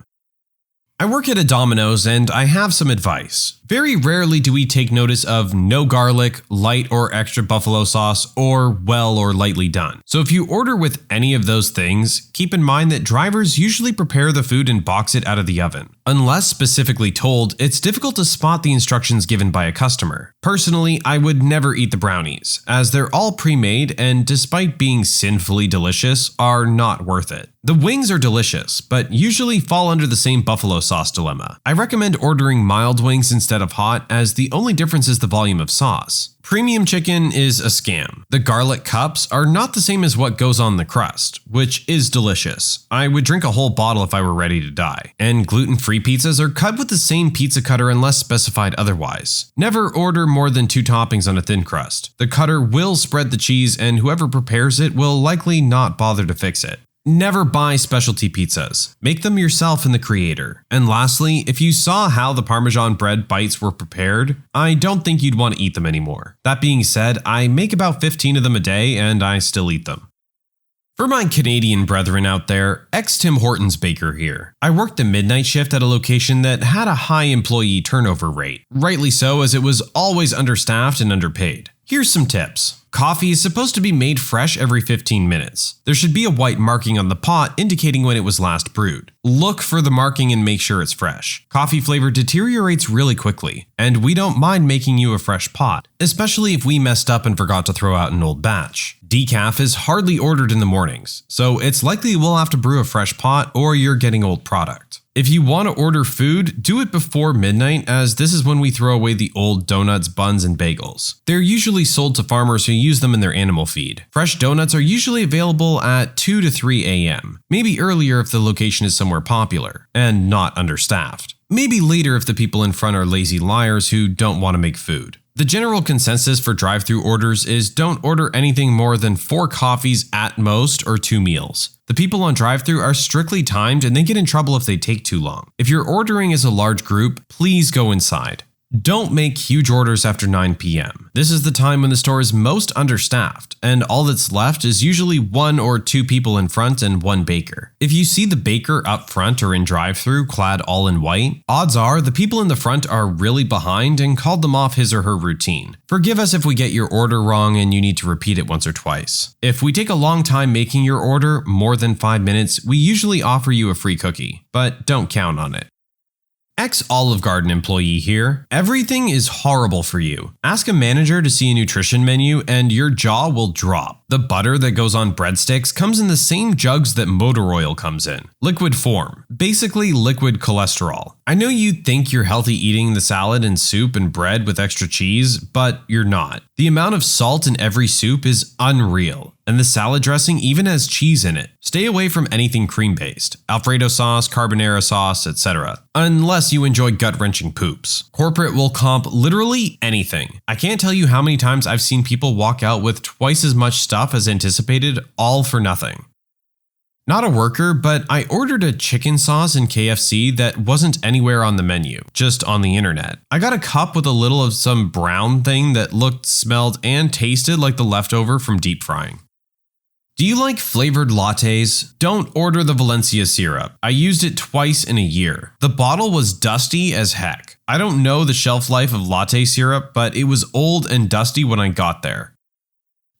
I work at a Domino's and I have some advice. Very rarely do we take notice of no garlic, light or extra buffalo sauce, or well or lightly done. So if you order with any of those things, keep in mind that drivers usually prepare the food and box it out of the oven. Unless specifically told, it's difficult to spot the instructions given by a customer. Personally, I would never eat the brownies, as they're all pre-made and despite being sinfully delicious, are not worth it. The wings are delicious, but usually fall under the same buffalo sauce dilemma. I recommend ordering mild wings instead of hot, as the only difference is the volume of sauce. Premium chicken is a scam. The garlic cups are not the same as what goes on the crust, which is delicious. I would drink a whole bottle if I were ready to die. And gluten-free pizzas are cut with the same pizza cutter unless specified otherwise. Never order more than 2 toppings on a thin crust. The cutter will spread the cheese and whoever prepares it will likely not bother to fix it. Never buy specialty pizzas. Make them yourself in the creator. And lastly, if you saw how the Parmesan bread bites were prepared, I don't think you'd want to eat them anymore. That being said, I make about 15 of them a day and I still eat them. For my Canadian brethren out there, ex-Tim Hortons baker here. I worked the midnight shift at a location that had a high employee turnover rate. Rightly so, as it was always understaffed and underpaid. Here's some tips. Coffee is supposed to be made fresh every 15 minutes. There should be a white marking on the pot indicating when it was last brewed. Look for the marking and make sure it's fresh. Coffee flavor deteriorates really quickly, and we don't mind making you a fresh pot, especially if we messed up and forgot to throw out an old batch. Decaf is hardly ordered in the mornings, so it's likely we'll have to brew a fresh pot or you're getting old product. If you want to order food, do it before midnight, as this is when we throw away the old donuts, buns, and bagels. They're usually sold to farmers who use them in their animal feed. Fresh donuts are usually available at 2 to 3 a.m., maybe earlier if the location is somewhere popular and not understaffed. Maybe later if the people in front are lazy liars who don't want to make food. The general consensus for drive-thru orders is don't order anything more than 4 coffees at most or 2 meals. The people on drive-thru are strictly timed and they get in trouble if they take too long. If you're ordering as a large group, please go inside. Don't make huge orders after 9 p.m. This is the time when the store is most understaffed, and all that's left is usually 1 or 2 people in front and 1 baker. If you see the baker up front or in drive-thru clad all in white, odds are the people in the front are really behind and called them off his or her routine. Forgive us if we get your order wrong and you need to repeat it once or twice. If we take a long time making your order, more than 5 minutes, we usually offer you a free cookie, but don't count on it. Ex-Olive Garden employee here. Everything is horrible for you. Ask a manager to see a nutrition menu and your jaw will drop. The butter that goes on breadsticks comes in the same jugs that motor oil comes in. Liquid form. Basically liquid cholesterol. I know you think you're healthy eating the salad and soup and bread with extra cheese, but you're not. The amount of salt in every soup is unreal. And the salad dressing even has cheese in it. Stay away from anything cream-based, Alfredo sauce, carbonara sauce, etc. Unless you enjoy gut-wrenching poops. Corporate will comp literally anything. I can't tell you how many times I've seen people walk out with twice as much stuff as anticipated, all for nothing. Not a worker, but I ordered a chicken sauce in KFC that wasn't anywhere on the menu, just on the internet. I got a cup with a little of some brown thing that looked, smelled, and tasted like the leftover from deep frying. Do you like flavored lattes? Don't order the Valencia syrup. I used it twice in a year. The bottle was dusty as heck. I don't know the shelf life of latte syrup, but it was old and dusty when I got there.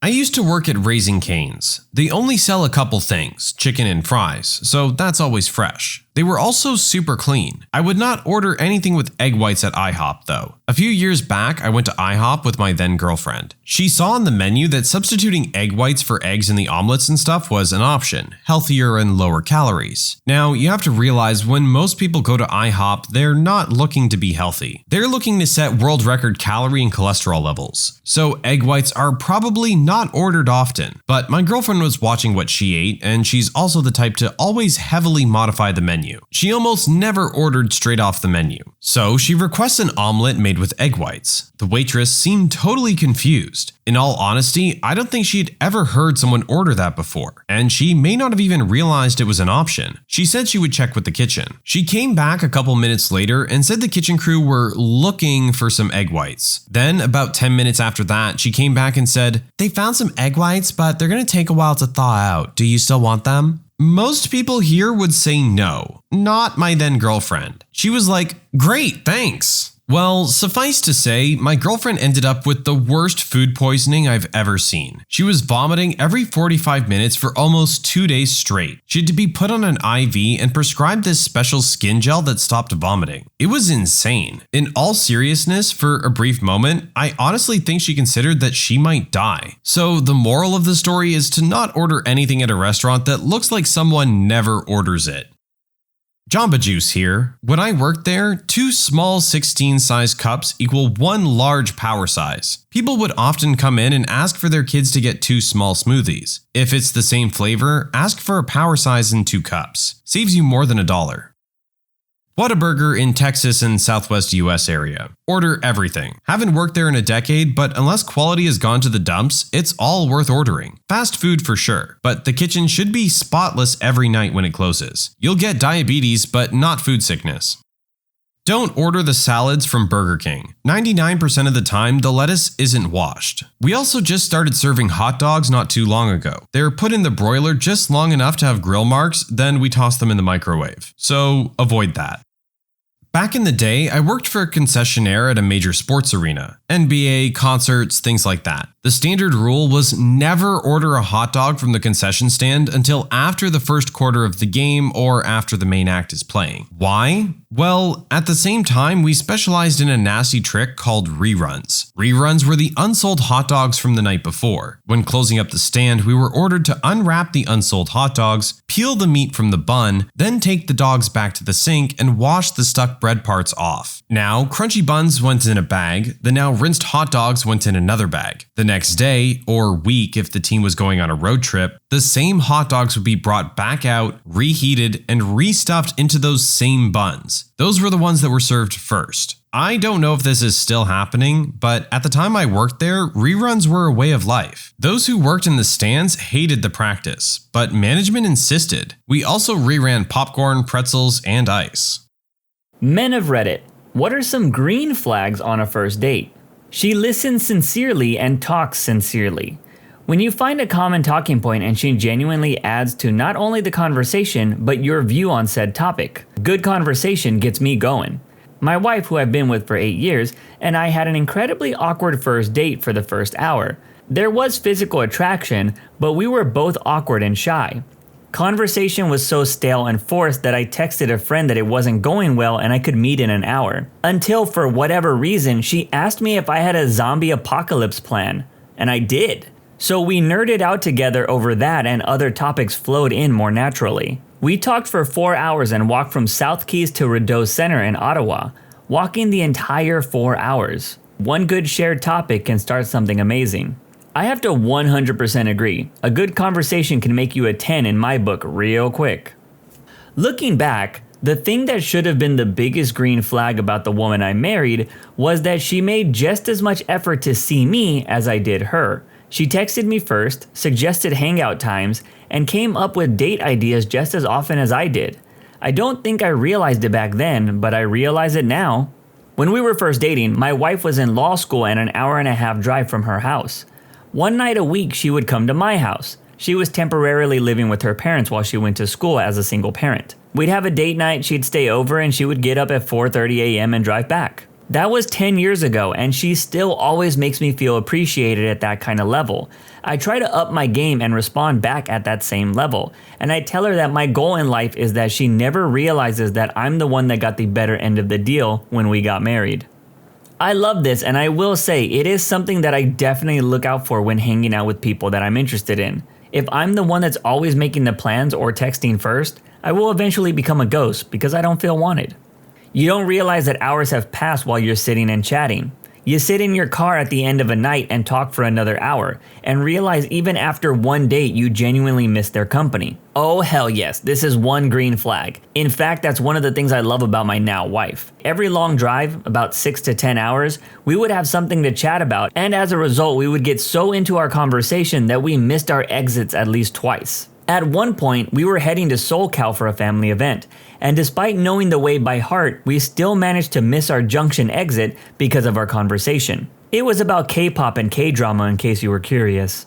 I used to work at Raising Cane's. They only sell a couple things, chicken and fries, so that's always fresh. They were also super clean. I would not order anything with egg whites at IHOP though. A few years back, I went to IHOP with my then girlfriend. She saw on the menu that substituting egg whites for eggs in the omelets and stuff was an option, healthier and lower calories. Now, you have to realize when most people go to IHOP, they're not looking to be healthy. They're looking to set world record calorie and cholesterol levels. So egg whites are probably not ordered often. But my girlfriend was watching what she ate, and she's also the type to always heavily modify the menu. She almost never ordered straight off the menu. So she requests an omelet made with egg whites. The waitress seemed totally confused. In all honesty, I don't think she'd ever heard someone order that before, and she may not have even realized it was an option. She said she would check with the kitchen. She came back a couple minutes later and said the kitchen crew were looking for some egg whites. Then, about 10 minutes after that, she came back and said, "They found some egg whites, but they're gonna take a while to thaw out. Do you still want them?" Most people here would say no. Not my then girlfriend. She was like, "Great, thanks." Well, suffice to say, my girlfriend ended up with the worst food poisoning I've ever seen. She was vomiting every 45 minutes for almost 2 days straight. She had to be put on an IV and prescribed this special skin gel that stopped vomiting. It was insane. In all seriousness, for a brief moment, I honestly think she considered that she might die. So the moral of the story is to not order anything at a restaurant that looks like someone never orders it. Jamba Juice here. When I worked there, 2 small 16-size cups equal 1 large power size. People would often come in and ask for their kids to get 2 small smoothies. If it's the same flavor, ask for a power size in 2 cups. Saves you more than $1. Whataburger in Texas and Southwest US area. Order everything. Haven't worked there in a decade, but unless quality has gone to the dumps, it's all worth ordering. Fast food for sure, but the kitchen should be spotless every night when it closes. You'll get diabetes, but not food sickness. Don't order the salads from Burger King. 99% of the time, the lettuce isn't washed. We also just started serving hot dogs not too long ago. They were put in the broiler just long enough to have grill marks, then we toss them in the microwave. So avoid that. Back in the day, I worked for a concessionaire at a major sports arena. NBA, concerts, things like that. The standard rule was never order a hot dog from the concession stand until after the first quarter of the game or after the main act is playing. Why? Well, at the same time, we specialized in a nasty trick called reruns. Reruns were the unsold hot dogs from the night before. When closing up the stand, we were ordered to unwrap the unsold hot dogs, peel the meat from the bun, then take the dogs back to the sink and wash the stuck bread parts off. Now, crunchy buns went in a bag, the now rinsed hot dogs went in another bag. The next day, or week if the team was going on a road trip, the same hot dogs would be brought back out, reheated, and restuffed into those same buns. Those were the ones that were served first. I don't know if this is still happening, but at the time I worked there, reruns were a way of life. Those who worked in the stands hated the practice, but management insisted. We also reran popcorn, pretzels, and ice. Men of Reddit, what are some green flags on a first date? She listens sincerely and talks sincerely. When you find a common talking point and she genuinely adds to not only the conversation, but your view on said topic. Good conversation gets me going. My wife, who I've been with for 8 years, and I had an incredibly awkward first date for the first hour. There was physical attraction, but we were both awkward and shy. Conversation was so stale and forced that I texted a friend that it wasn't going well and I could meet in an hour. Until, for whatever reason, she asked me if I had a zombie apocalypse plan. And I did. So we nerded out together over that and other topics flowed in more naturally. We talked for 4 hours and walked from South Keys to Rideau Center in Ottawa, walking the entire 4 hours. One good shared topic can start something amazing. I have to 100% agree. A good conversation can make you a 10 in my book real quick. Looking back, the thing that should have been the biggest green flag about the woman I married was that she made just as much effort to see me as I did her. She texted me first, suggested hangout times, and came up with date ideas just as often as I did. I don't think I realized it back then, but I realize it now. When we were first dating, my wife was in law school and an hour-and-a-half drive from her house. One night a week, she would come to my house. She was temporarily living with her parents while she went to school as a single parent. We'd have a date night, she'd stay over, and she would get up at 4:30 a.m. and drive back. That was 10 years ago, and she still always makes me feel appreciated at that kind of level. I try to up my game and respond back at that same level, and I tell her that my goal in life is that she never realizes that I'm the one that got the better end of the deal when we got married. I love this, and I will say it is something that I definitely look out for when hanging out with people that I'm interested in. If I'm the one that's always making the plans or texting first, I will eventually become a ghost because I don't feel wanted. You don't realize that hours have passed while you're sitting and chatting. You sit in your car at the end of a night and talk for another hour, and realize even after one date you genuinely miss their company. Oh hell yes, this is one green flag. In fact, that's one of the things I love about my now wife. Every long drive, about 6 to 10 hours, we would have something to chat about, and as a result we would get so into our conversation that we missed our exits at least twice. At one point, we were heading to SoCal for a family event, and despite knowing the way by heart, we still managed to miss our junction exit because of our conversation. It was about K-pop and K-drama in case you were curious.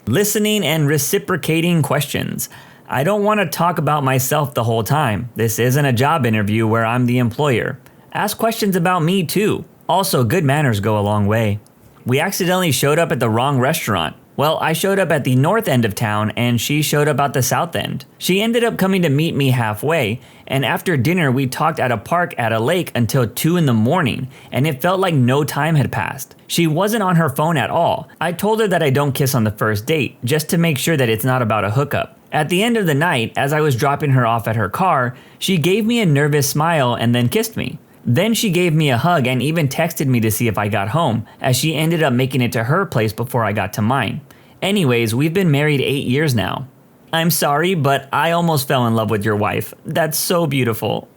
Listening and reciprocating questions. I don't want to talk about myself the whole time. This isn't a job interview where I'm the employer. Ask questions about me too. Also, good manners go a long way. We accidentally showed up at the wrong restaurant. Well, I showed up at the north end of town and she showed up at the south end. She ended up coming to meet me halfway, and after dinner we talked at a park at a lake until 2 in the morning, and it felt like no time had passed. She wasn't on her phone at all. I told her that I don't kiss on the first date, just to make sure that it's not about a hookup. At the end of the night, as I was dropping her off at her car, she gave me a nervous smile and then kissed me. Then she gave me a hug and even texted me to see if I got home, as she ended up making it to her place before I got to mine. Anyways, we've been married 8 years now. I'm sorry, but I almost fell in love with your wife. That's so beautiful.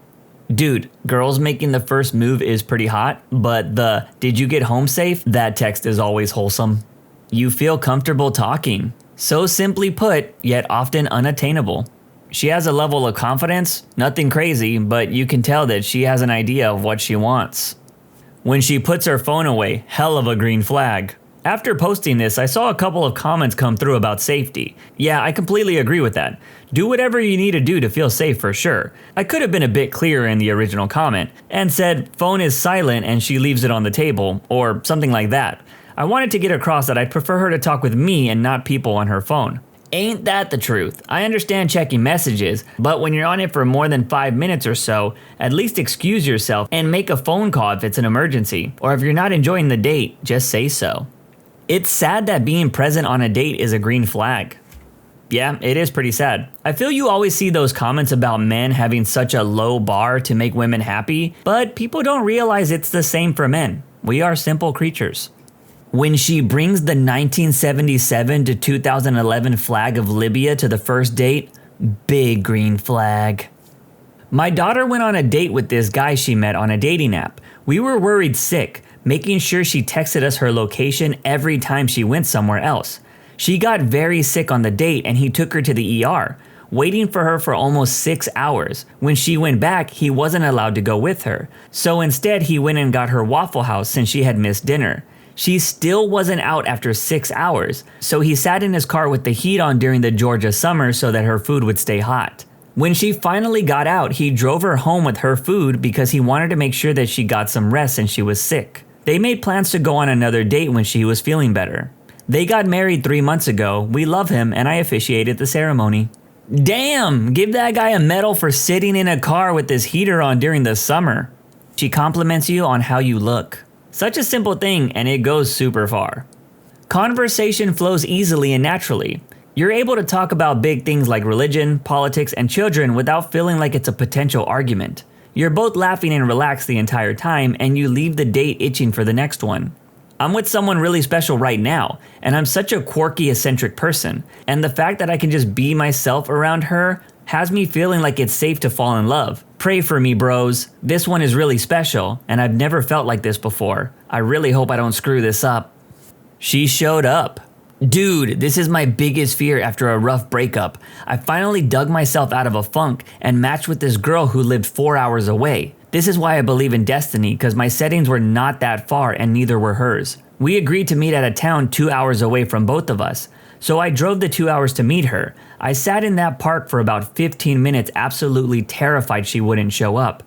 Dude, girls making the first move is pretty hot, but the "did you get home safe?" that text is always wholesome. You feel comfortable talking. So simply put, yet often unattainable. She has a level of confidence, nothing crazy, but you can tell that she has an idea of what she wants. When she puts her phone away, hell of a green flag. After posting this, I saw a couple of comments come through about safety. Yeah, I completely agree with that. Do whatever you need to do to feel safe for sure. I could have been a bit clearer in the original comment and said phone is silent and she leaves it on the table, or something like that. I wanted to get across that I'd prefer her to talk with me and not people on her phone. Ain't that the truth? I understand checking messages, but when you're on it for more than 5 minutes or so, at least excuse yourself and make a phone call if it's an emergency, or if you're not enjoying the date, just say so. It's sad that being present on a date is a green flag. Yeah, it is pretty sad. I feel you always see those comments about men having such a low bar to make women happy, but people don't realize it's the same for men. We are simple creatures. When she brings the 1977 to 2011 flag of Libya to the first date, big green flag. My daughter went on a date with this guy she met on a dating app. We were worried sick, making sure she texted us her location every time she went somewhere else. She got very sick on the date and he took her to the ER, waiting for her for almost 6 hours. When she went back, he wasn't allowed to go with her. So instead, he went and got her Waffle House since she had missed dinner. She still wasn't out after 6 hours, so he sat in his car with the heat on during the Georgia summer so that her food would stay hot. When she finally got out, he drove her home with her food because he wanted to make sure that she got some rest since she was sick. They made plans to go on another date when she was feeling better. They got married 3 months ago. We love him and I officiated the ceremony. Damn, give that guy a medal for sitting in a car with his heater on during the summer. She compliments you on how you look. Such a simple thing, and it goes super far. Conversation flows easily and naturally. You're able to talk about big things like religion, politics, and children without feeling like it's a potential argument. You're both laughing and relaxed the entire time, and you leave the date itching for the next one. I'm with someone really special right now, and I'm such a quirky, eccentric person, and the fact that I can just be myself around her has me feeling like it's safe to fall in love. Pray for me, bros. This one is really special, and I've never felt like this before. I really hope I don't screw this up. She showed up. Dude, this is my biggest fear after a rough breakup. I finally dug myself out of a funk and matched with this girl who lived 4 hours away. This is why I believe in destiny, because my settings were not that far and neither were hers. We agreed to meet at a town 2 hours away from both of us. So I drove the 2 hours to meet her. I sat in that park for about 15 minutes absolutely terrified she wouldn't show up.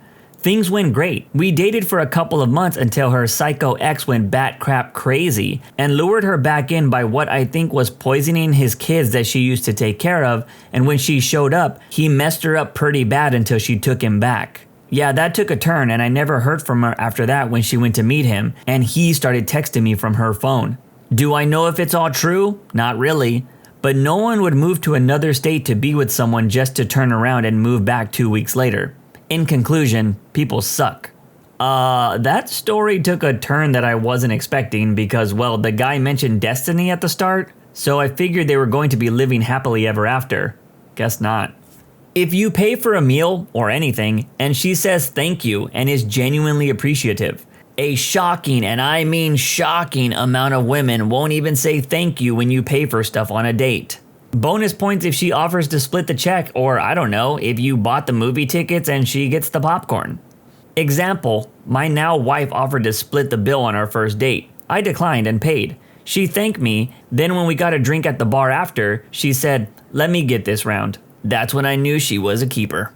Things went great. We dated for a couple of months until her psycho ex went bat crap crazy and lured her back in by what I think was poisoning his kids that she used to take care of, and when she showed up, he messed her up pretty bad until she took him back. Yeah, that took a turn, and I never heard from her after that when she went to meet him, and he started texting me from her phone. Do I know if it's all true? Not really. But no one would move to another state to be with someone just to turn around and move back 2 weeks later. In conclusion, people suck. That story took a turn that I wasn't expecting because, well, the guy mentioned destiny at the start, so I figured they were going to be living happily ever after. Guess not. If you pay for a meal or anything, and she says thank you and is genuinely appreciative, a shocking, and I mean shocking, amount of women won't even say thank you when you pay for stuff on a date. Bonus points if she offers to split the check, or I don't know, if you bought the movie tickets and she gets the popcorn. Example, my now wife offered to split the bill on our first date. I declined and paid. She thanked me, then when we got a drink at the bar after, she said, "Let me get this round." That's when I knew she was a keeper.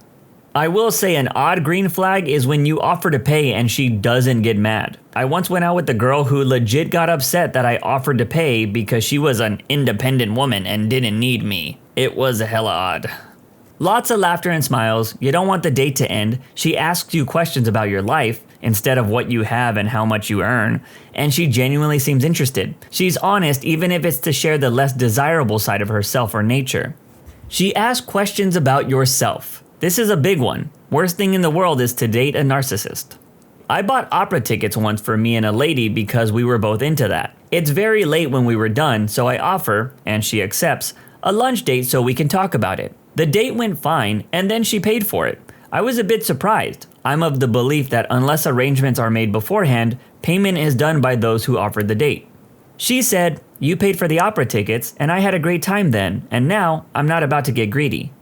I will say an odd green flag is when you offer to pay and she doesn't get mad. I once went out with a girl who legit got upset that I offered to pay because she was an independent woman and didn't need me. It was hella odd. Lots of laughter and smiles. You don't want the date to end. She asks you questions about your life instead of what you have and how much you earn, and she genuinely seems interested. She's honest even if it's to share the less desirable side of herself or nature. She asks questions about yourself. This is a big one. Worst thing in the world is to date a narcissist. I bought opera tickets once for me and a lady because we were both into that. It's very late when we were done, so I offer, and she accepts, a lunch date so we can talk about it. The date went fine, and then she paid for it. I was a bit surprised. I'm of the belief that unless arrangements are made beforehand, payment is done by those who offered the date. She said, "You paid for the opera tickets, and I had a great time then, and now I'm not about to get greedy."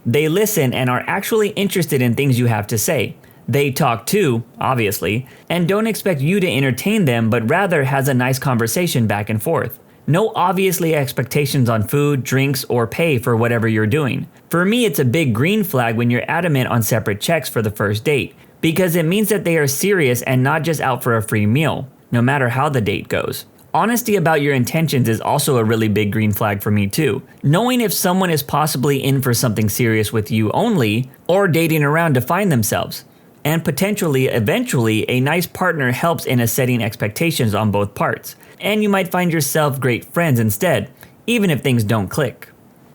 They listen and are actually interested in things you have to say. They talk too, obviously, and don't expect you to entertain them, but rather has a nice conversation back and forth. No obviously expectations on food, drinks, or pay for whatever you're doing. For me, it's a big green flag when you're adamant on separate checks for the first date, because it means that they are serious and not just out for a free meal, no matter how the date goes. Honesty about your intentions is also a really big green flag for me too. Knowing if someone is possibly in for something serious with you only, or dating around to find themselves. And potentially, eventually, a nice partner helps in setting expectations on both parts. And you might find yourself great friends instead, even if things don't click.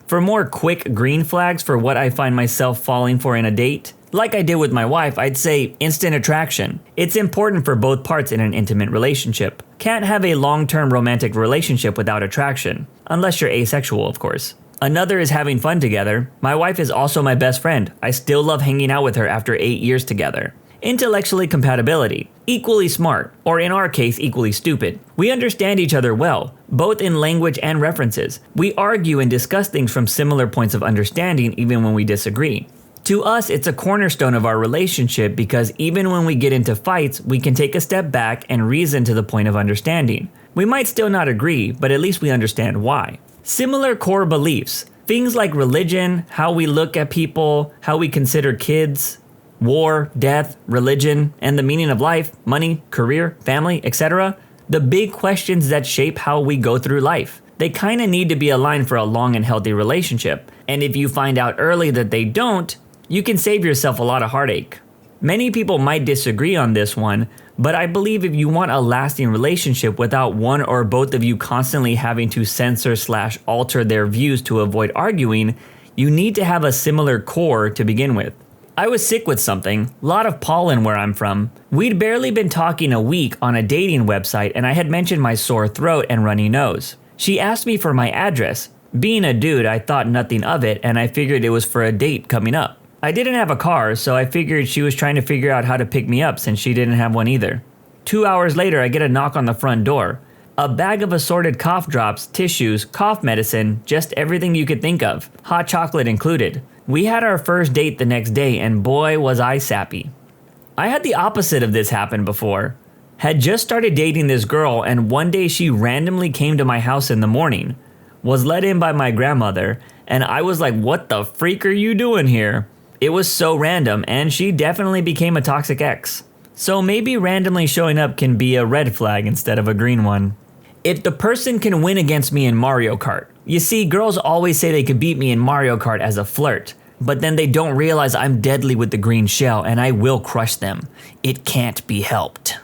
For more quick green flags for what I find myself falling for in a date, like I did with my wife, I'd say instant attraction. It's important for both parts in an intimate relationship. Can't have a long-term romantic relationship without attraction, unless you're asexual, of course. Another is having fun together. My wife is also my best friend. I still love hanging out with her after 8 years together. Intellectually compatibility. Equally smart, or in our case, equally stupid. We understand each other well, both in language and references. We argue and discuss things from similar points of understanding even when we disagree. To us, it's a cornerstone of our relationship because even when we get into fights, we can take a step back and reason to the point of understanding. We might still not agree, but at least we understand why. Similar core beliefs. Things like religion, how we look at people, how we consider kids, war, death, religion, and the meaning of life, money, career, family, etc. The big questions that shape how we go through life. They kinda need to be aligned for a long and healthy relationship. And if you find out early that they don't, you can save yourself a lot of heartache. Many people might disagree on this one, but I believe if you want a lasting relationship without one or both of you constantly having to censor/alter their views to avoid arguing, you need to have a similar core to begin with. I was sick with something, a lot of pollen where I'm from. We'd barely been talking a week on a dating website and I had mentioned my sore throat and runny nose. She asked me for my address. Being a dude, I thought nothing of it and I figured it was for a date coming up. I didn't have a car, so I figured she was trying to figure out how to pick me up since she didn't have one either. 2 hours later, I get a knock on the front door. A bag of assorted cough drops, tissues, cough medicine, just everything you could think of. Hot chocolate included. We had our first date the next day and boy was I sappy. I had the opposite of this happen before. Had just started dating this girl and one day she randomly came to my house in the morning. Was let in by my grandmother and I was like, "What the freak are you doing here?" It was so random, and she definitely became a toxic ex. So maybe randomly showing up can be a red flag instead of a green one. If the person can win against me in Mario Kart. You see, girls always say they could beat me in Mario Kart as a flirt, but then they don't realize I'm deadly with the green shell and I will crush them. It can't be helped.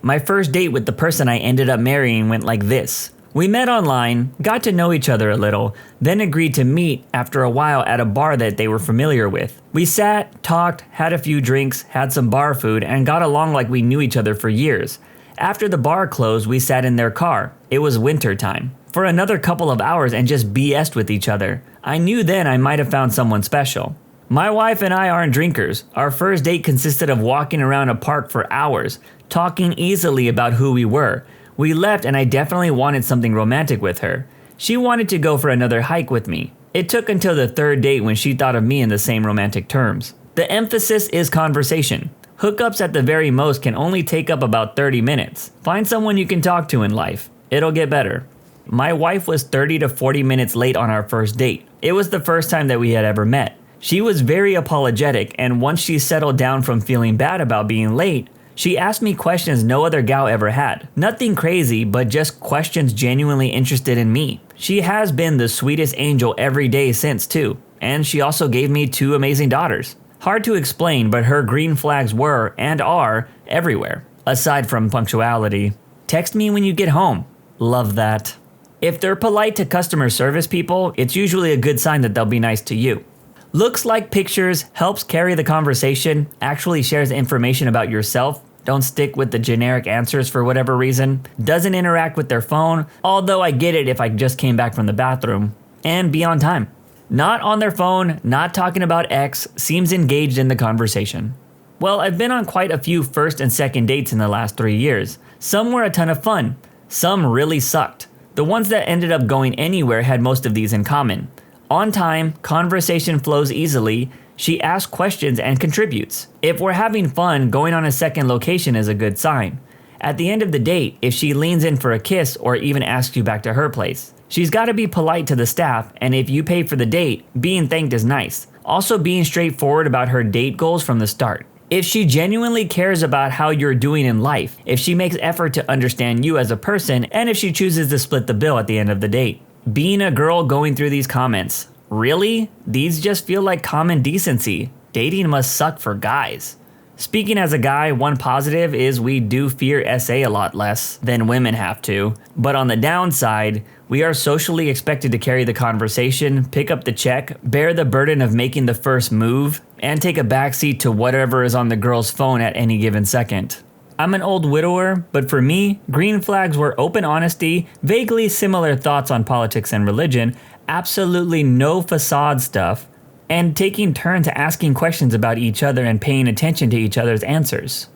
My first date with the person I ended up marrying went like this. We met online, got to know each other a little, then agreed to meet after a while at a bar that they were familiar with. We sat, talked, had a few drinks, had some bar food, and got along like we knew each other for years. After the bar closed, we sat in their car. It was winter time. For another couple of hours and just BS'd with each other. I knew then I might have found someone special. My wife and I aren't drinkers. Our first date consisted of walking around a park for hours, talking easily about who we were. We left and I definitely wanted something romantic with her. She wanted to go for another hike with me. It took until the third date when she thought of me in the same romantic terms. The emphasis is conversation. Hookups at the very most can only take up about 30 minutes. Find someone you can talk to in life. It'll get better. My wife was 30 to 40 minutes late on our first date. It was the first time that we had ever met. She was very apologetic, and once she settled down from feeling bad about being late, she asked me questions no other gal ever had. Nothing crazy, but just questions genuinely interested in me. She has been the sweetest angel every day since too, and she also gave me 2 amazing daughters. Hard to explain, but her green flags were, and are, everywhere. Aside from punctuality. Text me when you get home. Love that. If they're polite to customer service people, it's usually a good sign that they'll be nice to you. Looks like pictures, helps carry the conversation, actually shares information about yourself, don't stick with the generic answers for whatever reason, doesn't interact with their phone, although I get it if I just came back from the bathroom, and be on time. Not on their phone, not talking about X, seems engaged in the conversation. Well, I've been on quite a few first and second dates in the last 3 years. Some were a ton of fun. Some really sucked. The ones that ended up going anywhere had most of these in common. On time, conversation flows easily, she asks questions and contributes. If we're having fun, going on a second location is a good sign. At the end of the date, if she leans in for a kiss or even asks you back to her place. She's got to be polite to the staff, and if you pay for the date, being thanked is nice. Also being straightforward about her date goals from the start. If she genuinely cares about how you're doing in life, if she makes effort to understand you as a person, and if she chooses to split the bill at the end of the date. Being a girl going through these comments. Really? These just feel like common decency. Dating must suck for guys. Speaking as a guy, one positive is we do fear SA a lot less than women have to. But on the downside, we are socially expected to carry the conversation, pick up the check, bear the burden of making the first move, and take a backseat to whatever is on the girl's phone at any given second. I'm an old widower, but for me, green flags were open honesty, vaguely similar thoughts on politics and religion, absolutely no facade stuff, and taking turns asking questions about each other and paying attention to each other's answers.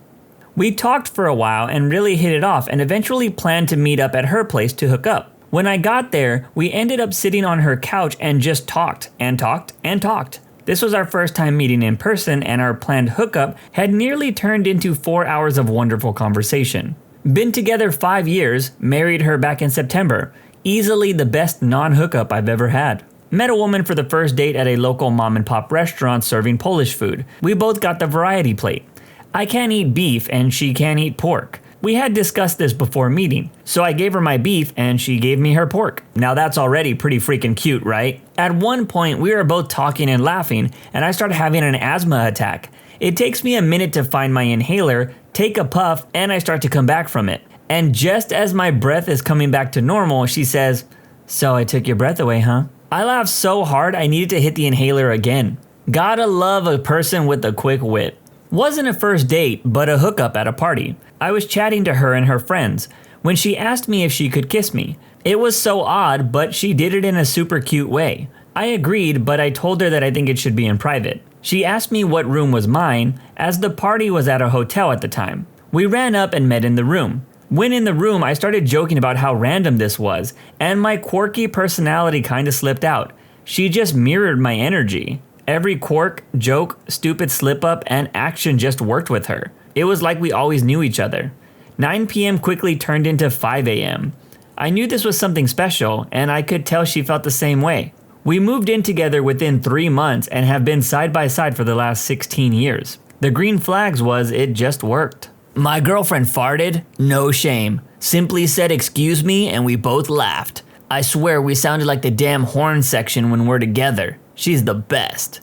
We talked for a while and really hit it off and eventually planned to meet up at her place to hook up. When I got there, we ended up sitting on her couch and just talked and talked and talked. This was our first time meeting in person, and our planned hookup had nearly turned into 4 hours of wonderful conversation. Been together 5 years, married her back in September. Easily the best non-hookup I've ever had. Met a woman for the first date at a local mom and pop restaurant serving Polish food. We both got the variety plate. I can't eat beef and she can't eat pork. We had discussed this before meeting, so I gave her my beef and she gave me her pork. Now that's already pretty freaking cute, right? At one point, we were both talking and laughing, and I started having an asthma attack. It takes me a minute to find my inhaler, take a puff, and I start to come back from it. And just as my breath is coming back to normal, she says, "So I took your breath away, huh?" I laughed so hard I needed to hit the inhaler again. Gotta love a person with a quick wit. Wasn't a first date, but a hookup at a party. I was chatting to her and her friends when she asked me if she could kiss me. It was so odd, but she did it in a super cute way. I agreed, but I told her that I think it should be in private. She asked me what room was mine, as the party was at a hotel at the time. We ran up and met in the room. When in the room, I started joking about how random this was, and my quirky personality kinda slipped out. She just mirrored my energy. Every quirk, joke, stupid slip-up, and action just worked with her. It was like we always knew each other. 9 p.m. quickly turned into 5 a.m. I knew this was something special, and I could tell she felt the same way. We moved in together within 3 months and have been side by side for the last 16 years. The green flags was it just worked. My girlfriend farted, no shame. Simply said excuse me and we both laughed. I swear we sounded like the damn horn section when we're together. She's the best.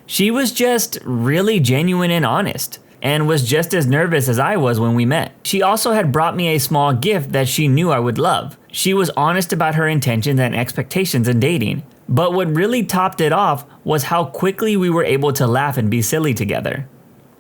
She was just really genuine and honest, and was just as nervous as I was when we met. She also had brought me a small gift that she knew I would love. She was honest about her intentions and expectations in dating. But what really topped it off was how quickly we were able to laugh and be silly together.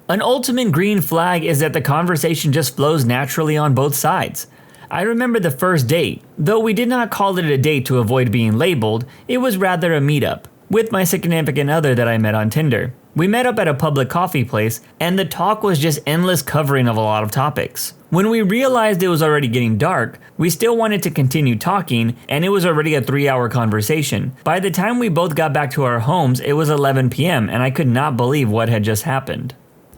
An ultimate green flag is that the conversation just flows naturally on both sides. I remember the first date. Though we did not call it a date to avoid being labeled, it was rather a meetup, with my significant other that I met on Tinder. We met up at a public coffee place, and the talk was just endless covering of a lot of topics. When we realized it was already getting dark, we still wanted to continue talking, and it was already a 3-hour conversation. By the time we both got back to our homes, it was 11 p.m., and I could not believe what had just happened.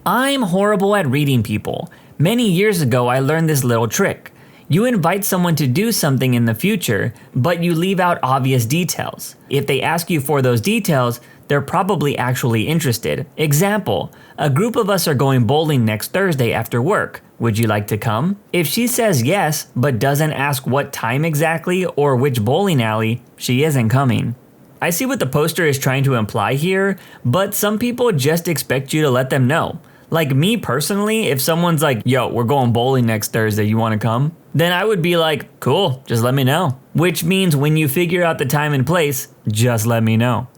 I'm horrible at reading people. Many years ago, I learned this little trick. You invite someone to do something in the future, but you leave out obvious details. If they ask you for those details, they're probably actually interested. Example, a group of us are going bowling next Thursday after work. Would you like to come? If she says yes, but doesn't ask what time exactly or which bowling alley, she isn't coming. I see what the poster is trying to imply here, but some people just expect you to let them know. Like me personally, if someone's like, yo, we're going bowling next Thursday, you want to come? Then I would be like, cool, just let me know. Which means when you figure out the time and place, just let me know.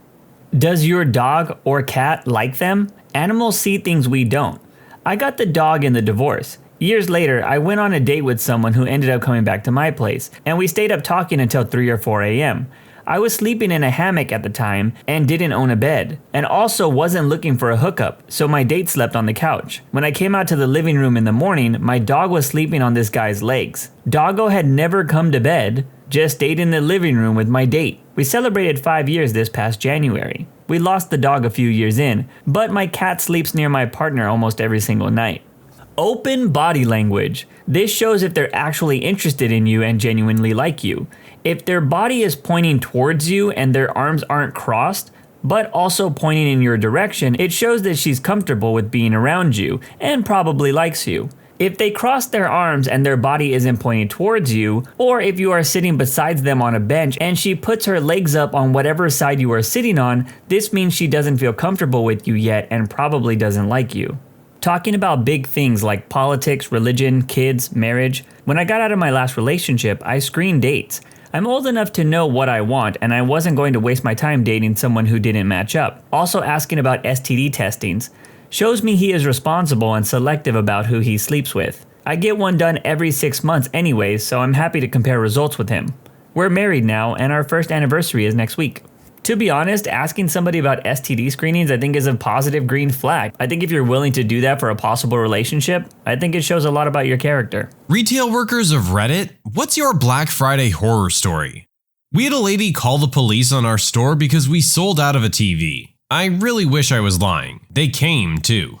Does your dog or cat like them? Animals see things we don't. I got the dog in the divorce. Years later, I went on a date with someone who ended up coming back to my place, and we stayed up talking until 3 or 4 a.m. I was sleeping in a hammock at the time and didn't own a bed, and also wasn't looking for a hookup, so my date slept on the couch. When I came out to the living room in the morning, my dog was sleeping on this guy's legs. Doggo had never come to bed, just stayed in the living room with my date. We celebrated 5 years this past January. We lost the dog a few years in, but my cat sleeps near my partner almost every single night. Open body language. This shows if they're actually interested in you and genuinely like you. If their body is pointing towards you and their arms aren't crossed, but also pointing in your direction, it shows that she's comfortable with being around you and probably likes you. If they cross their arms and their body isn't pointing towards you, or if you are sitting beside them on a bench and she puts her legs up on whatever side you are sitting on, this means she doesn't feel comfortable with you yet and probably doesn't like you. Talking about big things like politics, religion, kids, marriage. When I got out of my last relationship, I screened dates. I'm old enough to know what I want, and I wasn't going to waste my time dating someone who didn't match up. Also asking about STD testings. Shows me he is responsible and selective about who he sleeps with. I get one done every 6 months anyways, so I'm happy to compare results with him. We're married now, and our first anniversary is next week. To be honest, asking somebody about STD screenings I think is a positive green flag. I think if you're willing to do that for a possible relationship, I think it shows a lot about your character. Retail workers of Reddit, what's your Black Friday horror story? We had a lady call the police on our store because we sold out of a TV. I really wish I was lying. They came too.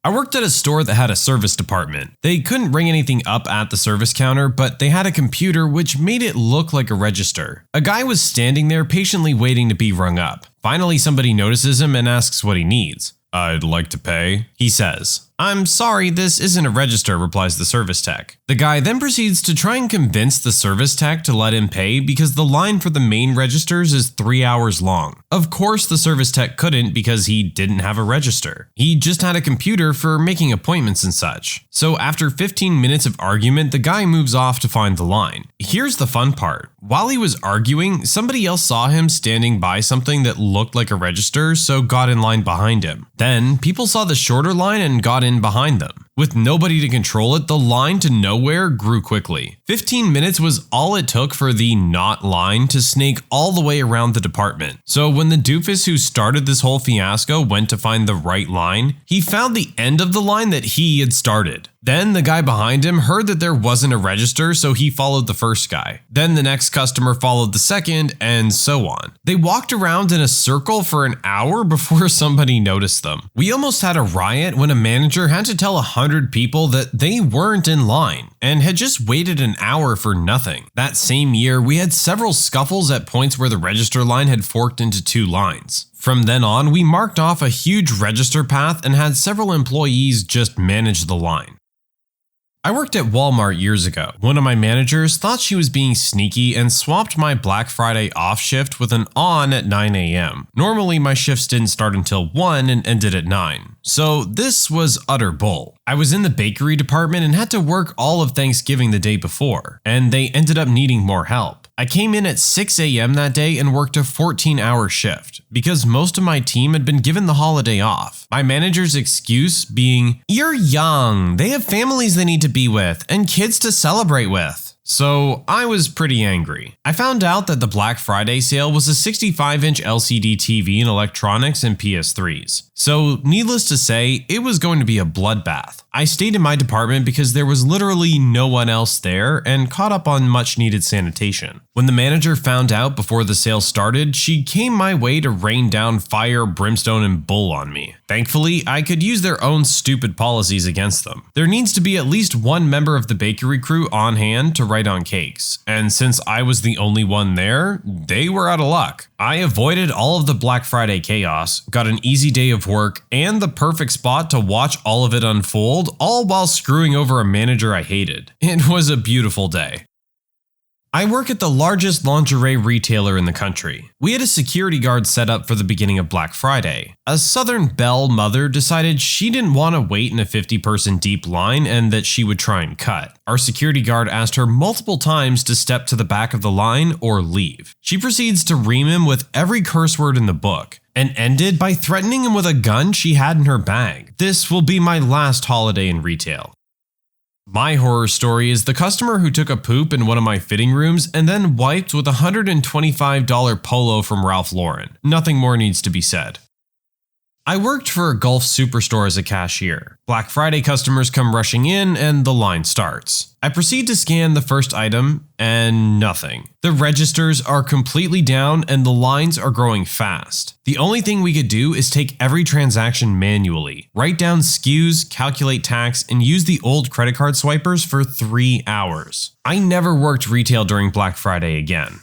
I worked at a store that had a service department. They couldn't ring anything up at the service counter, but they had a computer which made it look like a register. A guy was standing there patiently waiting to be rung up. Finally, somebody notices him and asks what he needs. I'd like to pay, he says. I'm sorry, this isn't a register, replies the service tech. The guy then proceeds to try and convince the service tech to let him pay because the line for the main registers is 3 hours long. Of course, the service tech couldn't because he didn't have a register. He just had a computer for making appointments and such. So after 15 minutes of argument, the guy moves off to find the line. Here's the fun part. While he was arguing, somebody else saw him standing by something that looked like a register, so got in line behind him. Then, people saw the shorter line and got in behind them. With nobody to control it, the line to nowhere grew quickly. 15 minutes was all it took for the not line to snake all the way around the department. So when the doofus who started this whole fiasco went to find the right line, he found the end of the line that he had started. Then the guy behind him heard that there wasn't a register, so he followed the first guy. Then the next customer followed the second, and so on. They walked around in a circle for an hour before somebody noticed them. We almost had a riot when a manager had to tell 100 people that they weren't in line and had just waited an hour for nothing. That same year, we had several scuffles at points where the register line had forked into 2 lines. From then on, we marked off a huge register path and had several employees just manage the line. I worked at Walmart years ago. One of my managers thought she was being sneaky and swapped my Black Friday off shift with an on at 9 a.m. Normally, my shifts didn't start until 1 and ended at 9. So this was utter bull. I was in the bakery department and had to work all of Thanksgiving the day before, and they ended up needing more help. I came in at 6 a.m. that day and worked a 14-hour shift because most of my team had been given the holiday off. My manager's excuse being, "You're young, they have families they need to be with and kids to celebrate with." So I was pretty angry. I found out that the Black Friday sale was a 65-inch LCD TV and electronics and PS3s. So needless to say, it was going to be a bloodbath. I stayed in my department because there was literally no one else there and caught up on much needed sanitation. When the manager found out before the sale started, she came my way to rain down fire, brimstone, and bull on me. Thankfully, I could use their own stupid policies against them. There needs to be at least one member of the bakery crew on hand to write on cakes, and since I was the only one there, they were out of luck. I avoided all of the Black Friday chaos, got an easy day of work, and the perfect spot to watch all of it unfold, all while screwing over a manager I hated. It was a beautiful day. I work at the largest lingerie retailer in the country. We had a security guard set up for the beginning of Black Friday. A Southern belle mother decided she didn't want to wait in a 50-person deep line and that she would try and cut. Our security guard asked her multiple times to step to the back of the line or leave. She proceeds to ream him with every curse word in the book and ended by threatening him with a gun she had in her bag. This will be my last holiday in retail. My horror story is the customer who took a poop in one of my fitting rooms and then wiped with a $125 polo from Ralph Lauren. Nothing more needs to be said. I worked for a golf superstore as a cashier. Black Friday customers come rushing in and the line starts. I proceed to scan the first item and nothing. The registers are completely down and the lines are growing fast. The only thing we could do is take every transaction manually, write down SKUs, calculate tax, and use the old credit card swipers for 3 hours. I never worked retail during Black Friday again.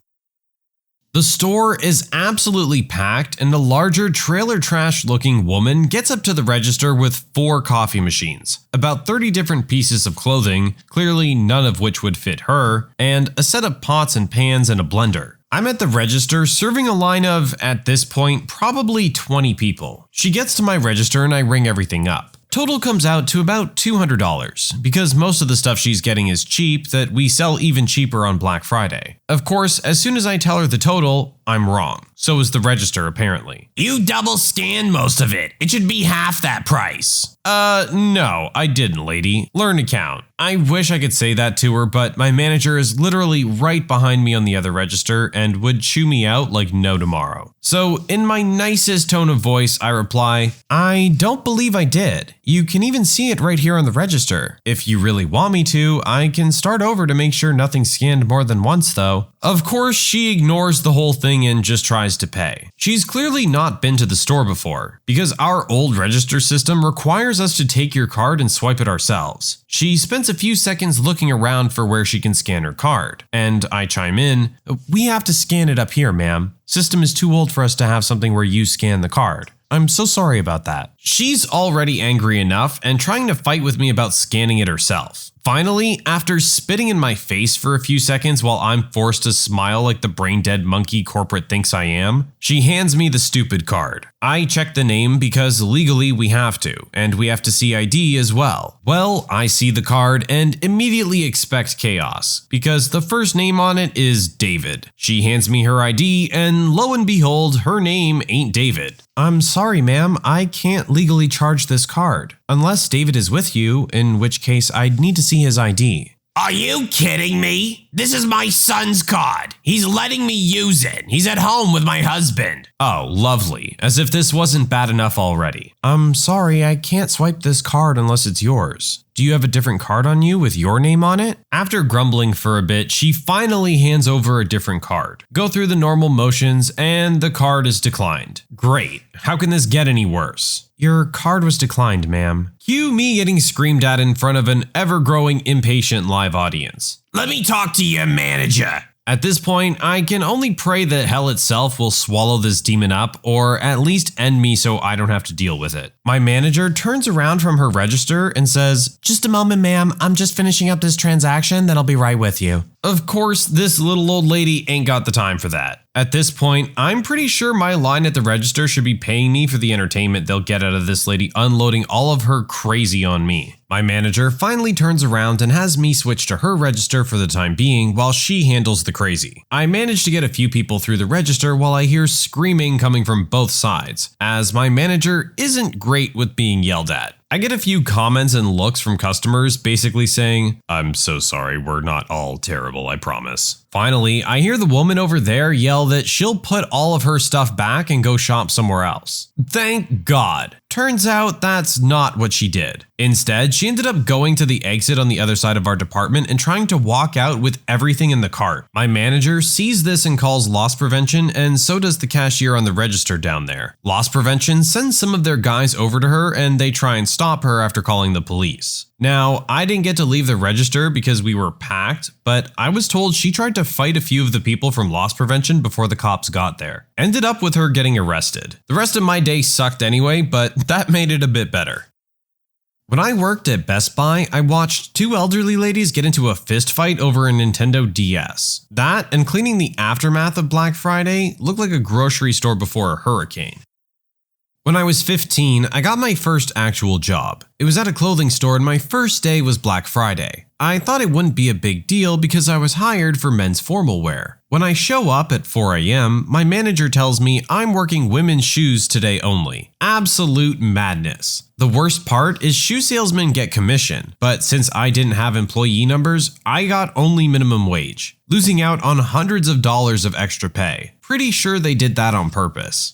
The store is absolutely packed and a larger trailer trash looking woman gets up to the register with 4 coffee machines, about 30 different pieces of clothing, clearly none of which would fit her, and a set of pots and pans and a blender. I'm at the register serving a line of, at this point, probably 20 people. She gets to my register and I ring everything up. Total comes out to about $200, because most of the stuff she's getting is cheap that we sell even cheaper on Black Friday. Of course, as soon as I tell her the total, I'm wrong. So is the register apparently. "You double scanned most of it. It should be half that price." No, I didn't, lady. Learn to count. I wish I could say that to her, but my manager is literally right behind me on the other register and would chew me out like no tomorrow. So in my nicest tone of voice, I reply, "I don't believe I did. You can even see it right here on the register. If you really want me to, I can start over to make sure nothing's scanned more than once though." Of course, she ignores the whole thing and just tries to pay. She's clearly not been to the store before, because our old register system requires us to take your card and swipe it ourselves. She spends a few seconds looking around for where she can scan her card, and I chime in, "We have to scan it up here, ma'am. System is too old for us to have something where you scan the card. I'm so sorry about that." She's already angry enough and trying to fight with me about scanning it herself. Finally, after spitting in my face for a few seconds while I'm forced to smile like the brain-dead monkey corporate thinks I am, she hands me the stupid card. I check the name because legally we have to, and we have to see ID as well. Well, I see the card and immediately expect chaos, because the first name on it is David. She hands me her ID, and lo and behold, her name ain't David. "I'm sorry, ma'am, I can't legally charge this card. Unless David is with you, in which case I'd need to see his ID." Are you kidding me? This is my son's card. He's letting me use it. He's at home with my husband. Oh, lovely. As if this wasn't bad enough already. I'm sorry, I can't swipe this card unless it's yours. Do you have a different card on you with your name on it? After grumbling for a bit, she finally hands over a different card. Go through the normal motions and the card is declined. Great. How can this get any worse? Your card was declined, ma'am. Cue me getting screamed at in front of an ever-growing impatient live audience. Let me talk to your manager. At this point, I can only pray that hell itself will swallow this demon up or at least end me so I don't have to deal with it. My manager turns around from her register and says, "Just a moment, ma'am. I'm just finishing up this transaction, then I'll be right with you." Of course, this little old lady ain't got the time for that. At this point, I'm pretty sure my line at the register should be paying me for the entertainment they'll get out of this lady unloading all of her crazy on me. My manager finally turns around and has me switch to her register for the time being while she handles the crazy. I manage to get a few people through the register while I hear screaming coming from both sides, as my manager isn't great with being yelled at. I get a few comments and looks from customers basically saying, "I'm so sorry, we're not all terrible, I promise." Finally, I hear the woman over there yell that she'll put all of her stuff back and go shop somewhere else. Thank God. Turns out that's not what she did. Instead, she ended up going to the exit on the other side of our department and trying to walk out with everything in the cart. My manager sees this and calls loss prevention, and so does the cashier on the register down there. Loss prevention sends some of their guys over to her and they try and stop her after calling the police. Now, I didn't get to leave the register because we were packed, but I was told she tried to fight a few of the people from loss prevention before the cops got there. Ended up with her getting arrested. The rest of my day sucked anyway, but that made it a bit better. When I worked at Best Buy, I watched two elderly ladies get into a fist fight over a Nintendo DS. That and cleaning the aftermath of Black Friday looked like a grocery store before a hurricane. When I was 15, I got my first actual job. It was at a clothing store and my first day was Black Friday. I thought it wouldn't be a big deal because I was hired for men's formal wear. When I show up at 4 a.m., my manager tells me I'm working women's shoes today only. Absolute madness. The worst part is shoe salesmen get commission, but since I didn't have employee numbers, I got only minimum wage, losing out on hundreds of dollars of extra pay. Pretty sure they did that on purpose.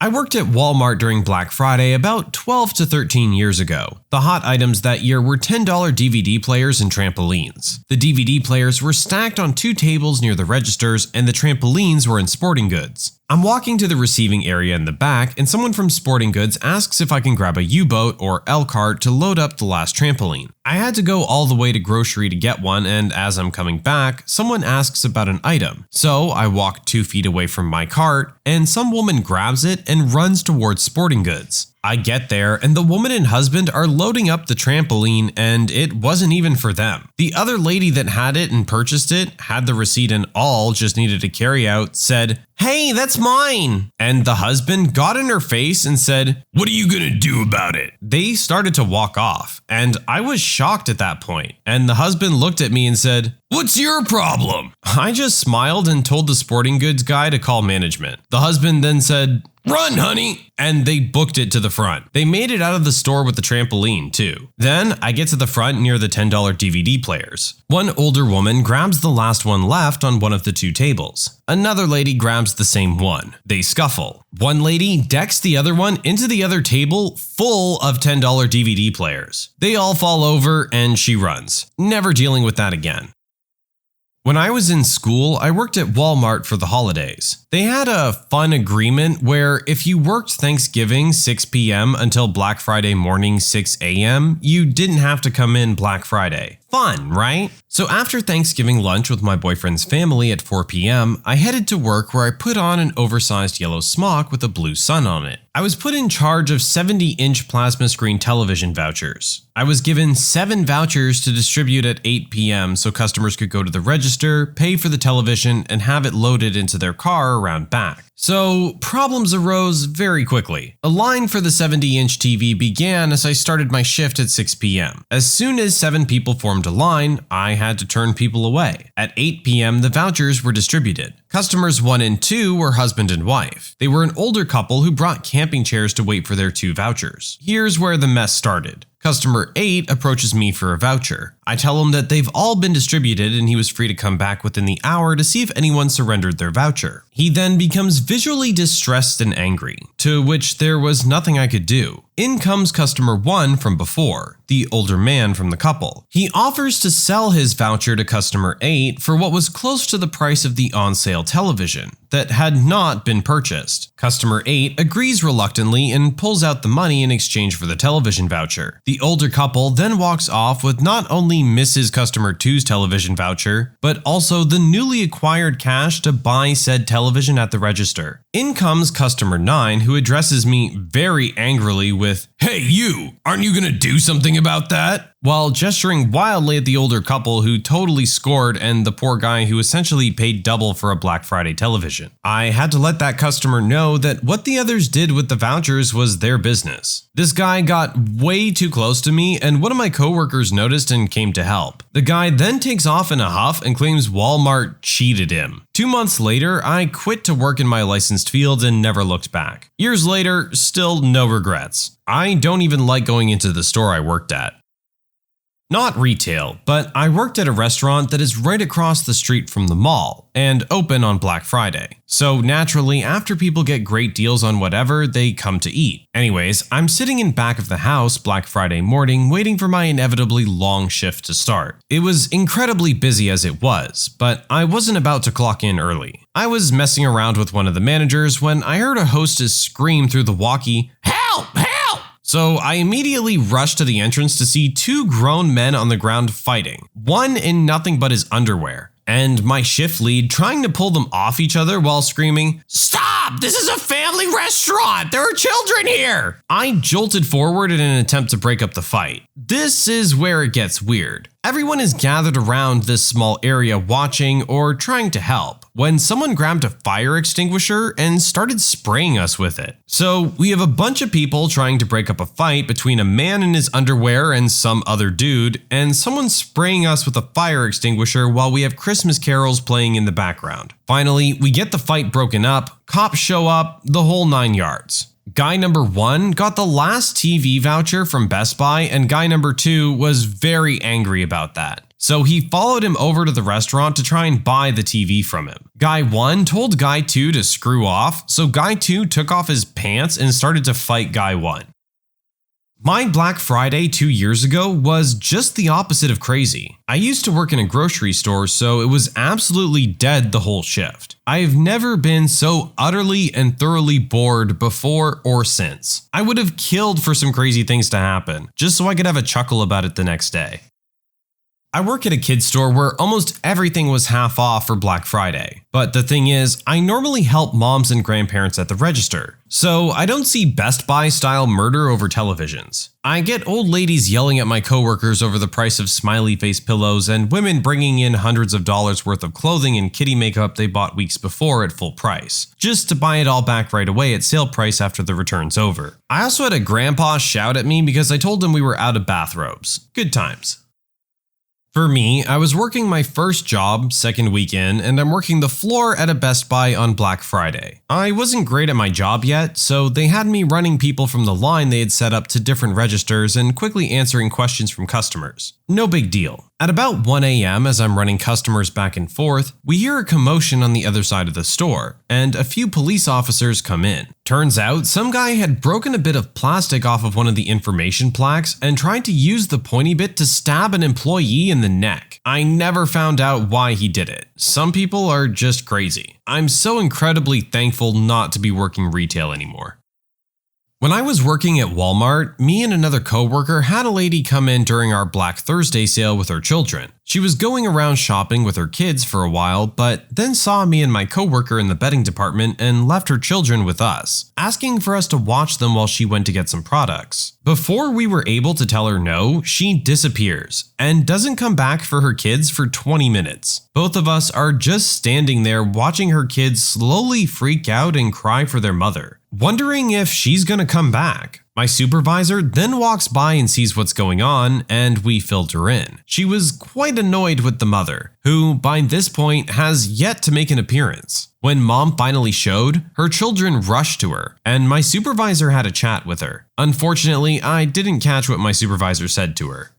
I worked at Walmart during Black Friday about 12 to 13 years ago. The hot items that year were $10 DVD players and trampolines. The DVD players were stacked on two tables near the registers and the trampolines were in sporting goods. I'm walking to the receiving area in the back and someone from Sporting Goods asks if I can grab a U-boat or L-cart to load up the last trampoline. I had to go all the way to grocery to get one, and as I'm coming back, someone asks about an item. So I walk 2 feet away from my cart and some woman grabs it and runs towards Sporting Goods. I get there and the woman and husband are loading up the trampoline and it wasn't even for them. The other lady that had it and purchased it, had the receipt and all, just needed to carry out, said, "Hey, that's mine." And the husband got in her face and said, "What are you gonna do about it?" They started to walk off and I was shocked at that point. And the husband looked at me and said, "What's your problem?" I just smiled and told the Sporting Goods guy to call management. The husband then said, "Run, honey!" And they booked it to the front. They made it out of the store with the trampoline, too. Then I get to the front near the $10 DVD players. One older woman grabs the last one left on one of the two tables. Another lady grabs the same one. They scuffle. One lady decks the other one into the other table full of $10 DVD players. They all fall over and she runs, never dealing with that again. When I was in school, I worked at Walmart for the holidays. They had a fun agreement where if you worked Thanksgiving 6 p.m. until Black Friday morning 6 a.m., you didn't have to come in Black Friday. Fun, right? So after Thanksgiving lunch with my boyfriend's family at 4 p.m., I headed to work where I put on an oversized yellow smock with a blue sun on it. I was put in charge of 70-inch plasma screen television vouchers. I was given 7 vouchers to distribute at 8 p.m. so customers could go to the register, pay for the television, and have it loaded into their car around back. So problems arose very quickly. A line for the 70-inch TV began as I started my shift at 6 p.m. As soon as 7 people formed a line, I had to turn people away. At 8 p.m., the vouchers were distributed. Customers 1 and 2 were husband and wife. They were an older couple who brought camping chairs to wait for their 2 vouchers. Here's where the mess started. Customer 8 approaches me for a voucher. I tell him that they've all been distributed and he was free to come back within the hour to see if anyone surrendered their voucher. He then becomes visually distressed and angry, to which there was nothing I could do. In comes customer 1 from before, the older man from the couple. He offers to sell his voucher to customer 8 for what was close to the price of the on-sale television that had not been purchased. Customer 8 agrees reluctantly and pulls out the money in exchange for the television voucher. The older couple then walks off with not only Mrs. Customer 2's television voucher, but also the newly acquired cash to buy said television at the register. In comes customer 9, who addresses me very angrily with, "Hey you, aren't you gonna do something about that?" while gesturing wildly at the older couple who totally scored and the poor guy who essentially paid double for a Black Friday television. I had to let that customer know that what the others did with the vouchers was their business. This guy got way too close to me and one of my coworkers noticed and came to help. The guy then takes off in a huff and claims Walmart cheated him. 2 months later, I quit to work in my licensed field and never looked back. Years later, still no regrets. I don't even like going into the store I worked at. Not retail, but I worked at a restaurant that is right across the street from the mall and open on Black Friday. So naturally, after people get great deals on whatever, they come to eat. Anyways, I'm sitting in back of the house Black Friday morning waiting for my inevitably long shift to start. It was incredibly busy as it was, but I wasn't about to clock in early. I was messing around with one of the managers when I heard a hostess scream through the walkie, "Help! Help!" So I immediately rushed to the entrance to see 2 grown men on the ground fighting, one in nothing but his underwear, and my shift lead trying to pull them off each other while screaming, "Stop! This is a family restaurant! There are children here!" I jolted forward in an attempt to break up the fight. This is where it gets weird. Everyone is gathered around this small area watching or trying to help when someone grabbed a fire extinguisher and started spraying us with it. So we have a bunch of people trying to break up a fight between a man in his underwear and some other dude, and someone spraying us with a fire extinguisher while we have Christmas carols playing in the background. Finally, we get the fight broken up, cops show up, the whole 9 yards. Guy number 1 got the last TV voucher from Best Buy and guy number 2 was very angry about that. So he followed him over to the restaurant to try and buy the TV from him. Guy 1 told guy 2 to screw off, so guy 2 took off his pants and started to fight guy 1. My Black Friday 2 years ago was just the opposite of crazy. I used to work in a grocery store, so it was absolutely dead the whole shift. I've never been so utterly and thoroughly bored before or since. I would have killed for some crazy things to happen, just so I could have a chuckle about it the next day. I work at a kids store where almost everything was half off for Black Friday. But the thing is, I normally help moms and grandparents at the register, so I don't see Best Buy style murder over televisions. I get old ladies yelling at my coworkers over the price of smiley face pillows and women bringing in hundreds of dollars worth of clothing and kitty makeup they bought weeks before at full price, just to buy it all back right away at sale price after the return's over. I also had a grandpa shout at me because I told him we were out of bathrobes. Good times. For me, I was working my first job, second weekend, and I'm working the floor at a Best Buy on Black Friday. I wasn't great at my job yet, so they had me running people from the line they had set up to different registers and quickly answering questions from customers. No big deal. At about 1 a.m. as I'm running customers back and forth, we hear a commotion on the other side of the store, and a few police officers come in. Turns out some guy had broken a bit of plastic off of one of the information plaques and tried to use the pointy bit to stab an employee in the neck. I never found out why he did it. Some people are just crazy. I'm so incredibly thankful not to be working retail anymore. When I was working at Walmart, me and another coworker had a lady come in during our Black Thursday sale with her children. She was going around shopping with her kids for a while, but then saw me and my coworker in the bedding department and left her children with us, asking for us to watch them while she went to get some products. Before we were able to tell her no, she disappears and doesn't come back for her kids for 20 minutes. Both of us are just standing there watching her kids slowly freak out and cry for their mother, wondering if she's gonna come back. My supervisor then walks by and sees what's going on, and we filter in. She was quite annoyed with the mother, who by this point has yet to make an appearance. When mom finally showed, her children rushed to her, and my supervisor had a chat with her. Unfortunately, I didn't catch what my supervisor said to her.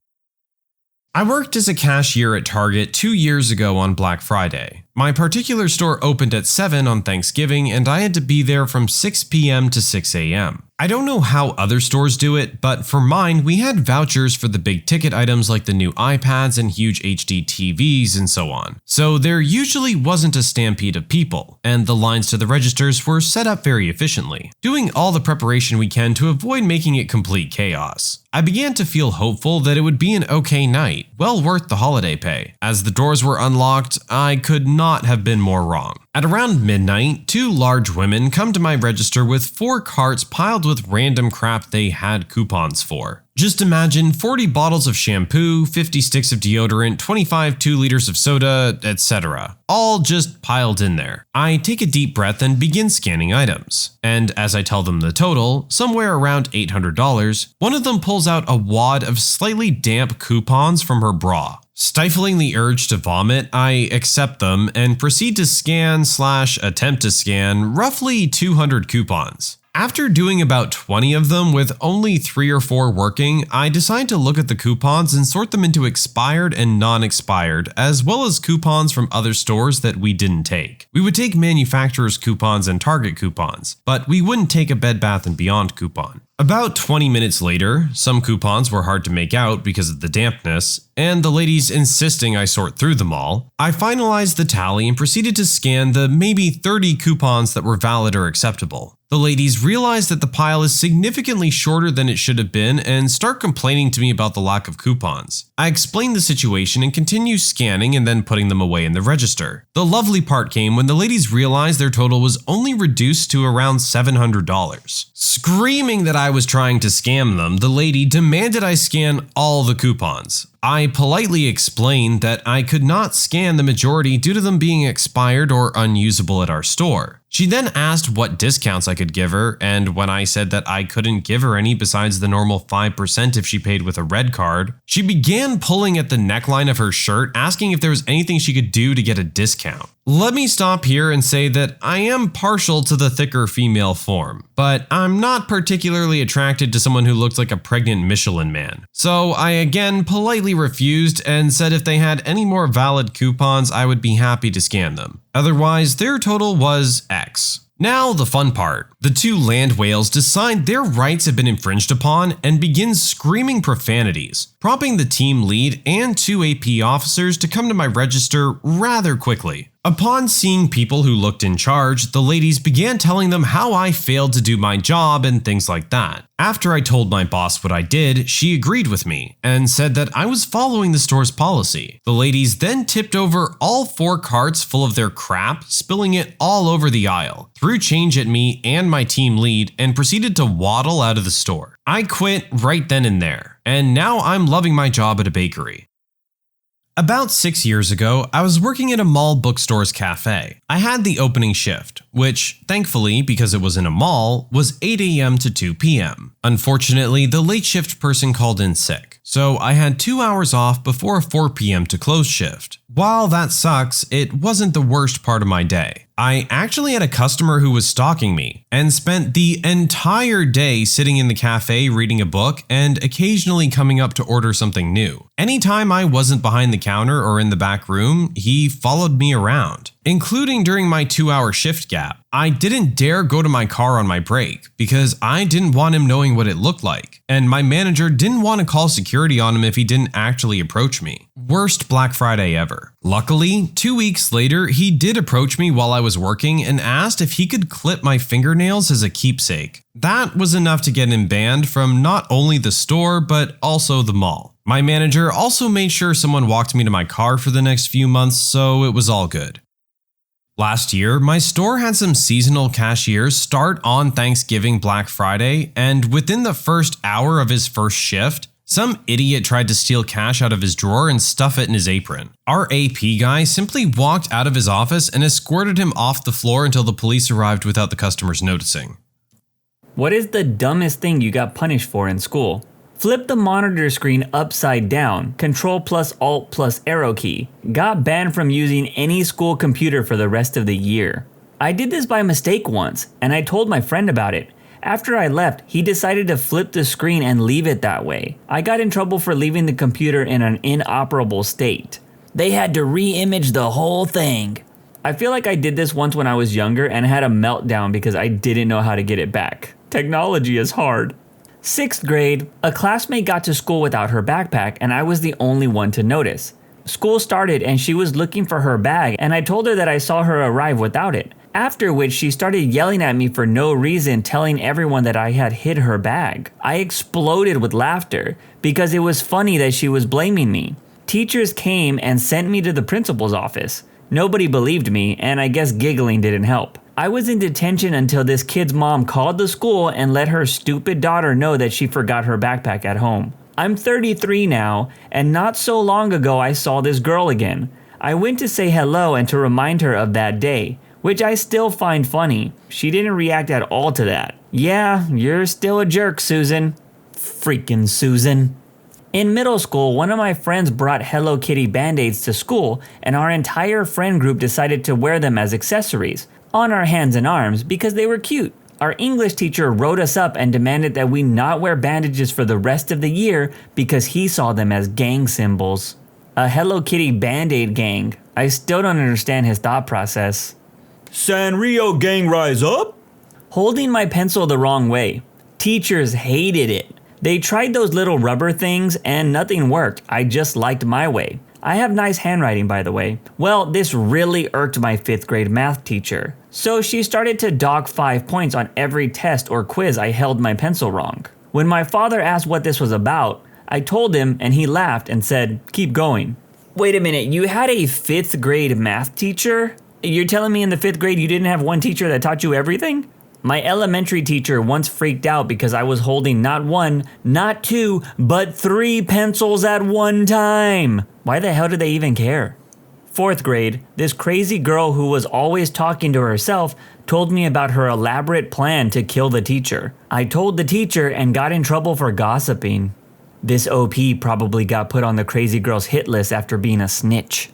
I worked as a cashier at Target 2 years ago on Black Friday. My particular store opened at 7 on Thanksgiving, and I had to be there from 6 p.m. to 6 a.m. I don't know how other stores do it, but for mine, we had vouchers for the big ticket items like the new iPads and huge HD TVs and so on. So there usually wasn't a stampede of people, and the lines to the registers were set up very efficiently, doing all the preparation we can to avoid making it complete chaos. I began to feel hopeful that it would be an okay night, well worth the holiday pay. As the doors were unlocked, I could not have been more wrong. At around midnight, 2 large women come to my register with 4 carts piled with random crap they had coupons for. Just imagine 40 bottles of shampoo, 50 sticks of deodorant, 25 2 liters of soda, etc. All just piled in there. I take a deep breath and begin scanning items. And as I tell them the total, somewhere around $800, one of them pulls out a wad of slightly damp coupons from her bra. Stifling the urge to vomit, I accept them and proceed to scan/attempt to scan roughly 200 coupons. After doing about 20 of them with only 3 or 4 working, I decide to look at the coupons and sort them into expired and non-expired, as well as coupons from other stores that we didn't take. We would take manufacturers' coupons and Target coupons, but we wouldn't take a Bed Bath & Beyond coupon. About 20 minutes later, some coupons were hard to make out because of the dampness, and the ladies insisting I sort through them all, I finalized the tally and proceeded to scan the maybe 30 coupons that were valid or acceptable. The ladies realize that the pile is significantly shorter than it should have been and start complaining to me about the lack of coupons. I explain the situation and continue scanning and then putting them away in the register. The lovely part came when the ladies realized their total was only reduced to around $700. Screaming that I was trying to scam them, the lady demanded I scan all the coupons. I politely explained that I could not scan the majority due to them being expired or unusable at our store. She then asked what discounts I could give her, and when I said that I couldn't give her any besides the normal 5% if she paid with a red card, she began pulling at the neckline of her shirt, asking if there was anything she could do to get a discount. Let me stop here and say that I am partial to the thicker female form, but I'm not particularly attracted to someone who looks like a pregnant Michelin man. So I again politely refused and said if they had any more valid coupons, I would be happy to scan them. Otherwise, their total was X. Now the fun part. The 2 land whales decide their rights have been infringed upon and begin screaming profanities, prompting the team lead and 2 AP officers to come to my register rather quickly. Upon seeing people who looked in charge, the ladies began telling them how I failed to do my job and things like that. After I told my boss what I did, she agreed with me and said that I was following the store's policy. The ladies then tipped over all 4 carts full of their crap, spilling it all over the aisle, threw change at me and my team lead, and proceeded to waddle out of the store. I quit right then and there, and now I'm loving my job at a bakery. About 6 years ago, I was working at a mall bookstore's cafe. I had the opening shift, which, thankfully, because it was in a mall, was 8 a.m. to 2 p.m. Unfortunately, the late shift person called in sick, so I had 2 hours off before a 4 p.m. to close shift. While that sucks, it wasn't the worst part of my day. I actually had a customer who was stalking me and spent the entire day sitting in the cafe reading a book and occasionally coming up to order something new. Anytime I wasn't behind the counter or in the back room, he followed me around, including during my 2-hour shift gap. I didn't dare go to my car on my break because I didn't want him knowing what it looked like, and my manager didn't want to call security on him if he didn't actually approach me. Worst Black Friday ever. Luckily, 2 weeks later, he did approach me while I was working and asked if he could clip my fingernails as a keepsake. That was enough to get him banned from not only the store, but also the mall. My manager also made sure someone walked me to my car for the next few months, so it was all good. Last year, my store had some seasonal cashiers start on Thanksgiving Black Friday, and within the first hour of his first shift, some idiot tried to steal cash out of his drawer and stuff it in his apron. Our AP guy simply walked out of his office and escorted him off the floor until the police arrived without the customers noticing. What is the dumbest thing you got punished for in school? Flip the monitor screen upside down, Control plus Alt plus arrow key. Got banned from using any school computer for the rest of the year. I did this by mistake once, and I told my friend about it. After I left, he decided to flip the screen and leave it that way. I got in trouble for leaving the computer in an inoperable state. They had to re-image the whole thing. I feel like I did this once when I was younger and had a meltdown because I didn't know how to get it back. Technology is hard. 6th grade, a classmate got to school without her backpack and I was the only one to notice. School started and she was looking for her bag and I told her that I saw her arrive without it. After which she started yelling at me for no reason, telling everyone that I had hid her bag. I exploded with laughter because it was funny that she was blaming me. Teachers came and sent me to the principal's office. Nobody believed me and I guess giggling didn't help. I was in detention until this kid's mom called the school and let her stupid daughter know that she forgot her backpack at home. I'm 33 now, and not so long ago I saw this girl again. I went to say hello and to remind her of that day, which I still find funny. She didn't react at all to that. Yeah, you're still a jerk, Susan. Freaking Susan. In middle school, one of my friends brought Hello Kitty band-aids to school, and our entire friend group decided to wear them as accessories on our hands and arms because they were cute. Our English teacher wrote us up and demanded that we not wear bandages for the rest of the year because he saw them as gang symbols. A Hello Kitty band-aid gang. I still don't understand his thought process. Sanrio gang rise up? Holding my pencil the wrong way. Teachers hated it. They tried those little rubber things and nothing worked. I just liked my way. I have nice handwriting, by the way. Well, this really irked my 5th grade math teacher. So she started to dock 5 points on every test or quiz I held my pencil wrong. When my father asked what this was about, I told him and he laughed and said, "Keep going." Wait a minute, you had a 5th grade math teacher? You're telling me in the 5th grade you didn't have one teacher that taught you everything? My elementary teacher once freaked out because I was holding not 1, not 2, but 3 pencils at one time. Why the hell do they even care? 4th grade, this crazy girl who was always talking to herself told me about her elaborate plan to kill the teacher. I told the teacher and got in trouble for gossiping. This OP probably got put on the crazy girl's hit list after being a snitch.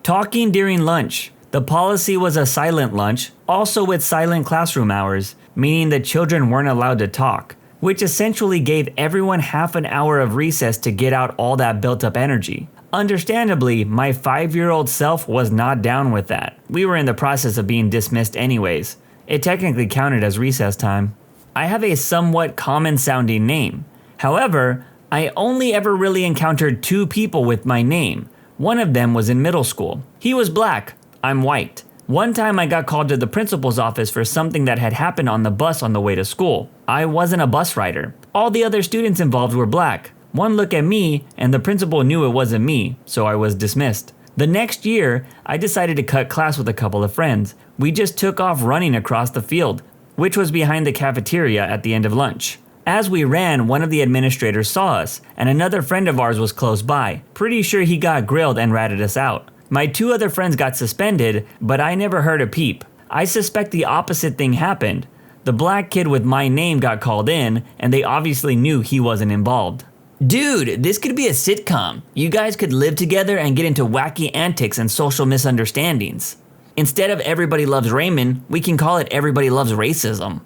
Talking during lunch. The policy was a silent lunch, also with silent classroom hours, meaning the children weren't allowed to talk, which essentially gave everyone half an hour of recess to get out all that built up energy. Understandably, my 5-year-old self was not down with that. We were in the process of being dismissed anyways. It technically counted as recess time. I have a somewhat common sounding name. However, I only ever really encountered 2 people with my name. One of them was in middle school. He was black. I'm white. One time I got called to the principal's office for something that had happened on the bus on the way to school. I wasn't a bus rider. All the other students involved were black. One look at me and the principal knew it wasn't me, so I was dismissed. The next year, I decided to cut class with a couple of friends. We just took off running across the field, which was behind the cafeteria at the end of lunch. As we ran, one of the administrators saw us, and another friend of ours was close by. Pretty sure he got grilled and ratted us out. My 2 other friends got suspended, but I never heard a peep. I suspect the opposite thing happened. The black kid with my name got called in, and they obviously knew he wasn't involved. Dude, this could be a sitcom. You guys could live together and get into wacky antics and social misunderstandings. Instead of Everybody Loves Raymond, we can call it Everybody Loves Racism.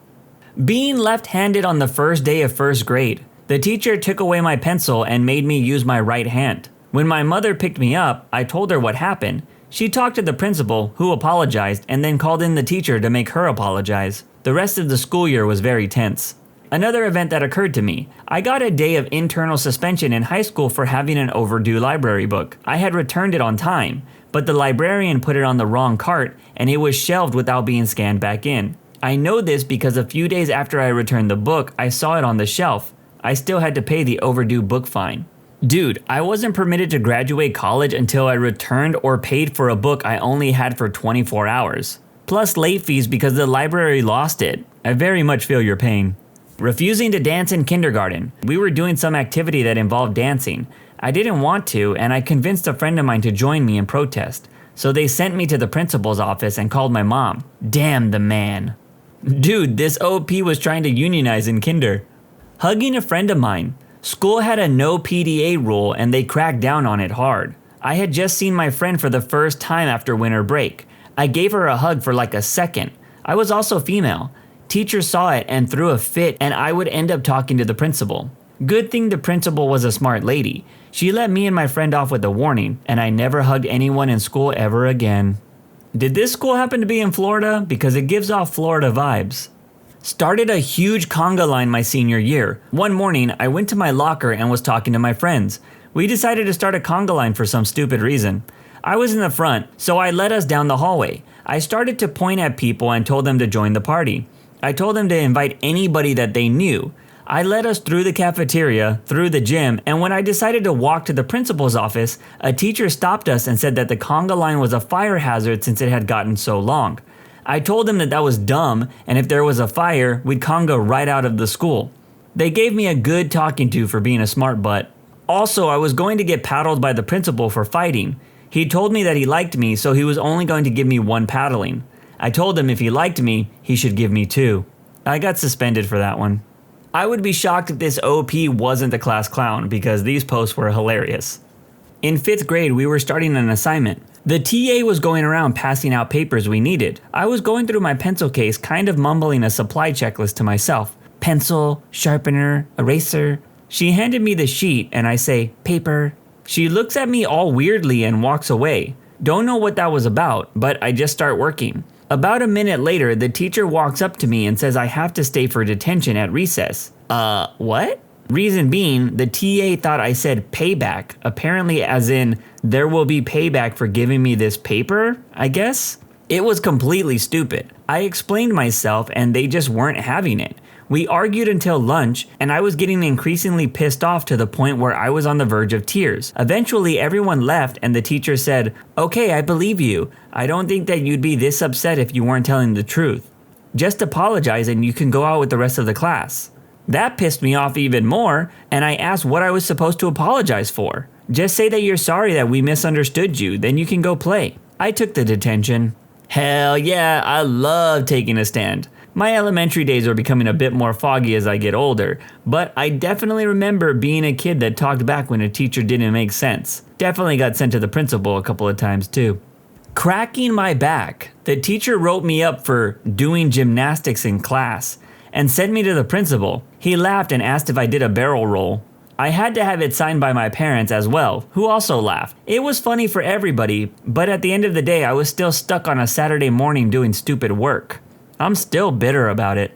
Being left-handed on the first day of 1st grade. The teacher took away my pencil and made me use my right hand. When my mother picked me up, I told her what happened. She talked to the principal, who apologized, and then called in the teacher to make her apologize. The rest of the school year was very tense. Another event that occurred to me. I got a day of internal suspension in high school for having an overdue library book. I had returned it on time, but the librarian put it on the wrong cart, and it was shelved without being scanned back in. I know this because a few days after I returned the book, I saw it on the shelf. I still had to pay the overdue book fine. Dude, I wasn't permitted to graduate college until I returned or paid for a book I only had for 24 hours. Plus late fees because the library lost it. I very much feel your pain. Refusing to dance in kindergarten. We were doing some activity that involved dancing. I didn't want to, and I convinced a friend of mine to join me in protest. So they sent me to the principal's office and called my mom. Damn the man. Dude, this OP was trying to unionize in kinder. Hugging a friend of mine. School had a no PDA rule and they cracked down on it hard. I had just seen my friend for the first time after winter break. I gave her a hug for like a second. I was also female. Teacher saw it and threw a fit and I would end up talking to the principal. Good thing the principal was a smart lady. She let me and my friend off with a warning and I never hugged anyone in school ever again. Did this school happen to be in Florida? Because it gives off Florida vibes. Started a huge conga line my senior year. One morning, I went to my locker and was talking to my friends. We decided to start a conga line for some stupid reason. I was in the front, so I led us down the hallway. I started to point at people and told them to join the party. I told them to invite anybody that they knew. I led us through the cafeteria, through the gym, and when I decided to walk to the principal's office, a teacher stopped us and said that the conga line was a fire hazard since it had gotten so long. I told them that that was dumb, and if there was a fire, we'd conga right out of the school. They gave me a good talking to for being a smart butt. Also, I was going to get paddled by the principal for fighting. He told me that he liked me, so he was only going to give me one paddling. I told him if he liked me, he should give me 2. I got suspended for that one. I would be shocked if this OP wasn't the class clown because these posts were hilarious. In 5th grade, we were starting an assignment. The TA was going around passing out papers we needed. I was going through my pencil case, kind of mumbling a supply checklist to myself. Pencil, sharpener, eraser. She handed me the sheet and I say, paper. She looks at me all weirdly and walks away. Don't know what that was about, but I just start working. About a minute later, the teacher walks up to me and says I have to stay for detention at recess. What? Reason being, the TA thought I said payback, apparently as in there will be payback for giving me this paper, I guess? It was completely stupid. I explained myself and they just weren't having it. We argued until lunch, and I was getting increasingly pissed off to the point where I was on the verge of tears. Eventually, everyone left, and the teacher said, "Okay, I believe you. I don't think that you'd be this upset if you weren't telling the truth. Just apologize and you can go out with the rest of the class." That pissed me off even more, and I asked what I was supposed to apologize for. Just say that you're sorry that we misunderstood you, then you can go play. I took the detention. Hell yeah, I love taking a stand. My elementary days are becoming a bit more foggy as I get older, but I definitely remember being a kid that talked back when a teacher didn't make sense. Definitely got sent to the principal a couple of times too. Cracking my back. The teacher wrote me up for doing gymnastics in class and sent me to the principal. He laughed and asked if I did a barrel roll. I had to have it signed by my parents as well, who also laughed. It was funny for everybody, but at the end of the day, I was still stuck on a Saturday morning doing stupid work. I'm still bitter about it.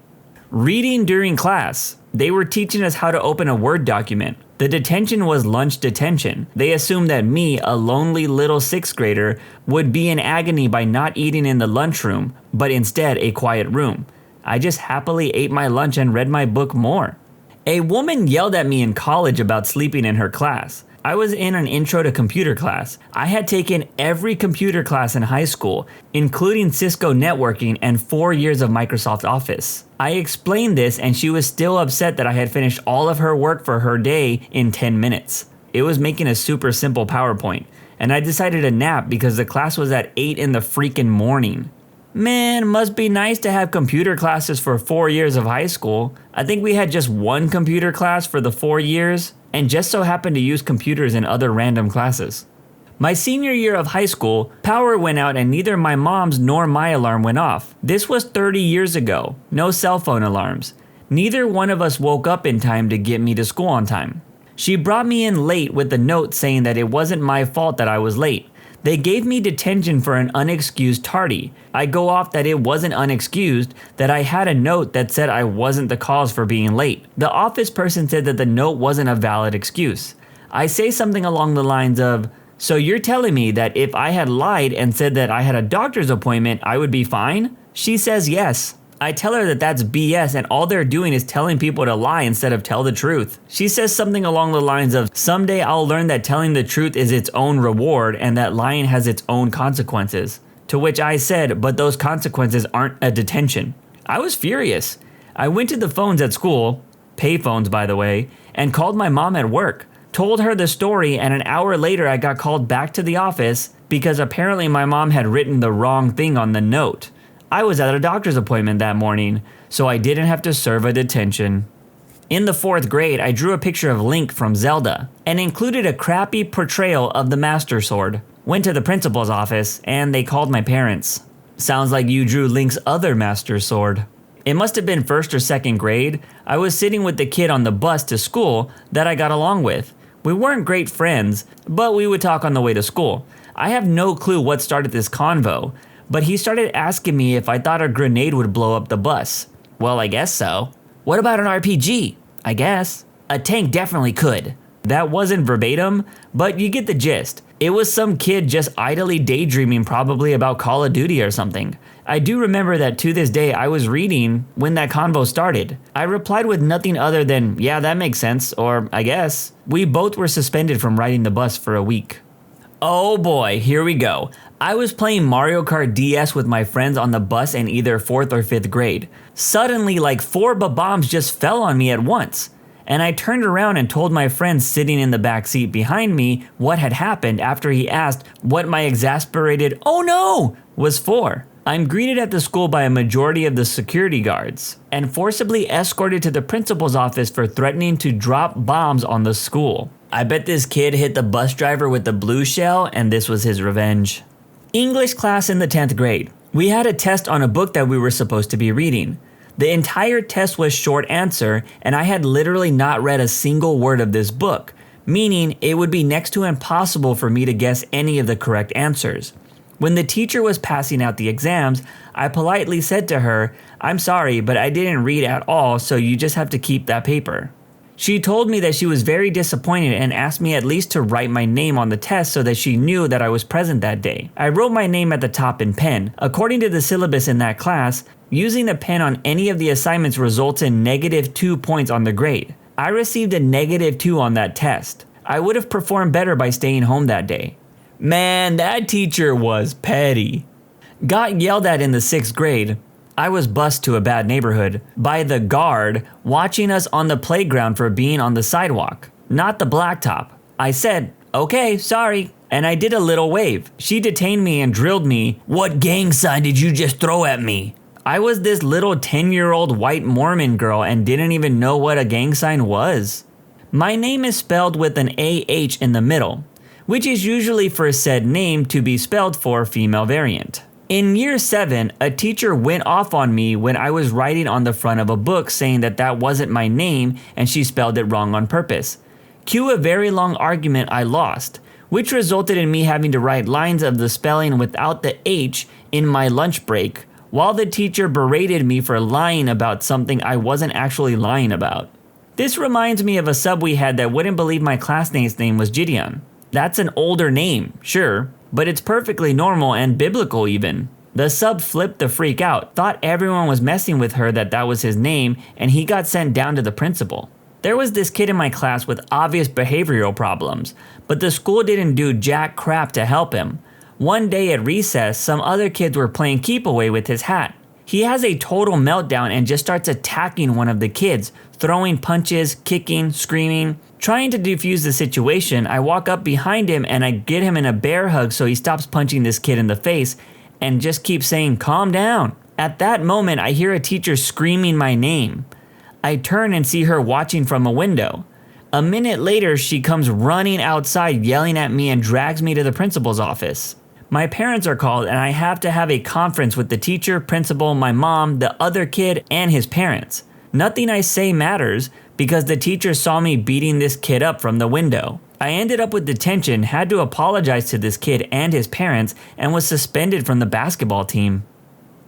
Reading during class. They were teaching us how to open a Word document. The detention was lunch detention. They assumed that me, a lonely little 6th grader, would be in agony by not eating in the lunchroom, but instead a quiet room. I just happily ate my lunch and read my book more. A woman yelled at me in college about sleeping in her class. I was in an intro to computer class. I had taken every computer class in high school, including Cisco networking and 4 years of Microsoft Office. I explained this and she was still upset that I had finished all of her work for her day in 10 minutes. It was making a super simple PowerPoint, and I decided to nap because the class was at 8 in the freaking morning. Man, must be nice to have computer classes for 4 years of high school. I think we had just one computer class for the 4 years, and just so happened to use computers in other random classes. My senior year of high school, power went out and neither my mom's nor my alarm went off. This was 30 years ago, no cell phone alarms. Neither one of us woke up in time to get me to school on time. She brought me in late with a note saying that it wasn't my fault that I was late. They gave me detention for an unexcused tardy. I go off that it wasn't unexcused, that I had a note that said I wasn't the cause for being late. The office person said that the note wasn't a valid excuse. I say something along the lines of, "So you're telling me that if I had lied and said that I had a doctor's appointment, I would be fine?" She says yes. I tell her that that's BS and all they're doing is telling people to lie instead of tell the truth. She says something along the lines of, "Someday I'll learn that telling the truth is its own reward and that lying has its own consequences." To which I said, "But those consequences aren't a detention." I was furious. I went to the phones at school, pay phones by the way, and called my mom at work. Told her the story, and an hour later I got called back to the office because apparently my mom had written the wrong thing on the note. I was at a doctor's appointment that morning, so I didn't have to serve a detention. In the 4th grade, I drew a picture of Link from Zelda and included a crappy portrayal of the Master Sword. Went to the principal's office and they called my parents. Sounds like you drew Link's other Master Sword. It must have been 1st or 2nd grade. I was sitting with the kid on the bus to school that I got along with. We weren't great friends, but we would talk on the way to school. I have no clue what started this convo, but he started asking me if I thought a grenade would blow up the bus. Well, I guess so. What about an RPG? I guess. A tank definitely could. That wasn't verbatim, but you get the gist. It was some kid just idly daydreaming, probably about Call of Duty or something. I do remember that to this day I was reading when that convo started. I replied with nothing other than, yeah, that makes sense, or I guess. We both were suspended from riding the bus for a week. Oh boy, here we go. I was playing Mario Kart DS with my friends on the bus in either 4th or 5th grade. Suddenly, like 4 bombs just fell on me at once. And I turned around and told my friend sitting in the back seat behind me what had happened after he asked what my exasperated "oh no" was for. I'm greeted at the school by a majority of the security guards and forcibly escorted to the principal's office for threatening to drop bombs on the school. I bet this kid hit the bus driver with the blue shell and this was his revenge. English class in the 10th grade. We had a test on a book that we were supposed to be reading. The entire test was short answer, and I had literally not read a single word of this book, meaning it would be next to impossible for me to guess any of the correct answers. When the teacher was passing out the exams, I politely said to her, "I'm sorry, but I didn't read at all, so you just have to keep that paper." She told me that she was very disappointed and asked me at least to write my name on the test so that she knew that I was present that day. I wrote my name at the top in pen. According to the syllabus in that class, using a pen on any of the assignments results in -2 points on the grade. I received a -2 on that test. I would have performed better by staying home that day. Man, that teacher was petty. Got yelled at in the 6th grade. I was bused to a bad neighborhood by the guard watching us on the playground for being on the sidewalk, not the blacktop. I said, "Okay, sorry," and I did a little wave. She detained me and drilled me. "What gang sign did you just throw at me?" I was this little 10-year-old white Mormon girl and didn't even know what a gang sign was. My name is spelled with an AH in the middle, which is usually for said name to be spelled for female variant. In year 7, a teacher went off on me when I was writing on the front of a book saying that that wasn't my name and she spelled it wrong on purpose. Cue a very long argument I lost, which resulted in me having to write lines of the spelling without the H in my lunch break, while the teacher berated me for lying about something I wasn't actually lying about. This reminds me of a sub we had that wouldn't believe my classmate's name was Gideon. That's an older name, sure, but it's perfectly normal and biblical even. The sub flipped the freak out, thought everyone was messing with her that was his name, and he got sent down to the principal. There was this kid in my class with obvious behavioral problems, but the school didn't do jack crap to help him. One day at recess, some other kids were playing keep away with his hat. He has a total meltdown and just starts attacking one of the kids, throwing punches, kicking, screaming. Trying to defuse the situation, I walk up behind him and I get him in a bear hug so he stops punching this kid in the face and just keeps saying, "Calm down." At that moment, I hear a teacher screaming my name. I turn and see her watching from a window. A minute later, she comes running outside yelling at me and drags me to the principal's office. My parents are called and I have to have a conference with the teacher, principal, my mom, the other kid, and his parents. Nothing I say matters because the teacher saw me beating this kid up from the window. I ended up with detention, had to apologize to this kid and his parents, and was suspended from the basketball team.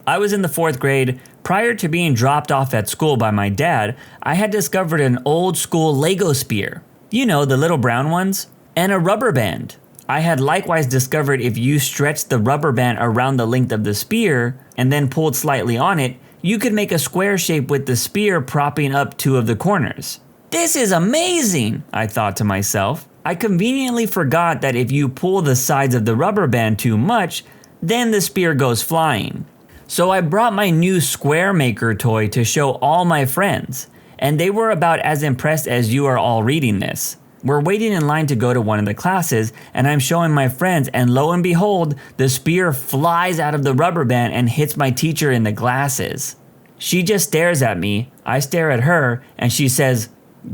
I was in the 4th grade. Prior to being dropped off at school by my dad, I had discovered an old school Lego spear. You know, the little brown ones? And a rubber band. I had likewise discovered if you stretched the rubber band around the length of the spear and then pulled slightly on it, you could make a square shape with the spear propping up 2 of the corners. This is amazing, I thought to myself. I conveniently forgot that if you pull the sides of the rubber band too much, then the spear goes flying. So I brought my new square maker toy to show all my friends, and they were about as impressed as you are all reading this. We're waiting in line to go to one of the classes, and I'm showing my friends, and lo and behold, the spear flies out of the rubber band and hits my teacher in the glasses. She just stares at me, I stare at her, and she says,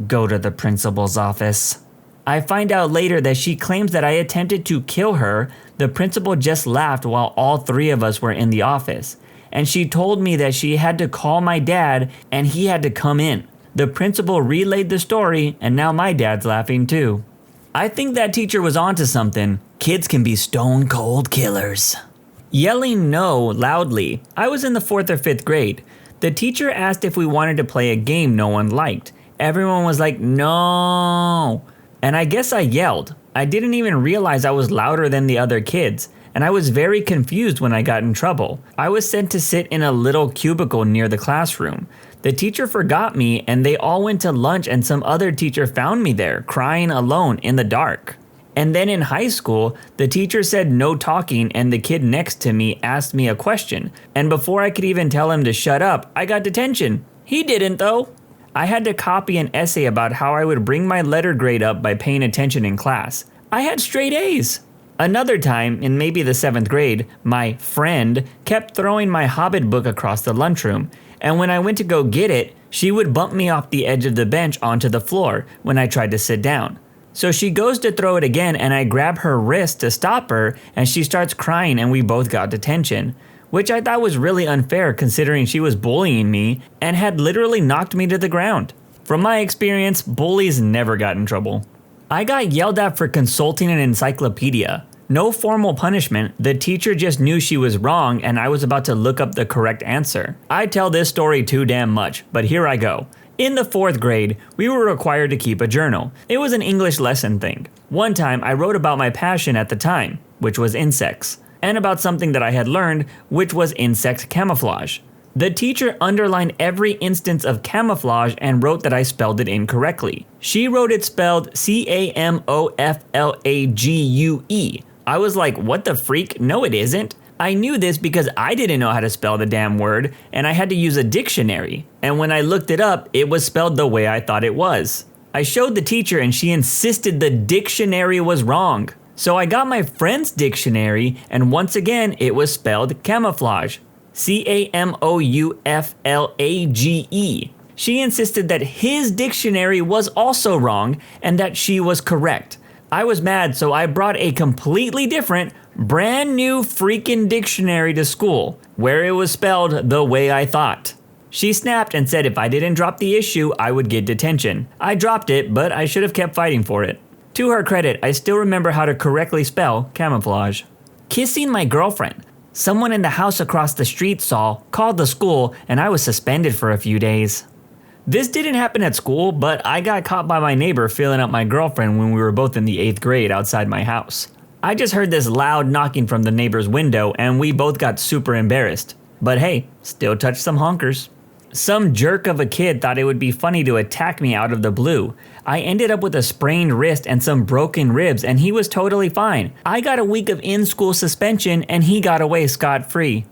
"Go to the principal's office." I find out later that she claims that I attempted to kill her. The principal just laughed while all three of us were in the office. And she told me that she had to call my dad and he had to come in. The principal relayed the story, and now my dad's laughing too. I think that teacher was onto something. Kids can be stone cold killers. Yelling no loudly. I was in the 4th or 5th grade. The teacher asked if we wanted to play a game no one liked. Everyone was like, "No." And I guess I yelled. I didn't even realize I was louder than the other kids, and I was very confused when I got in trouble. I was sent to sit in a little cubicle near the classroom. The teacher forgot me, and they all went to lunch, and some other teacher found me there, crying alone in the dark. And then in high school, the teacher said no talking, and the kid next to me asked me a question. And before I could even tell him to shut up, I got detention. He didn't though. I had to copy an essay about how I would bring my letter grade up by paying attention in class. I had straight A's. Another time, in maybe the 7th grade, my friend kept throwing my Hobbit book across the lunchroom, and when I went to go get it, she would bump me off the edge of the bench onto the floor when I tried to sit down. So she goes to throw it again, and I grab her wrist to stop her, and she starts crying, and we both got detention. Which I thought was really unfair considering she was bullying me and had literally knocked me to the ground. From my experience, bullies never got in trouble. I got yelled at for consulting an encyclopedia. No formal punishment, the teacher just knew she was wrong and I was about to look up the correct answer. I tell this story too damn much, but here I go. In the 4th grade, we were required to keep a journal. It was an English lesson thing. One time, I wrote about my passion at the time, which was insects, and about something that I had learned, which was insect camouflage. The teacher underlined every instance of camouflage and wrote that I spelled it incorrectly. She wrote it spelled CAMOFLAGUE. I was like, what the freak? No, it isn't. I knew this because I didn't know how to spell the damn word, and I had to use a dictionary. And when I looked it up, it was spelled the way I thought it was. I showed the teacher and she insisted the dictionary was wrong. So I got my friend's dictionary, and once again, it was spelled camouflage. CAMOUFLAGE. She insisted that his dictionary was also wrong, and that she was correct. I was mad, so I brought a completely different, brand new freaking dictionary to school, where it was spelled the way I thought. She snapped and said if I didn't drop the issue, I would get detention. I dropped it, but I should have kept fighting for it. To her credit, I still remember how to correctly spell camouflage. Kissing my girlfriend. Someone in the house across the street saw, called the school, and I was suspended for a few days. This didn't happen at school, but I got caught by my neighbor filling up my girlfriend when we were both in the 8th grade outside my house. I just heard this loud knocking from the neighbor's window, and we both got super embarrassed. But hey, still touched some honkers. Some jerk of a kid thought it would be funny to attack me out of the blue. I ended up with a sprained wrist and some broken ribs, and he was totally fine. I got a week of in-school suspension, and he got away scot-free.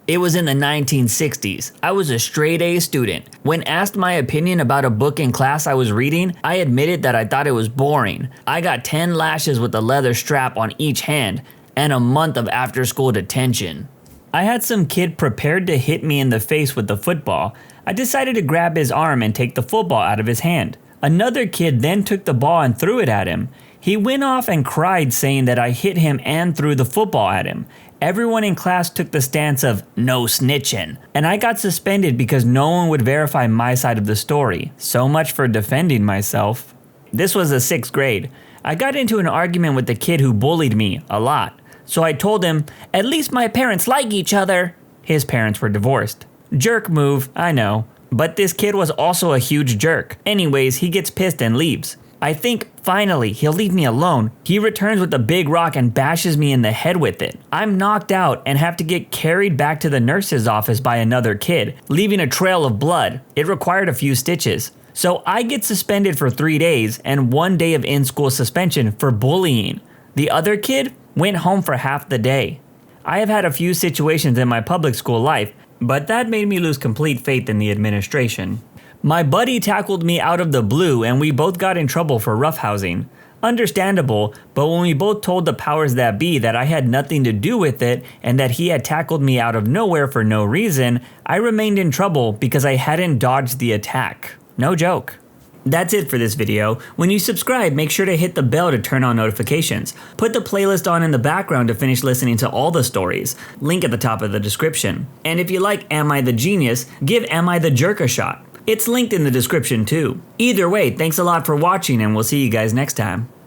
It was in the 1960s. I was a straight A student. When asked my opinion about a book in class I was reading, I admitted that I thought it was boring. I got 10 lashes with a leather strap on each hand, and a month of after-school detention. I had some kid prepared to hit me in the face with the football. I decided to grab his arm and take the football out of his hand. Another kid then took the ball and threw it at him. He went off and cried, saying that I hit him and threw the football at him. Everyone in class took the stance of no snitching, and I got suspended because no one would verify my side of the story. So much for defending myself. This was the 6th grade. I got into an argument with the kid who bullied me a lot. So I told him, at least my parents like each other. His parents were divorced. Jerk move, I know. But this kid was also a huge jerk. Anyways, he gets pissed and leaves. I think, finally, he'll leave me alone. He returns with a big rock and bashes me in the head with it. I'm knocked out and have to get carried back to the nurse's office by another kid, leaving a trail of blood. It required a few stitches. So I get suspended for 3 days and 1 day of in-school suspension for bullying. The other kid went home for half the day. I have had a few situations in my public school life, but that made me lose complete faith in the administration. My buddy tackled me out of the blue and we both got in trouble for roughhousing. Understandable, but when we both told the powers that be that I had nothing to do with it and that he had tackled me out of nowhere for no reason, I remained in trouble because I hadn't dodged the attack. No joke. That's it for this video. When you subscribe, make sure to hit the bell to turn on notifications. Put the playlist on in the background to finish listening to all the stories. Link at the top of the description. And if you like Am I the Genius, give Am I the Jerk a shot. It's linked in the description too. Either way, thanks a lot for watching and we'll see you guys next time.